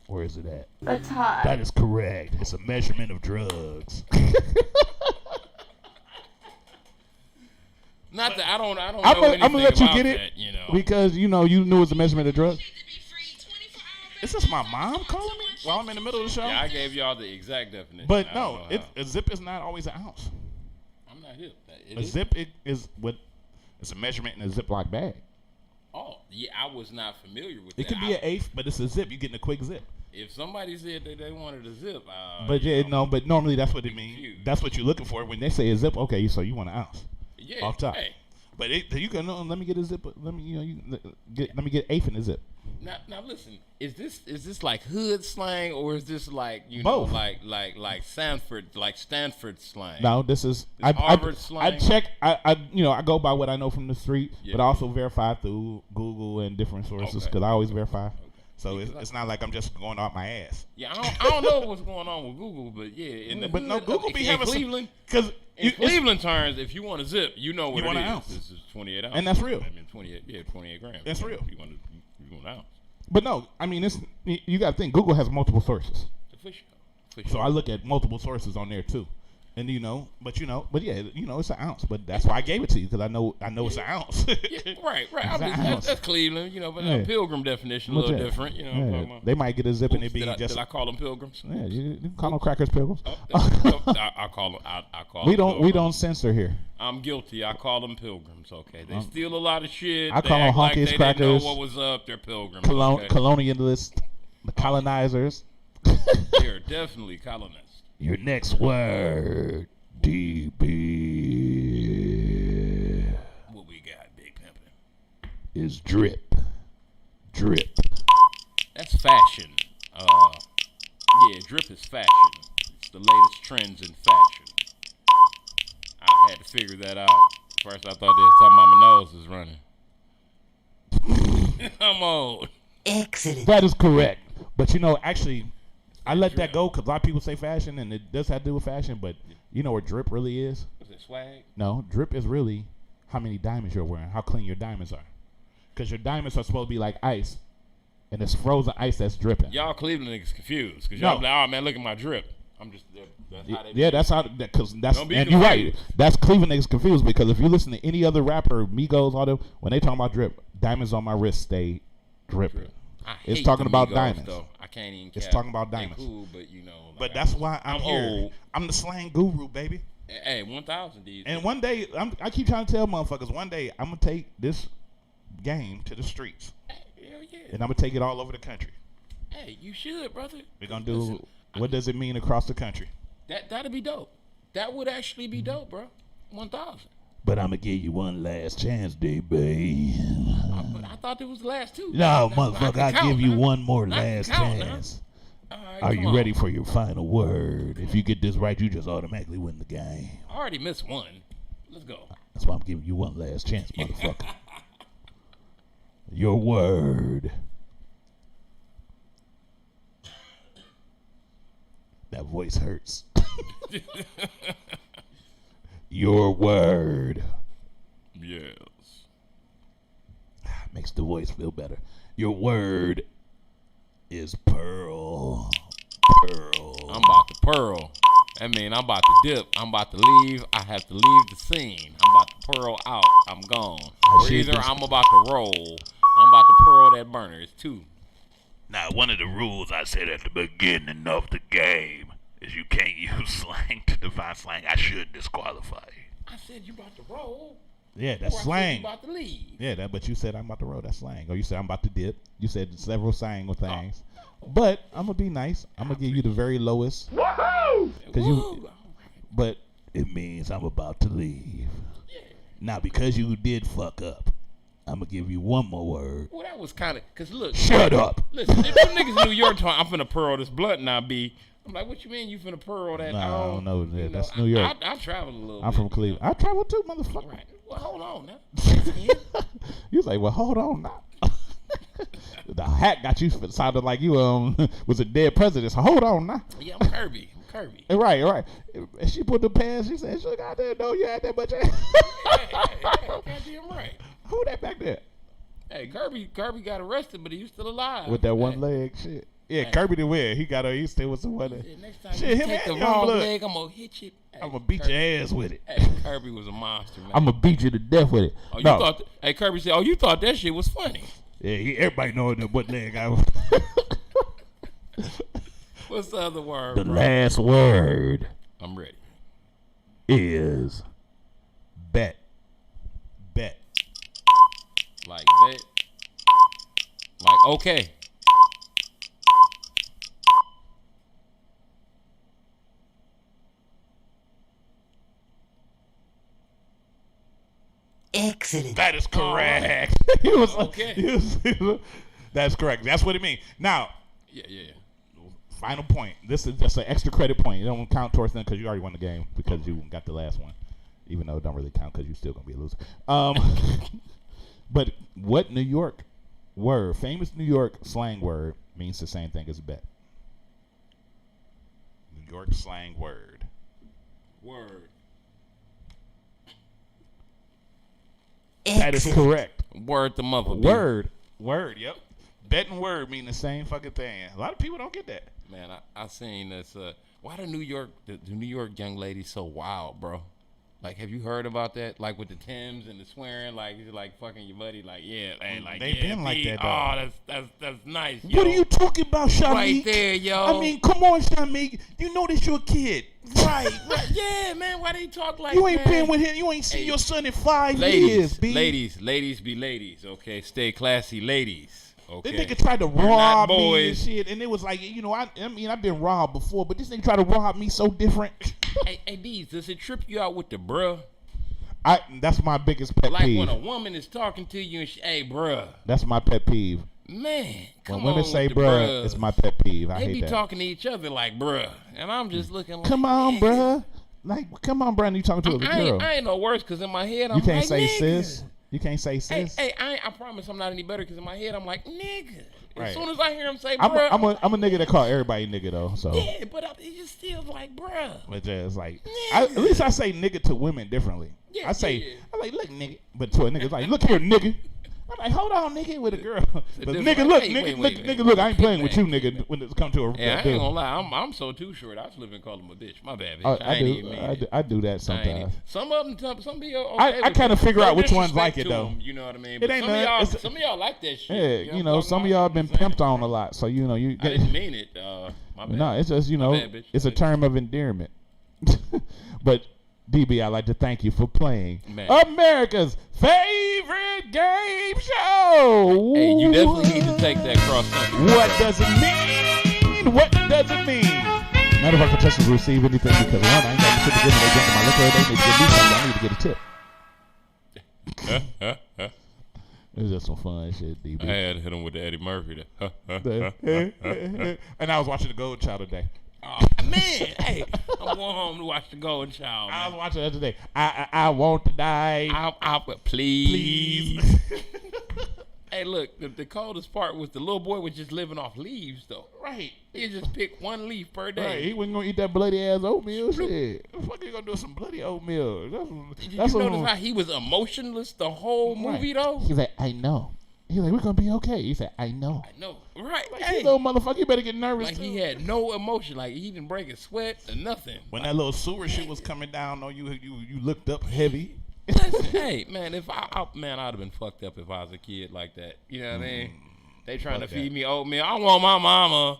Where is it at? A tie. That is correct. It's a measurement of drugs. Not that I don't know I'm anything gonna let you about get it, that, you know. because you knew it's a measurement of drugs. Is this my mom calling me while I'm in the middle of the show? Yeah, I gave y'all the exact definition. But I no, don't know how. a zip is not always an ounce. I'm not hip. It A is? zip is what it's a measurement in a Ziploc bag. Oh, yeah, I was not familiar with It that. could be an eighth, but it's a zip. You're getting a quick zip. If somebody said that they wanted a zip, But you yeah, know, no, but normally that's what it means. confused. That's what you're looking for when they say a zip. Okay, so you want an ounce Yeah, off top. hey. But you can let me get a zip. Let me let me get eighth in a zip. Now listen, is this like hood slang or is this like Both. know like Stanford slang? No, this is Harvard I slang. check I go by what I know from the street, Yeah. but I also verify through Google and different sources because I always verify. So it's not like I'm just going off my ass. Yeah, I don't know what's going on with Google, but yeah, in the But no, hood, Google be in having Cleveland because in Cleveland terms, if you want a zip, you know what You it want is. an ounce. This is 28 ounces. And that's real. I mean 28 grams. That's real. You want an ounce. But no, I mean you got to think Google has multiple sources. For sure. So I look at multiple sources on there too, and but yeah, it's an ounce. But that's why I gave it to you because I know it's an ounce. Yeah, right. It's an ounce. That's Cleveland, but Yeah. the Pilgrim definition a little But yeah, different. I'm yeah, talking about. they might get a zip and it be Did just. I call them pilgrims? Yeah, you can call them crackers, pilgrims. I call them. I call we them don't pilgrims. censor here. I'm guilty. I call them pilgrims. Okay, they steal a lot of shit. I They call them act like honkies, they didn't crackers, know what was up. They're pilgrims. Okay? Colonialists, the colonizers. They're definitely colonists. Your next word, DB, What we got, Big Pimpin'? is drip. Drip. That's fashion. Yeah, drip is fashion. It's the latest trends in fashion. I had to figure that out. First, I thought they were talking about my nose is running. I'm old. Excellent. That is correct. But actually, I let that go because a lot of people say fashion, and it does have to do with fashion. But you know what drip really is? Is it swag? No, drip is really how many diamonds you're wearing, how clean your diamonds are. Because your diamonds are supposed to be like ice, and it's frozen ice that's dripping. Y'all Cleveland niggas confused because y'all No. be like, oh man, look at my drip. I'm just that's how they Yeah, that's how. Because that's Don't be and you're right. confused. That's Cleveland niggas confused because if you listen to any other rapper, Migos, all them, when they talk about drip, diamonds on my wrist stay dripping. I It's hate talking the about Migos, diamonds. though. I can't even. It's cap. talking about They diamonds. cool, but But that's why I'm here. old. I'm the slang guru, baby. Hey, 1,000 these. And one day, I keep trying to tell motherfuckers, one day I'm gonna take this game to the streets, Hell yeah. and I'm gonna take it all over the country. Hey, you should, brother. We're gonna do. Listen, What does it mean across the country? That'd be dope. That would actually be dope, bro. 1,000. But I'm gonna give you one last chance, DB. But I thought it was the last two. No, Now, motherfucker, I I can give you count, one more now. I can last count, now. chance. All right, Are come you on. ready for your final word? If you get this right, you just automatically win the game. I already missed one. Let's go. That's why I'm giving you one last chance, motherfucker. Your word. That voice hurts. Your word. Yes. Makes the voice feel better. Your word is pearl. Pearl. I'm about to pearl. I mean, I'm about to dip. I'm about to leave. I have to leave the scene. I'm about to pearl out. I'm gone. Or shit either is- I'm about to roll. I'm about to pearl that burner. It's two. Now, one of the rules I said at the beginning of the game is you can't use slang to define slang. I should disqualify you. I said you about to roll. Yeah, Or that's I said slang. you about to leave. Yeah, but you said I'm about to roll. That's slang. Or you said I'm about to dip. You said several slang things. But I'm gonna be nice. I'm gonna give you the very lowest. Woohoo! But it means I'm about to leave. Now, because you did fuck up, I'm gonna give you one more word. Well, that was kind of because look. Shut up. Listen, if them niggas in New York talking, I'm finna pearl this blunt now, B. I'm like, what you mean you finna pearl that? Nah, I don't know that. You That's New York. I traveled a little I'm bit. from Cleveland. I travel too, motherfucker. Right. Well, hold on now. You was like, well, hold on now. The hat got you sounded like you was a dead president. So hold on now. Yeah, I'm Kirby. Right. And she put the pants. She said, "Sugar, I didn't know you had that much ass." Goddamn right. Who that back there? Hey, Kirby got arrested, but he was still alive. With that one leg shit. Yeah, Kirby did win. He still was someone. Next time Shit, you him take the and wrong Youngblood. leg, I'm gonna hit you. I'm gonna beat your ass with it. Hey, Kirby was a monster, man. I'm gonna beat you to death with it. Oh, you No. thought? Hey, Kirby said, "Oh, you thought that shit was funny." Yeah, everybody knowing that what leg I was. What's the other word? The bro? last word I'm ready. is bet. Bet. Like bet. Like okay. Excellent. That is correct. He was Okay. That's correct. That's what it means. Now, Yeah. final point. This is just an extra credit point. You don't count towards them because you already won the game because you got the last one. Even though it don't really count because you're still gonna be a loser. But what New York word, famous New York slang word, means the same thing as bet? New York slang word. Word. That is correct. Word the mother. B. Word. Yep. Bet and word mean the same fucking thing. A lot of people don't get that. Man, I seen this. Why the New York young lady so wild, bro? Like, have you heard about that? Like with the Timbs and the swearing, like you're like fucking your buddy, like like They yeah, been like B. that, though. Oh, that's nice. What yo. are you talking about, Shamik? Right there, yo. I mean, come on, Shamik. You know this your kid. Right. Yeah, man. Why they talk like You ain't that? been with him. You ain't seen your son in 5 Ladies, years, B. ladies be ladies, okay? Stay classy, ladies. Okay. This nigga tried to You're not rob me and boys. shit, and it was like, I mean, I've been robbed before, but this nigga tried to rob me so different. Hey, D's, does it trip you out with the bruh? That's my biggest pet Like peeve. when a woman is talking to you and hey, bruh. That's my pet peeve. Man, come When women on say with the bruh, bruh. it's my pet peeve. I They hate be that. talking to each other like bruh, and I'm just looking like, Come on, bruh. Like, come on, bruh. And you talking to a girl. I ain't no worse because in my head I'm You can't like, say nigga. sis. You can't say sis. Hey, I promise I'm not any better because in my head I'm like, nigga. Right. As soon as I hear him say I'm bruh, a nigga that call everybody nigga though. So. yeah, but it's just still like bruh. But just like, at least I say nigga to women differently. Yeah, I say, yeah. I'm like, look, nigga. But to a nigga, it's like, look here, nigga. I'm like, hold on, nigga, with a girl. But different- nigga, look, Hey, nigga, wait, nigga, look, I ain't playing with you, nigga, when it comes to a Yeah, I ain't dude. gonna lie. I'm so too short. I was living calling him a bitch. My bad, bitch. Oh, I ain't even mean it. I do that I ain't sometimes. even- Some of them, some of y'all. I Okay kinda figure out which ones like it, to though. 'em, you know what I mean? It But ain't some of none- y'all, it's- some of y'all like that shit. Yeah, you know what I'm some of talking y'all about? been pimped on a lot, so you I didn't mean it. My bad. No, it's just My bad, bitch. it's a term of endearment. But DB, I'd like to thank you for playing Man. America's favorite game show. Hey, you definitely need to take that cross country. What does it mean? What does it mean? None of our contestants will receive anything because one, I ain't got shit to give them. They drinking my liquor. They need to give me something. I need to get a tip. It was just some fun shit, DB. I had to hit him with the Eddie Murphy. And I was watching the Gold Child today. Oh, man, hey, I'm going home to watch the Golden Child. I Man. was watching that today. I want to die. Please. Hey, look, the coldest part was the little boy was just living off leaves, though. Right. He just pick one leaf per day. Right, he wasn't gonna eat that bloody ass oatmeal. Shit, the fuck you gonna do with some bloody oatmeal? Did you That's notice how he was emotionless the whole movie, though? He's like, I know. He's like, we're gonna be okay. He said, I know. I know, right? Like, Hey. you little motherfucker, you better get nervous. Like too. he had no emotion. Like he didn't break a sweat or nothing. When that little sewer shit was coming down on you, you looked up heavy. Listen, hey man, if I'd have been fucked up if I was a kid like that. You know what I mean? They trying to fuck feed that. me oatmeal. I want my mama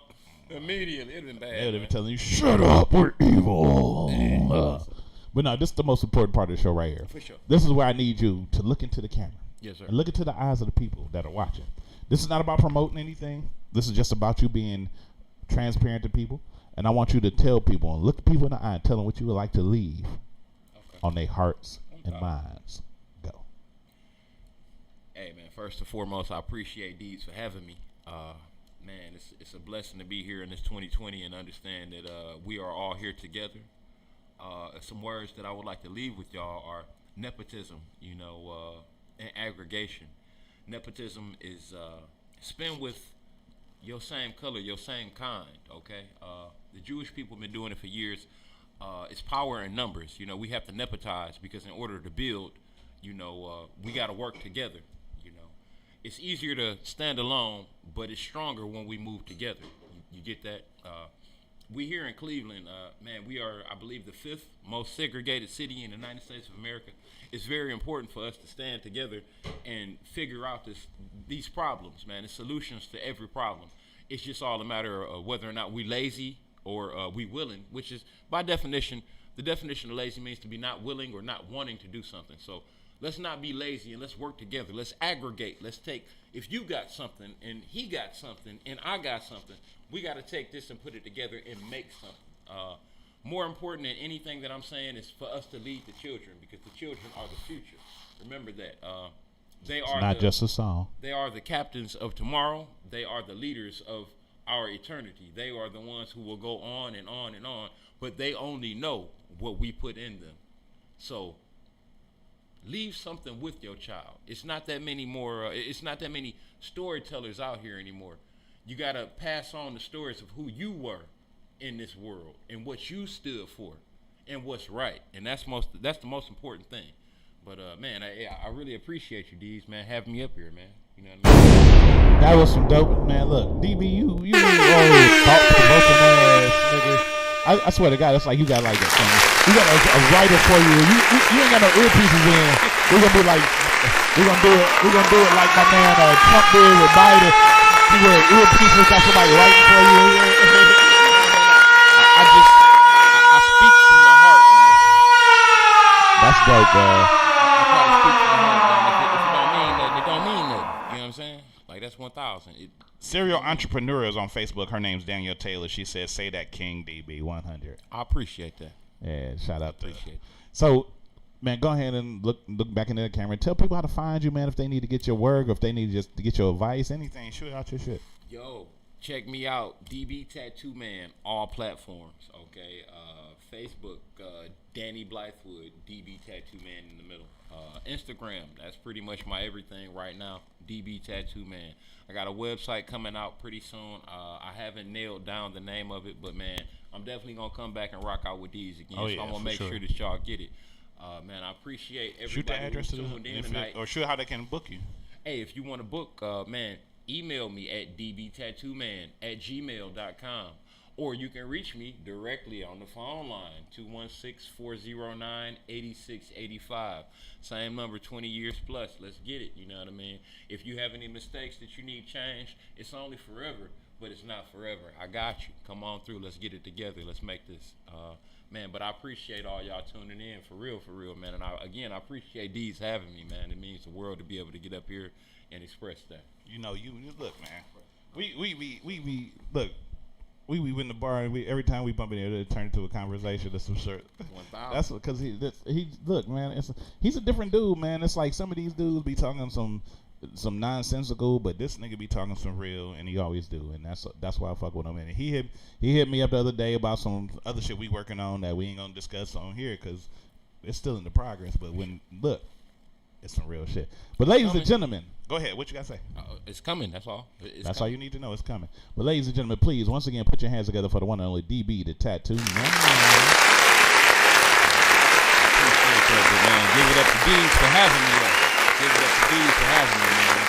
immediately. It'd been bad. They would have man. been telling you, shut up, we're evil. But no, this is the most important part of the show right here. For sure. This is where I need you to look into the camera. Yes, sir. And look into the eyes of the people that are watching. This is not about promoting anything. This is just about you being transparent to people. And I want you to tell people and look people in the eye and tell them what you would like to leave on their hearts and minds. Go. Hey man, first and foremost, I appreciate Deeds for having me. Man, it's a blessing to be here in this 2020 and understand that we are all here together. Some words that I would like to leave with y'all are nepotism, and aggregation. Nepotism is spend with your same color, your same kind, okay? The Jewish people have been doing it for years. It's power in numbers. You know, we have to nepotize because in order to build, we got to work together. It's easier to stand alone, but it's stronger when we move together. You get that? We here in Cleveland, man, we are, I believe, the 5th most segregated city in the United States of America. It's very important for us to stand together and figure out these problems, man. There's solutions to every problem. It's just all a matter of whether or not we lazy or we willing, which is, by definition, the definition of lazy means to be not willing or not wanting to do something. So let's not be lazy and let's work together. Let's aggregate. Let's take, if you got something and he got something and I got something, we got to take this and put it together and make something. More important than anything that I'm saying is for us to lead the children, because the children are the future. Remember that. They are not just a song. They are the captains of tomorrow. They are the leaders of our eternity. They are the ones who will go on and on and on, but they only know what we put in them. So leave something with your child. It's not that many more, it's not that many storytellers out here anymore. You got to pass on the stories of who you were in this world and what you stood for and what's right. And that's the most important thing. But man, I really appreciate you, D's, man, having me up here, man. You know what I mean? That was some dope, man. Look, DB, you really thought-provoking ass nigga. I swear to God, it's like you got like you got a writer for you. You ain't got no earpieces in. We're gonna be like, we're gonna do it like my man Trump did with Biden. You wear earpieces, got somebody writing for you. I speak from the heart, man. That's dope, man. I try to speak from the heart, man. If it don't mean nothing, it don't mean nothing. You know what I'm saying? Like, that's 1,000. Serial Entrepreneur is on Facebook. Her name's Danielle Taylor. She says, "Say that, King DB 100." I appreciate that. Yeah, shout out to her. Appreciate it. So, man, go ahead and look back into the camera and tell people how to find you, man. If they need to get your work, or if they need just to get your advice, anything, shoot out your shit. Yo, check me out, DB Tattoo Man, all platforms. Okay, Facebook, Danny Blythewood, DB Tattoo Man in the middle. Instagram, that's pretty much my everything right now, DB Tattoo Man. I got a website coming out pretty soon. I haven't nailed down the name of it, but man, I'm definitely gonna come back and rock out with these again. Oh, so yeah, I'm gonna make sure that y'all get it. Man, I appreciate everybody. Shoot the address who's tuned in tonight. or shoot how they can book you. Hey, if you want to book, man, email me at dbtattooman@gmail.com. Or you can reach me directly on the phone line, 216-409-8685. Same number, 20 years plus. Let's get it, you know what I mean? If you have any mistakes that you need changed, it's only forever, but it's not forever. I got you. Come on through. Let's get it together. Let's make this. Man, but I appreciate all y'all tuning in, for real, man. And I appreciate D's having me, man. It means the world to be able to get up here and express that. You know, you look, man. We look. We in the bar, and every time we bump in here, it turn into a conversation of some sort. That's because he look, man. He's a different dude, man. It's like some of these dudes be talking some nonsensical, but this nigga be talking some real, and he always do, and that's why I fuck with him. And he hit me up the other day about some other shit we working on that we ain't gonna discuss on here because it's still in the progress. But it's some real shit. But ladies and gentlemen, go ahead. What you gotta say? It's coming. That's all. That's all you need to know. It's coming. But ladies and gentlemen, please, once again, put your hands together for the one and only DB, the Tattoo Man. Give it up to D's for having me. Give it up to D's for having me, man.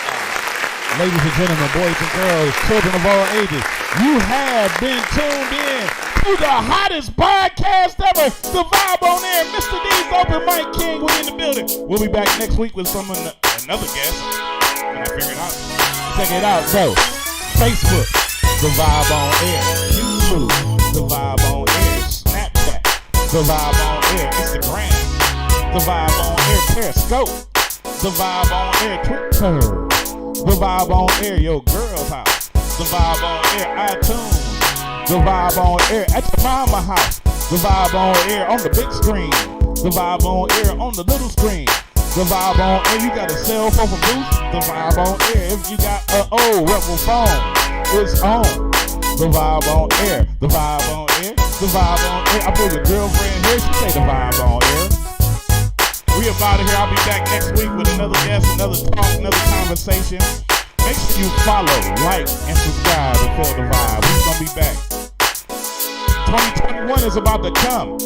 Ladies and gentlemen, boys and girls, children of all ages, you have been tuned in to the hottest podcast ever, The Vibe on Air. Mr. D's Open Mic King, we in the building. We'll be back next week with another guest when I figure it out. Check it out. So, Facebook, The Vibe on Air. YouTube, The Vibe on Air. Snapchat, The Vibe on Air. Instagram, The Vibe on Air. Periscope, The Vibe on Air. Twitter, The Vibe on Air. Your girl's house, The Vibe on Air. iTunes, The Vibe on Air. At your mama house, The Vibe on Air. On the big screen, The Vibe on Air. On the little screen, The Vibe on Air. You got a cell phone for boost, The Vibe on Air. If you got an old rebel phone, it's on. The Vibe on Air. The Vibe on Air. The Vibe on Air. I put your girlfriend here. She say The Vibe on Air. We about here. I'll be back next week with another guest, another talk, another conversation. Make sure you follow, like, and subscribe and feel the vibe. We're gonna be back. 2021 is about to come.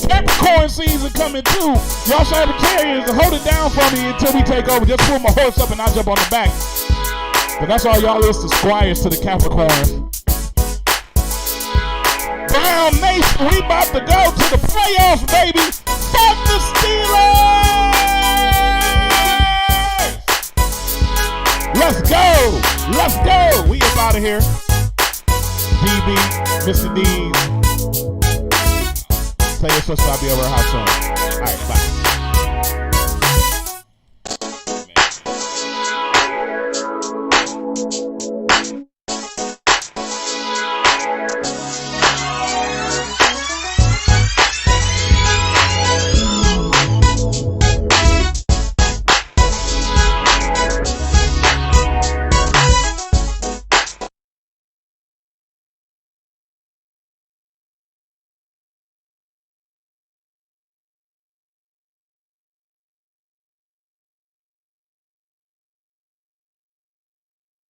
Capricorn season coming too. Y'all Sagittarius, hold it down for me until we take over. Just pull my horse up and I'll jump on the back. But that's all y'all is to squires to the Capricorns. Brown Nation, we about to go to the playoffs, baby. Fuck the Steelers! Let's go! Let's go! We up out of here. DB, Mr. D's. Tell your sister I'll be over her house soon. Alright, bye.